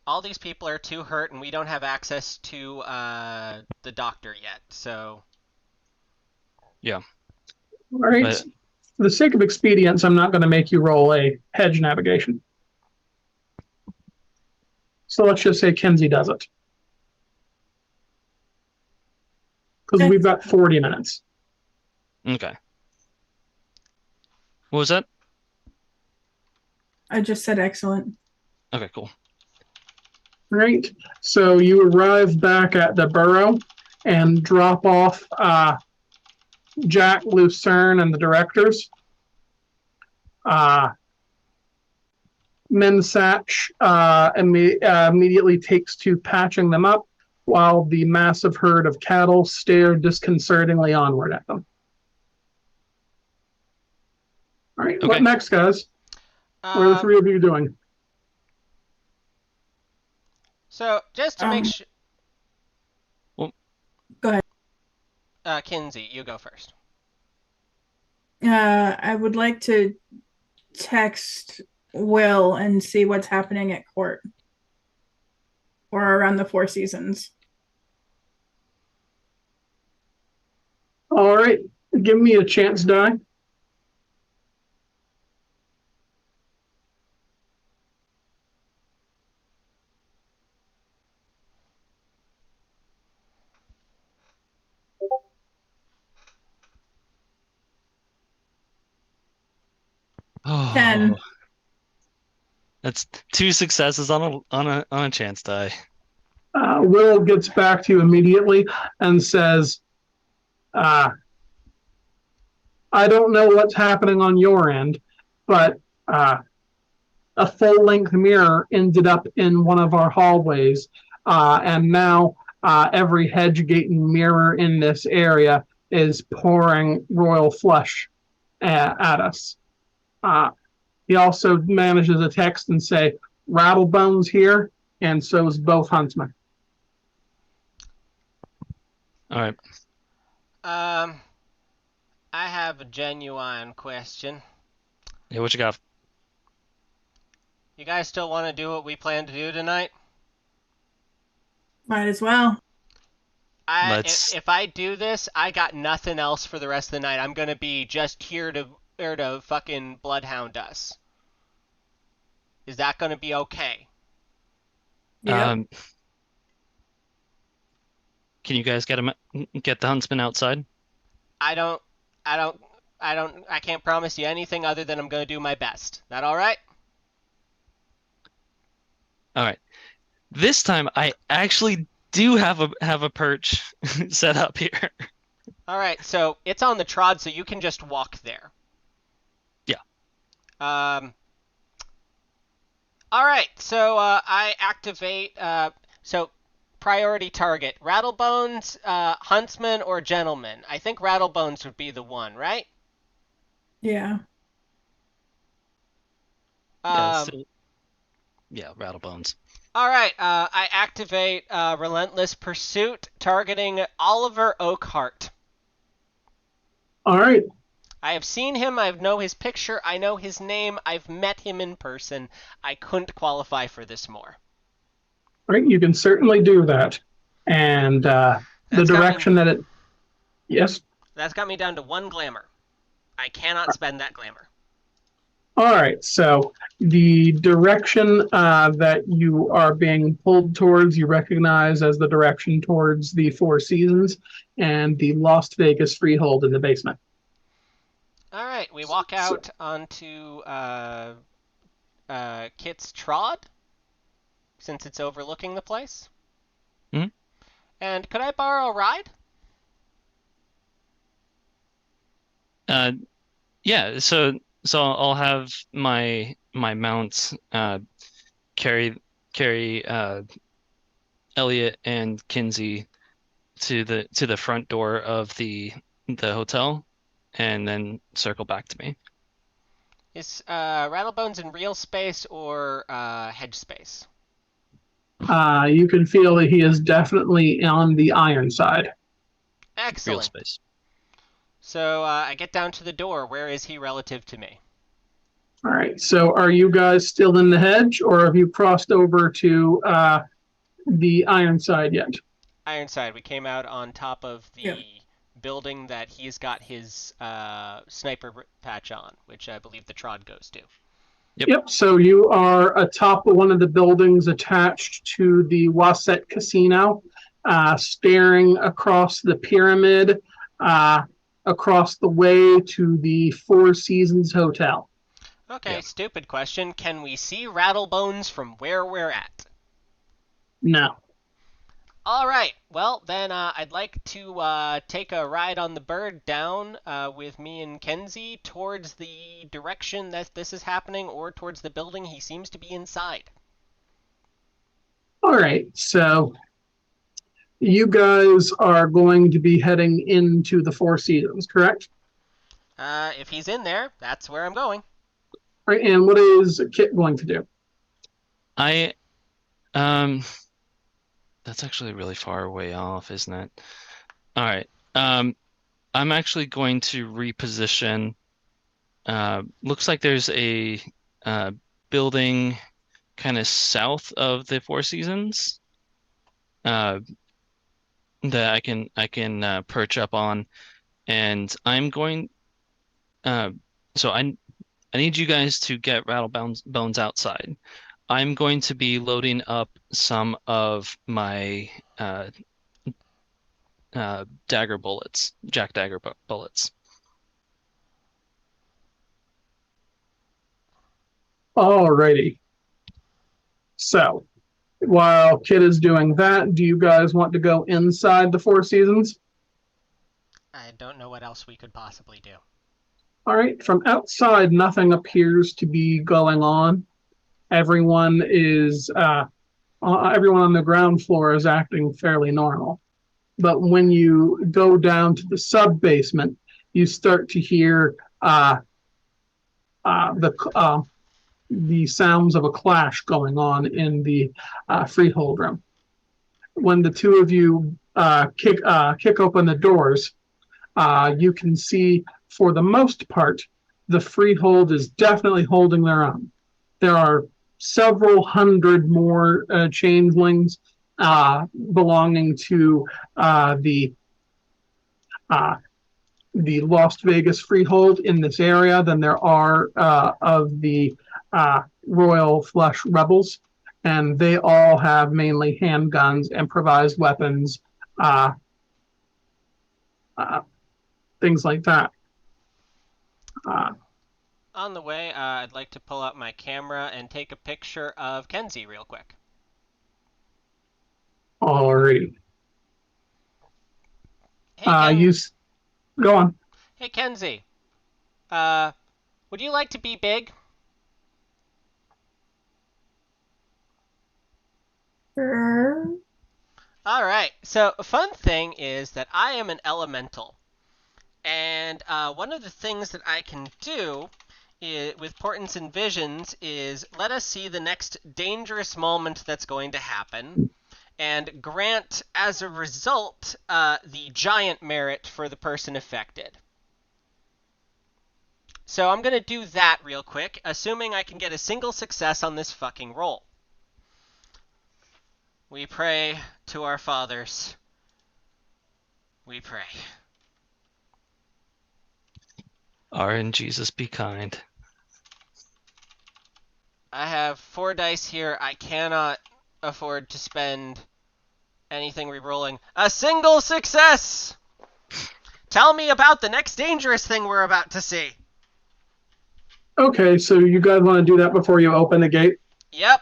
All these people are too hurt, and we don't have access to the doctor yet. So yeah. All right. But, for the sake of expedience, I'm not going to make you roll a hedge navigation. So let's just say Kenzie does it. Because Okay. we've got 40 minutes. okay. What was that? I just said excellent. Okay, cool. Right. So you arrive back at the burrow and drop off Jack, Lucerne, and the directors. Mensach immediately takes to patching them up, while the massive herd of cattle stare disconcertingly onward at them. All right, Okay. what next, guys? What are the three of you doing? So just to make sure. Go ahead. Kinsey, you go first. I would like to text Will and see what's happening at court. or around the Four Seasons. All right, give me a chance die. Oh, 10. that's 2 successes on a chance die. Will gets back to you immediately and says, I don't know what's happening on your end, but a full-length mirror ended up in one of our hallways, and now every hedge gate and mirror in this area is pouring royal flush at us. He also manages a text and say, Rattlebones here, and so is both huntsmen. All right. I have a genuine question. Yeah, what you got? You guys still want to do what we plan to do tonight? Might as well. If I do this, I got nothing else for the rest of the night. I'm gonna be just here to fucking bloodhound us. Is that gonna be okay? Yeah. Can you guys get the huntsman outside? I can't promise you anything other than I'm gonna do my best. That all right? All right. This time I actually do have a perch set up here. All right. So it's on the trod, so you can just walk there. Yeah. All right. So I activate. So priority target: Rattlebones, Huntsman, or Gentleman. I think Rattlebones would be the one, right? Yeah. Yeah, Rattlebones. All right, I activate Relentless Pursuit, targeting Oliver Oakhart. All right. I have seen him. I know his picture. I know his name. I've met him in person. I couldn't qualify for this more. All right, you can certainly do that. And the direction that it... Yes? That's got me down to 1 glamour. I cannot spend that glamour. All right, so the direction that you are being pulled towards, you recognize as the direction towards the Four Seasons and the Lost Vegas freehold in the basement. All right, we walk out onto Kit's Trod, since it's overlooking the place. Mm-hmm. And could I borrow a ride? Yeah, so I'll have my mount carry Elliot and Kinsey to the front door of the hotel, and then circle back to me. Is Rattlebones in real space or hedge space? You can feel that he is definitely on the iron side. Excellent. Real space. So I get down to the door. Where is he relative to me? All right, so are you guys still in the hedge, or have you crossed over to the iron side yet? Ironside. We came out on top of the building that he's got his sniper patch on, which I believe the Trod goes to. Yep, so you are atop one of the buildings attached to the Wasset Casino, staring across the pyramid, across the way to the Four Seasons Hotel. Okay, stupid question. Can we see Rattlebones from where we're at? No. All right. Well, then I'd like to take a ride on the bird down with me and Kenzie towards the direction that this is happening, or towards the building he seems to be inside. All right, so you guys are going to be heading into the Four Seasons, correct? If he's in there, that's where I'm going. All right, and what is Kit going to do? That's actually really far away off, isn't it? All right. I'm actually going to reposition. Looks like there's a building kind of south of the Four Seasons. uh, that I can perch up on, and I'm going. Uh, so I need you guys to get Rattlebones outside. I'm going to be loading up some of my dagger bullets, jack dagger bullets. Alrighty. So, while Kit is doing that, do you guys want to go inside the Four Seasons? I don't know what else we could possibly do. All right. From outside, nothing appears to be going on. Everyone everyone on the ground floor is acting fairly normal. But when you go down to the sub basement, you start to hear the sounds of a clash going on in the freehold room. When the two of you kick open the doors, you can see, for the most part, the freehold is definitely holding their own. There are several hundred more changelings belonging to the Lost Vegas freehold in this area than there are of the Royal Flush rebels, and they all have mainly handguns, improvised weapons, uh, uh, things like that. On the way, I'd like to pull out my camera and take a picture of Kenzie real quick. Alrighty. Hey, Go on. Hey, Kenzie. Would you like to be big? Sure. All right. So, a fun thing is that I am an elemental. And one of the things that I can do with portents and visions is let us see the next dangerous moment that's going to happen, and grant, as a result, the giant merit for the person affected. So I'm going to do that real quick, assuming I can get a single success on this fucking roll. We pray to our fathers. We pray. And Jesus be kind. I have 4 dice here. I cannot afford to spend anything re-rolling. A single success! Tell me about the next dangerous thing we're about to see. Okay, so you guys want to do that before you open the gate? Yep.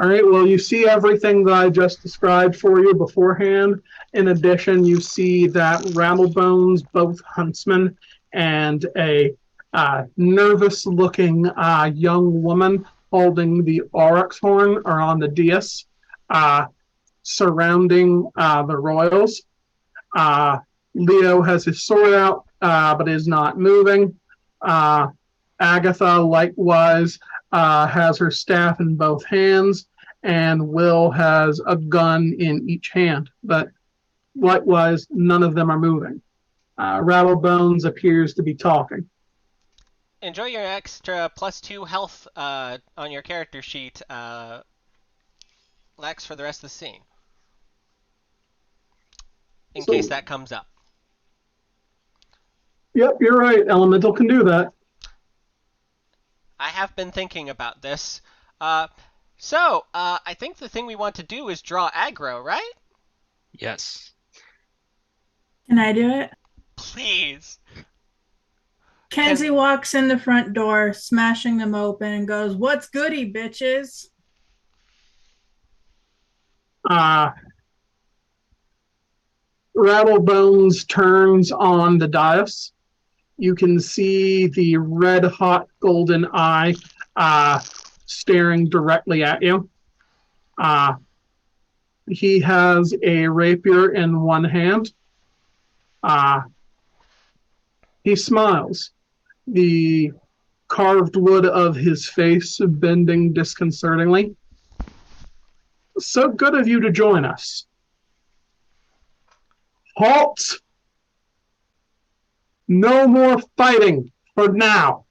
All right, well, you see everything that I just described for you beforehand. In addition, you see that Rattlebones, both huntsmen, and a nervous-looking young woman holding the Onyx horn are on the dais, surrounding the royals. Leo has his sword out, but is not moving. Agatha, likewise, has her staff in both hands, and Will has a gun in each hand, but likewise, none of them are moving. Rattlebones appears to be talking. Enjoy your extra +2 health on your character sheet, Lex, for the rest of the scene. In case that comes up. Yep, you're right. Elemental can do that. I have been thinking about this. I think the thing we want to do is draw aggro, right? Yes. Can I do it? Please. Kenzie walks in the front door, smashing them open, and goes, "What's goody, bitches?" Rattlebones turns on the dais. You can see the red-hot golden eye staring directly at you. He has a rapier in one hand. He smiles. The carved wood of his face bending disconcertingly. So good of you to join us. Halt! No more fighting for now.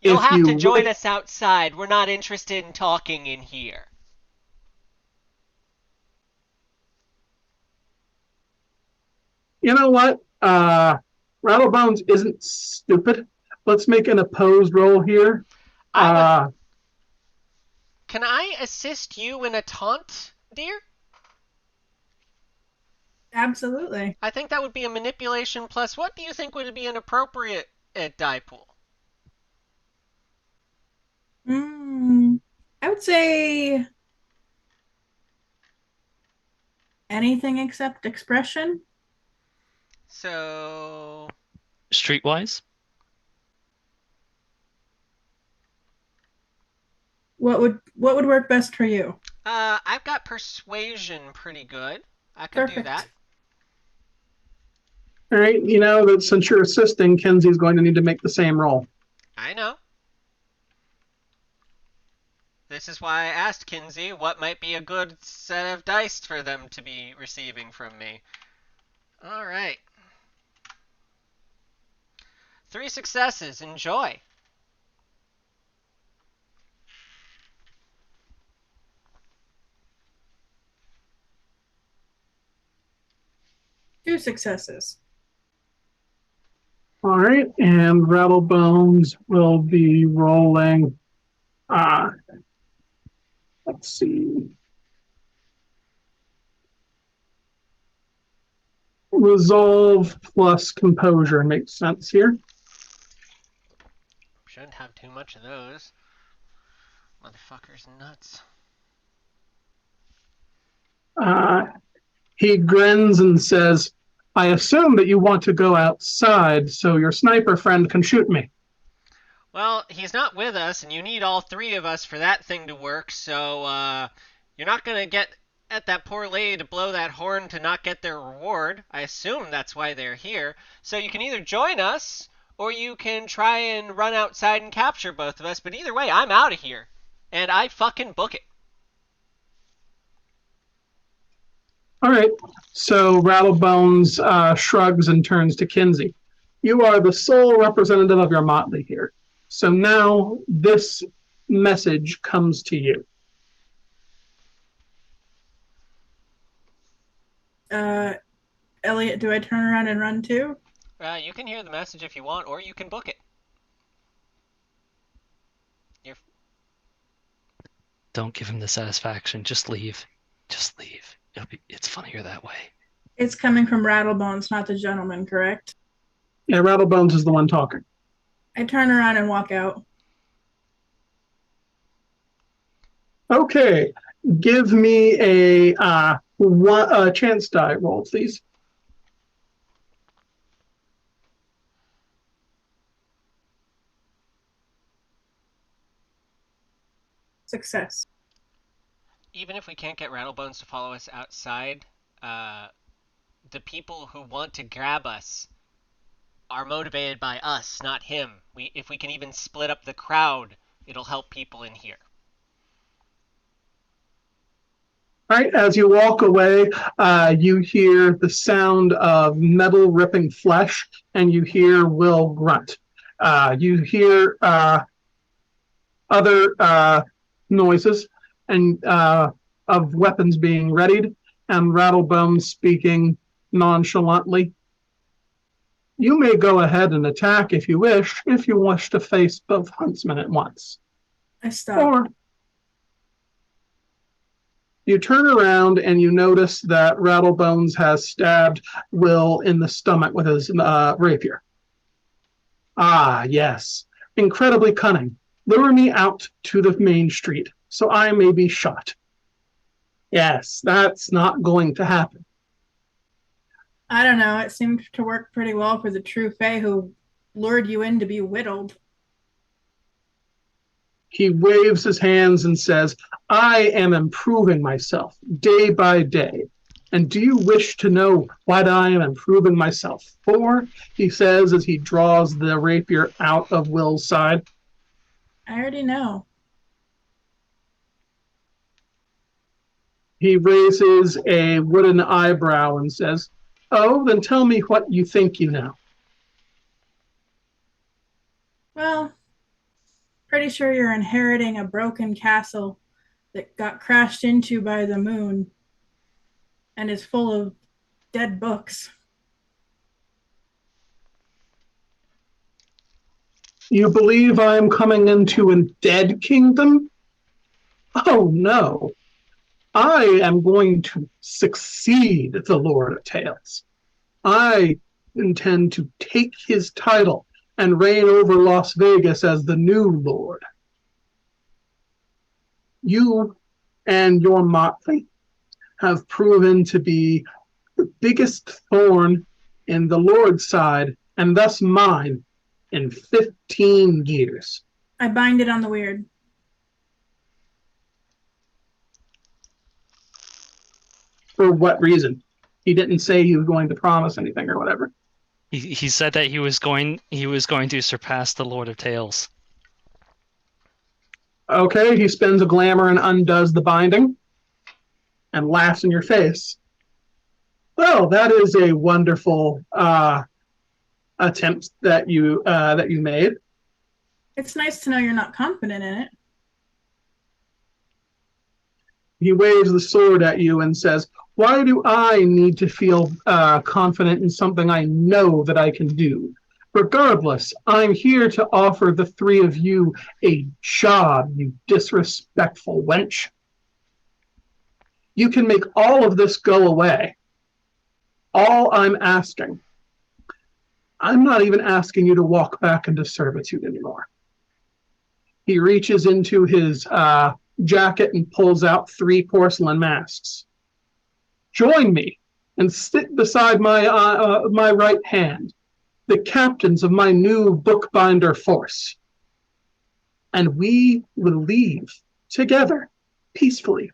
You'll have to join us outside. We're not interested in talking in here. You know what? Rattlebones isn't stupid. Let's make an opposed roll here. I would. Uh, Can I assist you in a taunt, dear? Absolutely. I think that would be a manipulation plus. What do you think would be an appropriate die pool? I would say anything except expression. So Streetwise? What would work best for you? I've got persuasion pretty good. I could do that. Perfect. all right, you know that since you're assisting, Kenzie's going to need to make the same roll. I know. This is why I asked Kinsey what might be a good set of dice for them to be receiving from me. All right. 3 successes. Enjoy. Two successes. All right, and Rattlebones will be rolling. Let's see. Resolve plus composure makes sense here. Shouldn't have too much of those. Motherfucker's nuts. He grins and says, I assume that you want to go outside so your sniper friend can shoot me. Well, he's not with us, and you need all 3 of us for that thing to work, so, you're not gonna get at that poor lady to blow that horn to not get their reward. I assume that's why they're here. So you can either join us, or you can try and run outside and capture both of us, but either way, I'm out of here. And I fucking book it. All right, so Rattlebones shrugs and turns to Kinsey. You are the sole representative of your motley here. So now this message comes to you. Elliot, do I turn around and run too? You can hear the message if you want, or you can book it. Don't give him the satisfaction. Just leave. Just leave. It's funnier that way. It's coming from Rattlebones, not the gentleman, correct? Yeah, Rattlebones is the one talking. I turn around and walk out. Okay, give me a chance die roll, please. Success. Even if we can't get Rattlebones to follow us outside, the people who want to grab us are motivated by us, not him. If we can even split up the crowd, it'll help people in here. All right, as you walk away, you hear the sound of metal ripping flesh, and you hear Will grunt. You hear other noises and of weapons being readied, and Rattlebone speaking nonchalantly. You may go ahead and attack if you wish to face both huntsmen at once. I stop. Or you turn around and you notice that Rattlebones has stabbed Will in the stomach with his rapier. Ah, yes. Incredibly cunning. Lure me out to the main street so I may be shot. Yes, that's not going to happen. I don't know. It seemed to work pretty well for the true Fae who lured you in to be whittled. He waves his hands and says, I am improving myself day by day. And do you wish to know what I am improving myself for? He says as he draws the rapier out of Will's side. I already know. He raises a wooden eyebrow and says, oh, then tell me what you think you know. Well, pretty sure you're inheriting a broken castle that got crashed into by the moon and is full of dead books. You believe I am coming into a dead kingdom? Oh no. I am going to succeed the Lord of Tales. I intend to take his title and reign over Las Vegas as the new Lord. You and your motley have proven to be the biggest thorn in the Lord's side, and thus mine, in 15 years. I bind it on the weird. For what reason? He didn't say he was going to promise anything or whatever. He said that he was going to surpass the Lord of Tales. Okay, he spends a glamour and undoes the binding and laughs in your face. Well, that is a wonderful attempt that you made. It's nice to know you're not confident in it. He waves the sword at you and says, "Why do I need to feel confident in something I know that I can do? Regardless, I'm here to offer the three of you a job, you disrespectful wench. You can make all of this go away. All I'm asking, I'm not even asking you to walk back into servitude anymore." He reaches into his jacket and pulls out 3 porcelain masks. "Join me and sit beside my right hand, the captains of my new bookbinder force. And we will leave together, peacefully.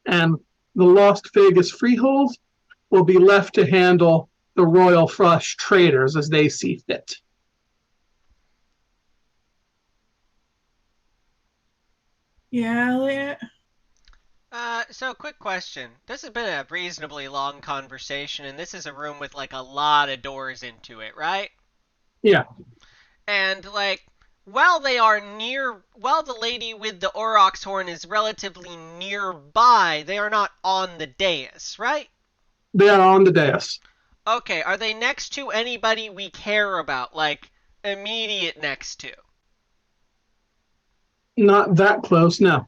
And the Lost Vegas freehold will be left to handle the Royal Flush traders as they see fit." Yeah, Elliot. So quick question. This has been a reasonably long conversation, and this is a room with like a lot of doors into it, right? Yeah. And like, while the lady with the aurochs horn is relatively nearby, they are not on the dais, right? They are on the dais. Okay, are they next to anybody we care about, like immediate next to? Not that close, no.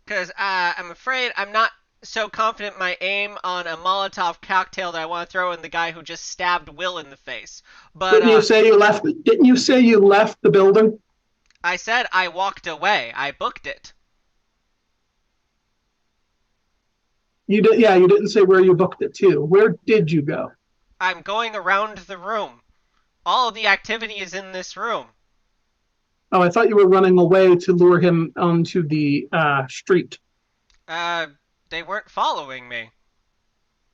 Because I'm afraid I'm not so confident in my aim on a Molotov cocktail that I want to throw in the guy who just stabbed Will in the face. But Didn't you say you left? Didn't you say you left the building? I said I walked away. I booked it. You did. Yeah, you didn't say where you booked it to. Where did you go? I'm going around the room. All of the activity is in this room. Oh, I thought you were running away to lure him onto the street. They weren't following me.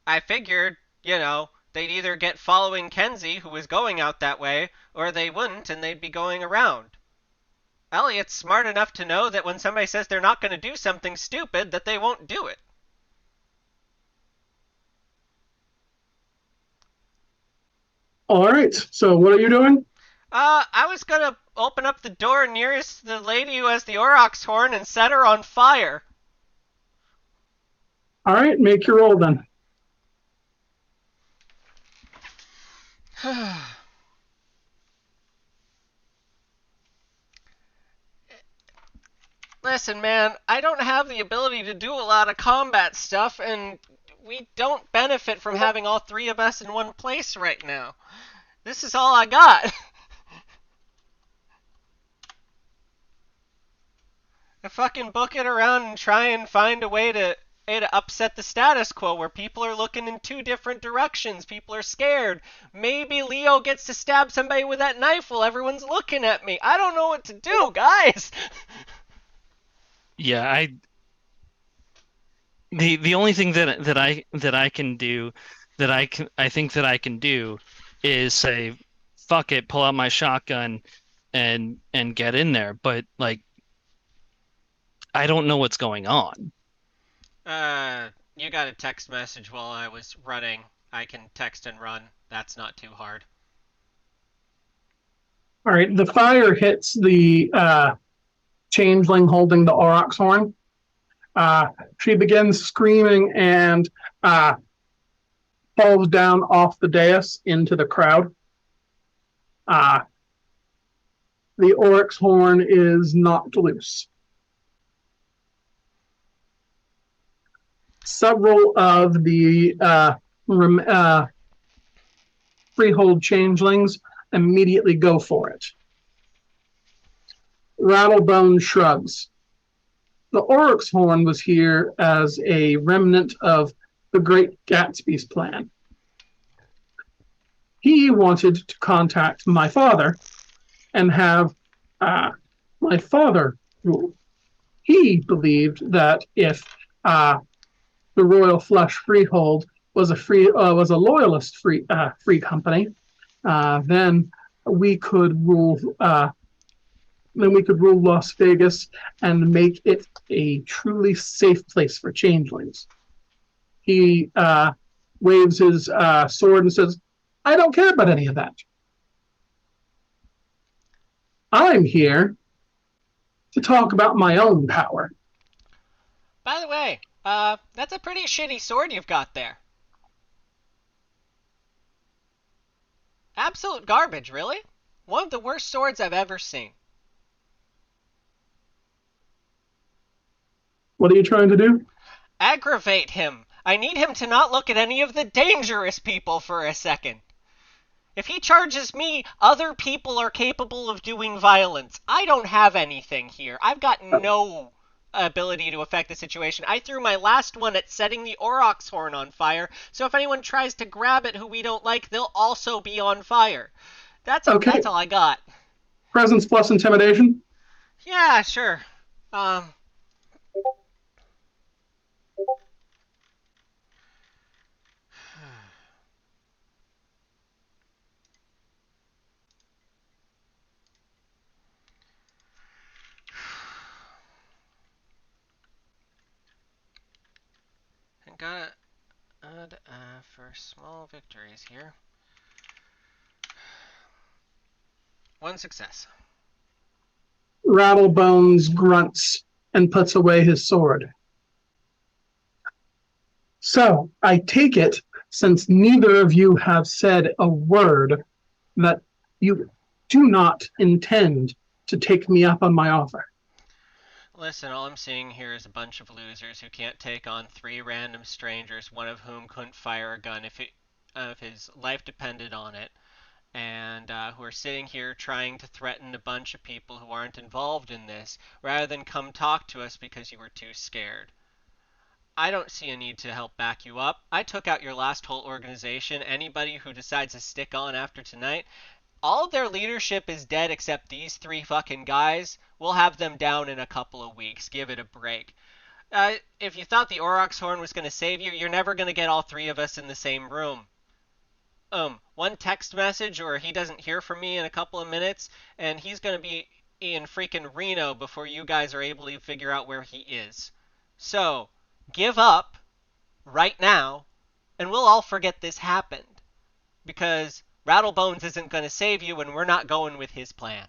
I figured, they'd either get following Kenzie, who was going out that way, or they wouldn't, and they'd be going around. Elliot's smart enough to know that when somebody says they're not going to do something stupid, that they won't do it. All right. So what are you doing? I was gonna open up the door nearest the lady who has the aurochs horn and set her on fire. All right. Make your roll then. Listen, man, I don't have the ability to do a lot of combat stuff, and we don't benefit from having all 3 of us in one place right now. This is all I got. I fucking book it around and try and find a way to upset the status quo where people are looking in 2 different directions. People are scared. Maybe Leo gets to stab somebody with that knife while everyone's looking at me. I don't know what to do, guys. Yeah, the only thing that I can do I think that I can do is say, fuck it, pull out my shotgun and get in there. But like, I don't know what's going on. You got a text message while I was running. I can text and run. That's not too hard. All right. The fire hits the changeling holding the aurochs horn. She begins screaming and falls down off the dais into the crowd. The oryx horn is knocked loose. Several of the freehold changelings immediately go for it. Rattlebone shrugs. The oryx horn was here as a remnant of the Great Gatsby's plan. He wanted to contact my father and have my father rule. He believed that if the Royal Flush Freehold was a loyalist free company, then we could rule Las Vegas and make it a truly safe place for changelings. He waves his sword and says, "I don't care about any of that. I'm here to talk about my own power." By the way, that's a pretty shitty sword you've got there. Absolute garbage, really? One of the worst swords I've ever seen. What are you trying to do? Aggravate him. I need him to not look at any of the dangerous people for a second. If he charges me, other people are capable of doing violence. I don't have anything here. I've got no ability to affect the situation. I threw my last one at setting the aurochs horn on fire, so if anyone tries to grab it who we don't like, they'll also be on fire. That's all I got. Presence plus intimidation? Yeah, sure. Gotta add for small victories here. 1 success. Rattlebones grunts and puts away his sword. So, I take it, since neither of you have said a word, that you do not intend to take me up on my offer. Listen, all I'm seeing here is a bunch of losers who can't take on 3 random strangers, one of whom couldn't fire a gun if his life depended on it, and who are sitting here trying to threaten a bunch of people who aren't involved in this, rather than come talk to us because you were too scared. I don't see a need to help back you up. I took out your last whole organization. Anybody who decides to stick on after tonight, all of their leadership is dead except these 3 fucking guys. We'll have them down in a couple of weeks. Give it a break. If you thought the Aurochs horn was going to save you, you're never going to get all 3 of us in the same room. One text message or he doesn't hear from me in a couple of minutes, and he's going to be in freaking Reno before you guys are able to figure out where he is. So, give up right now, and we'll all forget this happened. Because Rattlebones isn't going to save you, and we're not going with his plan.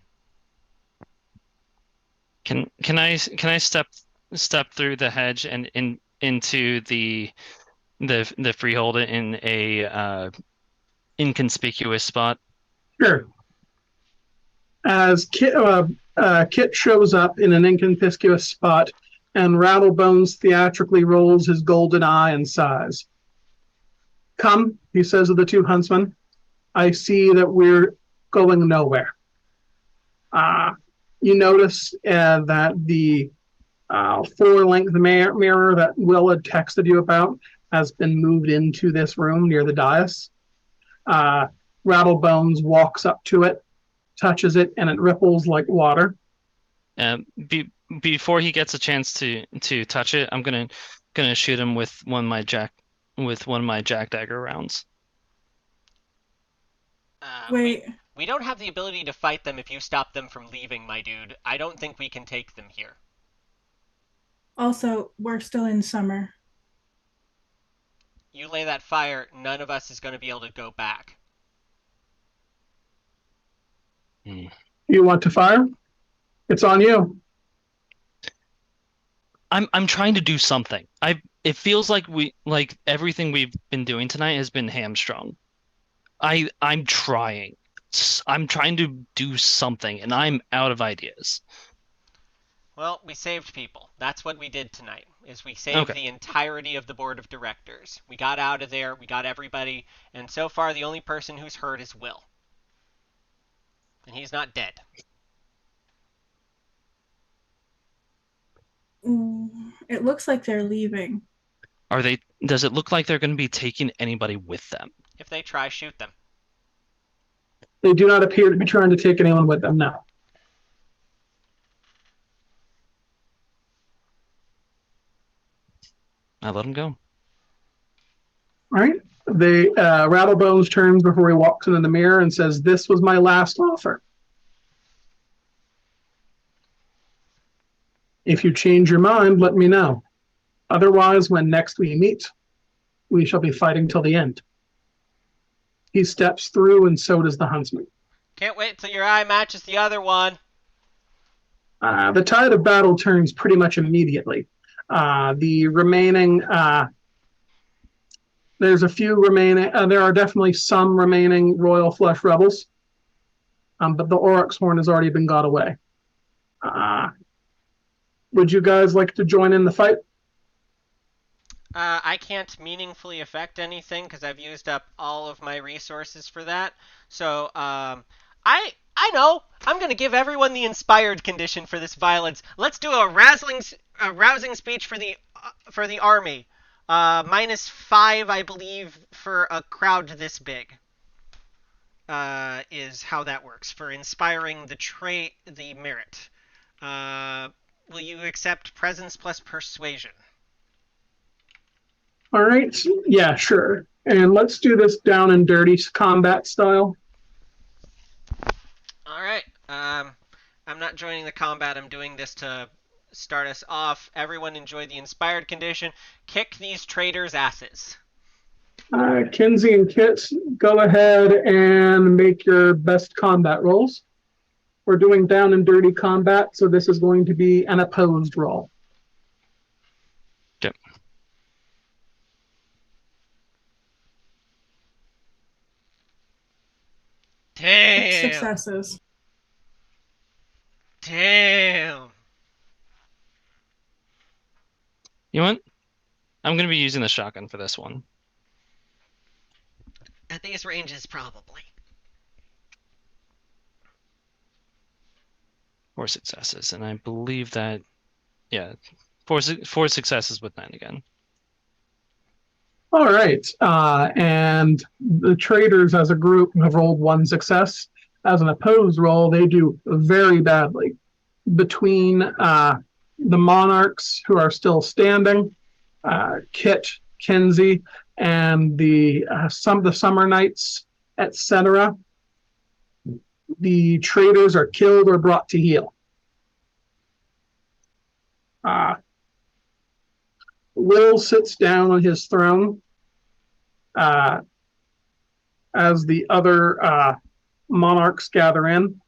Can I step through the hedge and into the freehold in a inconspicuous spot? Sure. As Kit shows up in an inconspicuous spot, and Rattlebones theatrically rolls his golden eye and sighs. "Come," he says to the 2 huntsmen. "I see that we're going nowhere." You notice that the 4-length mirror that Will had texted you about has been moved into this room near the dais. Rattlebones walks up to it, touches it, and it ripples like water. Before he gets a chance to touch it, I'm gonna shoot him with one of my jack dagger rounds. Wait. We don't have the ability to fight them if you stop them from leaving, my dude. I don't think we can take them here. Also, we're still in summer. You lay that fire, none of us is going to be able to go back. You want to fire? It's on you. I'm trying to do something. It feels like everything we've been doing tonight has been hamstrung. I'm trying. I'm trying to do something, and I'm out of ideas. Well, we saved people. That's what we did tonight. Is we saved Okay. the entirety of the board of directors. We got out of there. We got everybody. And so far, the only person who's hurt is Will. And he's not dead. It looks like they're leaving. Are they? Does it look like they're going to be taking anybody with them? If they try, shoot them. They do not appear to be trying to take anyone with them now. I let them go. All right. They Rattlebones turns before he walks into the mirror and says, "This was my last offer. If you change your mind, let me know. Otherwise, when next we meet, we shall be fighting till the end." He steps through, and so does the huntsman. Can't wait till your eye matches the other one. The tide of battle turns pretty much immediately. The remaining, there's a few remaining, there are definitely some remaining Royal Flush rebels, but the Oryx Horn has already been got away. Would you guys like to join in the fight? I can't meaningfully affect anything because I've used up all of my resources for that. So, I know. I'm gonna give everyone the inspired condition for this violence. Let's do a rousing speech for the army. -5, I believe, for a crowd this big. Is how that works for inspiring the merit. Will you accept presence plus persuasion? All right. Yeah, sure. And let's do this down and dirty combat style. All right. I'm not joining the combat. I'm doing this to start us off. Everyone enjoy the inspired condition. Kick these traitors' asses. Kinsey and Kit, go ahead and make your best combat rolls. We're doing down and dirty combat, so this is going to be an opposed roll. Yep. Damn. Successes. Damn. You know what? I'm going to be using the shotgun for this one. At these ranges, probably. 4 successes, and I believe that, yeah, four successes with 9 again. All right. And the traders as a group have rolled 1 success. As an opposed roll, they do very badly. Between the monarchs who are still standing, Kit, Kinsey, and the summer knights, etc., the traders are killed or brought to heel. Will sits down on his throne as the other monarchs gather in.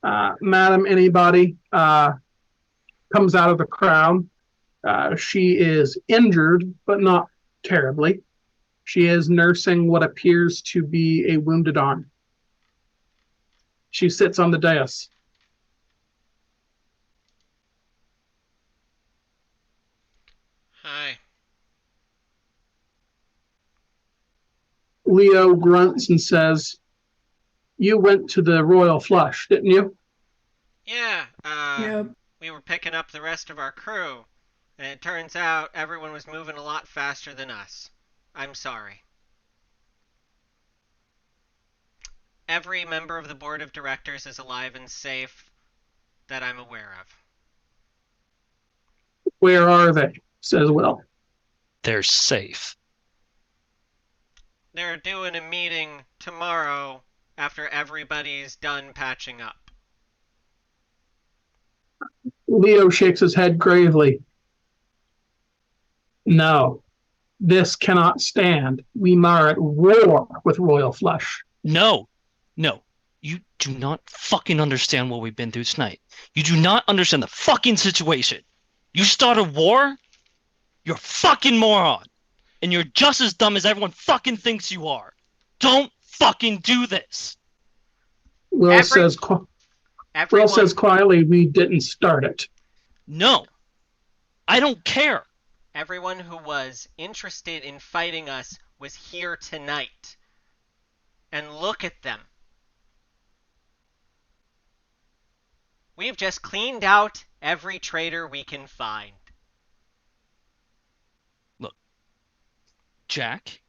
Madam Anybody comes out of the crowd. She is injured, but not terribly. She is nursing what appears to be a wounded arm. She sits on the dais. Hi. Leo grunts and says, "You went to the Royal Flush, didn't you?" Yeah. Yep. We were picking up the rest of our crew, and it turns out everyone was moving a lot faster than us. I'm sorry. Every member of the board of directors is alive and safe that I'm aware of. "Where are they?" says Will. They're safe. They're doing a meeting tomorrow after everybody's done patching up. Leo shakes his head gravely. "No, this cannot stand. We are at war with Royal Flush." No. You do not fucking understand what we've been through tonight. You do not understand the fucking situation. You start a war? You're a fucking moron. And you're just as dumb as everyone fucking thinks you are. Don't fucking do this. Will Every- says, Will Everyone, says quietly, we didn't start it. No, I don't care. everyone who was interested in fighting us was here tonight. And look at them. We've just cleaned out every traitor we can find. Jack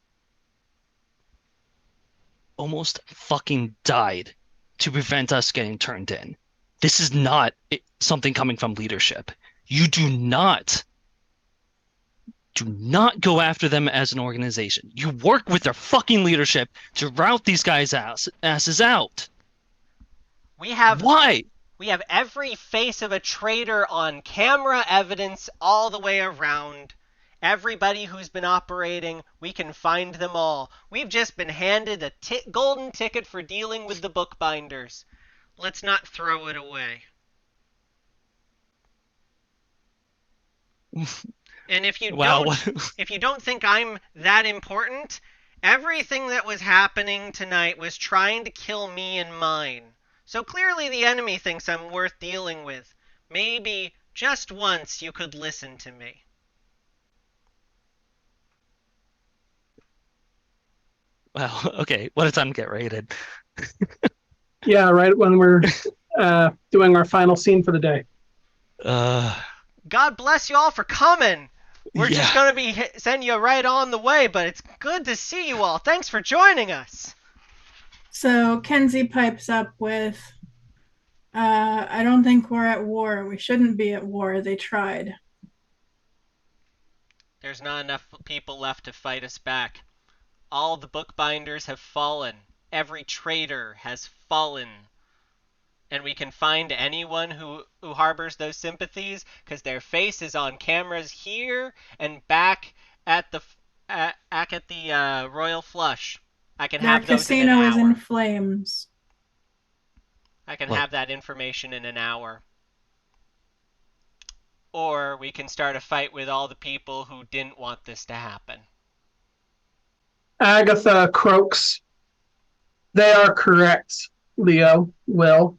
almost fucking died to prevent us getting turned in. This is not something coming from leadership. You do not go after them as an organization. You work with their fucking leadership to rout these guys' asses out. Why? We have every face of a traitor on camera evidence all the way around. Everybody who's been operating, we can find them all. We've just been handed a golden ticket for dealing with the bookbinders. Let's not throw it away. And if you don't think I'm that important, everything that was happening tonight was trying to kill me and mine. So clearly the enemy thinks I'm worth dealing with. Maybe just once you could listen to me. Well, okay. What a time to get raided. Yeah, right when we're doing our final scene for the day. God bless you all for coming. We're just going to be sending you right on the way, but it's good to see you all. Thanks for joining us. So Kenzie pipes up with, I don't think we're at war. We shouldn't be at war. They tried. There's not enough people left to fight us back. All the bookbinders have fallen. Every traitor has fallen. And we can find anyone who harbors those sympathies because their face is on cameras here and back at the Royal Flush. I can have those in an hour. Their casino is in flames. I can have that information in an hour. Or we can start a fight with all the people who didn't want this to happen. Agatha croaks. They are correct, Leo, Will.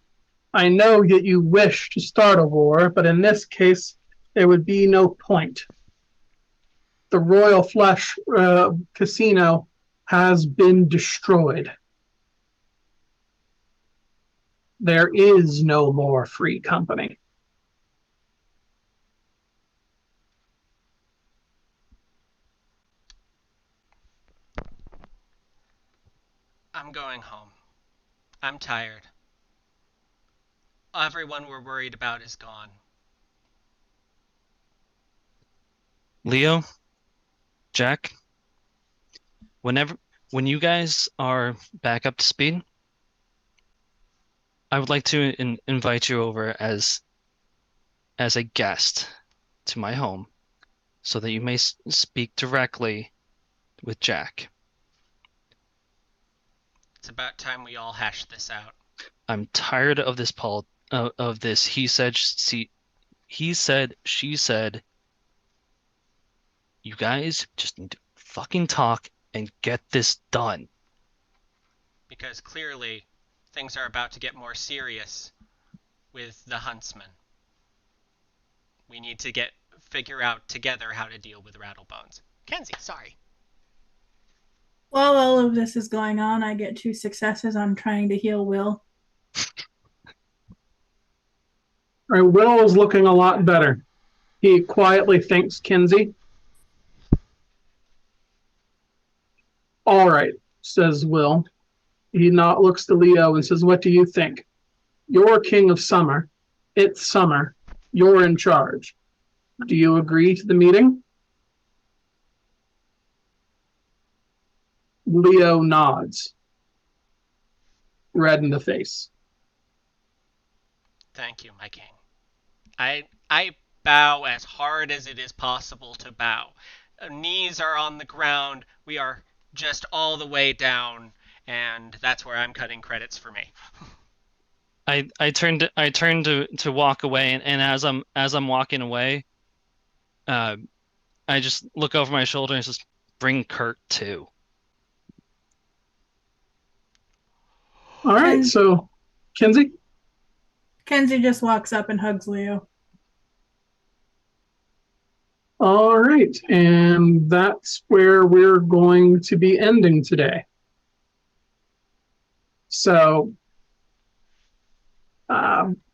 I know that you wish to start a war, but in this case, there would be no point. The Royal Flush Casino has been destroyed. There is no more free company. I'm going home. I'm tired. Everyone we're worried about is gone. Leo, Jack, when you guys are back up to speed, I would like to invite you over as a guest to my home so that you may speak directly with Jack. It's about time we all hash this out. I'm tired of this of this he said, she said. You guys just need to fucking talk and get this done. Because clearly things are about to get more serious with the Huntsman. We need to figure out together how to deal with Rattlebones. Kenzie, sorry. While all of this is going on, I get 2 successes on trying to heal Will. All right, Will is looking a lot better. He quietly thanks Kenzie. All right, says Will. He looks to Leo and says, what do you think? You're king of summer. It's summer. You're in charge. Do you agree to the meeting? Leo nods, red in the face. Thank you, my king. I bow as hard as it is possible to bow. Knees are on the ground. We are just all the way down, and that's where I'm cutting credits for me. I turned to walk away, and as I'm walking away, I just look over my shoulder and says, "Bring Kurt too." All right, so Kinsey? Kenzie just walks up and hugs Leo. All right, and that's where we're going to be ending today. So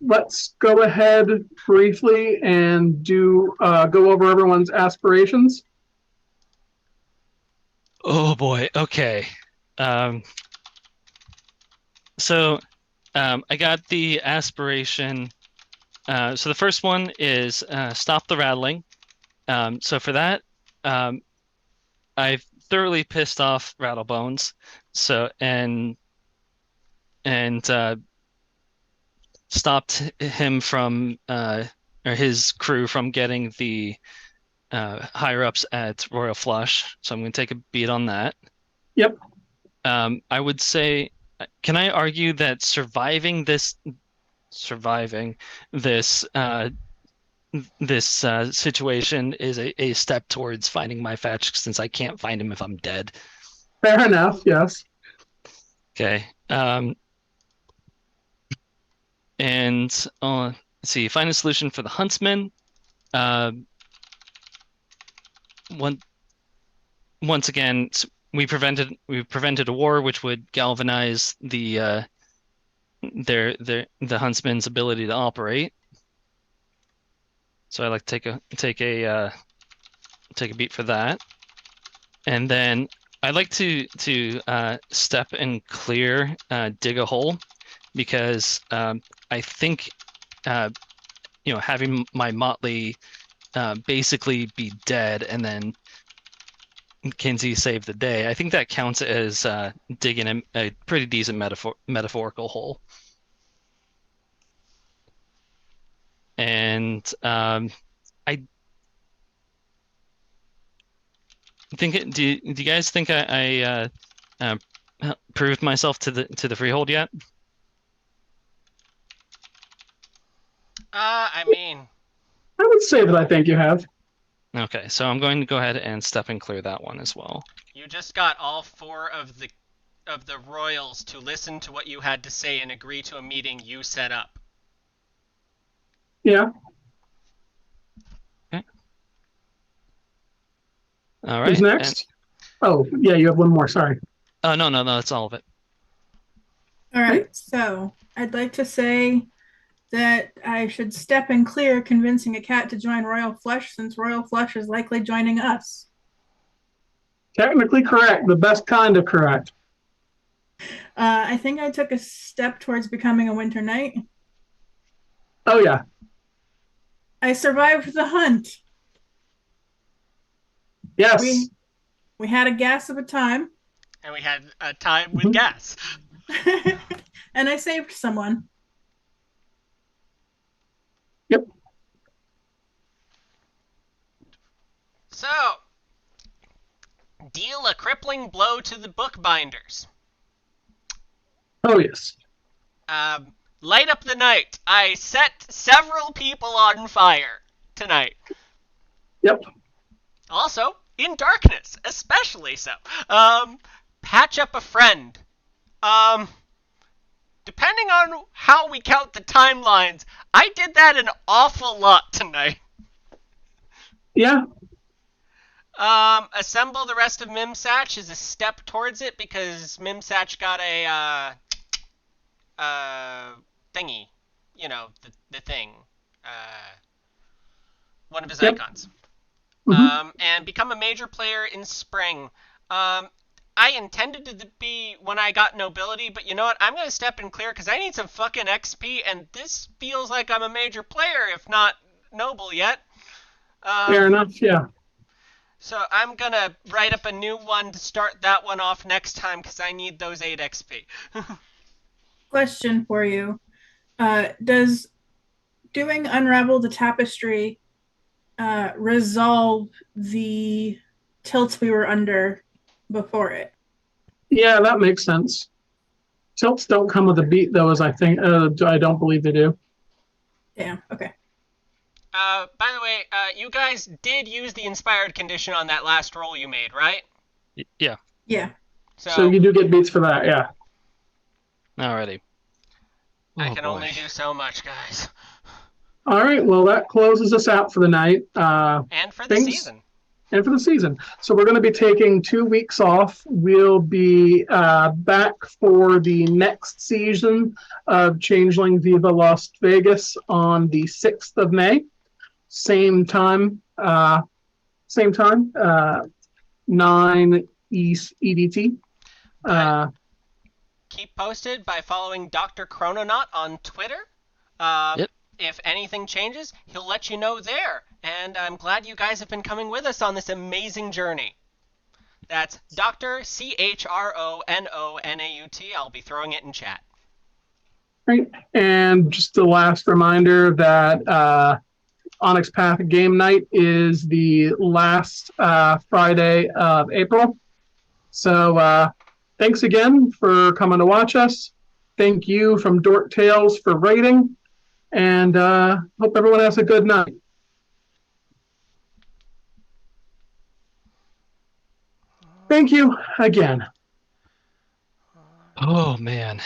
let's go ahead briefly and go over everyone's aspirations. Oh boy. Okay. So I got the aspiration. So the first one is stop the rattling. So for that, I've thoroughly pissed off Rattlebones. So and stopped him from or his crew from getting the higher ups at Royal Flush. So I'm going to take a beat on that. Yep. I would say, can I argue that surviving this situation is a step towards finding my fetch, since I can't find him if I'm dead. Fair enough, yes. Okay. And let's see, find a solution for the huntsman. Once again, we prevented a war which would galvanize the huntsman's ability to operate. So I like to take a beat for that. And then I'd like to step and clear, dig a hole, because I think having my motley basically be dead and then Kinsey save the day, I think that counts as digging a pretty decent metaphorical hole. And I think do you guys think I proved myself to the freehold yet? I mean, I would say that I think you have. Okay, so I'm going to go ahead and step and clear that one as well. you just got all 4 of the royals to listen to what you had to say and agree to a meeting you set up. Yeah. Okay. All right. Who's next? Oh, yeah, you have one more. Sorry. Oh, no, that's all of it. All right, so I'd like to say that I should step and clear convincing a cat to join Royal Flush, since Royal Flush is likely joining us. Technically correct. The best kind of correct. I think I took a step towards becoming a winter knight. Oh, yeah. I survived the hunt. Yes. We had a gas of a time. And we had a time with gas. And I saved someone. Yep. So, deal a crippling blow to the bookbinders. Oh, yes. Light up the night. I set several people on fire tonight. Yep. Also, in darkness, especially so. Patch up a friend. Depending on how we count the timelines, I did that an awful lot tonight. Yeah. Assemble the rest of Mimsatch is a step towards it, because Mimsatch got a thingy, the thing, one of his icons. And become a major player in spring. I intended to be when I got nobility, but you know what? I'm going to step in clear because I need some fucking XP, and this feels like I'm a major player, if not noble yet. Fair enough, yeah. So I'm going to write up a new one to start that one off next time, because I need those 8 XP. Question for you. Does doing Unravel the Tapestry resolve the tilts we were under before it? Yeah, that makes sense. Tilts don't come with a beat, though, as I don't believe they do. Damn, okay. By the way, you guys did use the inspired condition on that last roll you made, right? Yeah. Yeah. So you do get beats for that, yeah. Alrighty. I Oh can boy. only do so much, guys. All right, well, that closes us out for the night. And for the Thanks. season. And for the season. So we're going to be taking 2 weeks off. We'll be back for the next season of Changeling Viva Lost Vegas on the 6th of May. Same time, 9 East EDT. Keep posted by following Dr. Chrononaut on Twitter. Yep. If anything changes, he'll let you know there. And I'm glad you guys have been coming with us on this amazing journey. That's Dr. CHRONONAUT. I'll be throwing it in chat. Right. And just the last reminder that Onyx Path Game Night is the last Friday of April. So thanks again for coming to watch us. Thank you from Dork Tales for rating. And hope everyone has a good night. Thank you again. Oh man.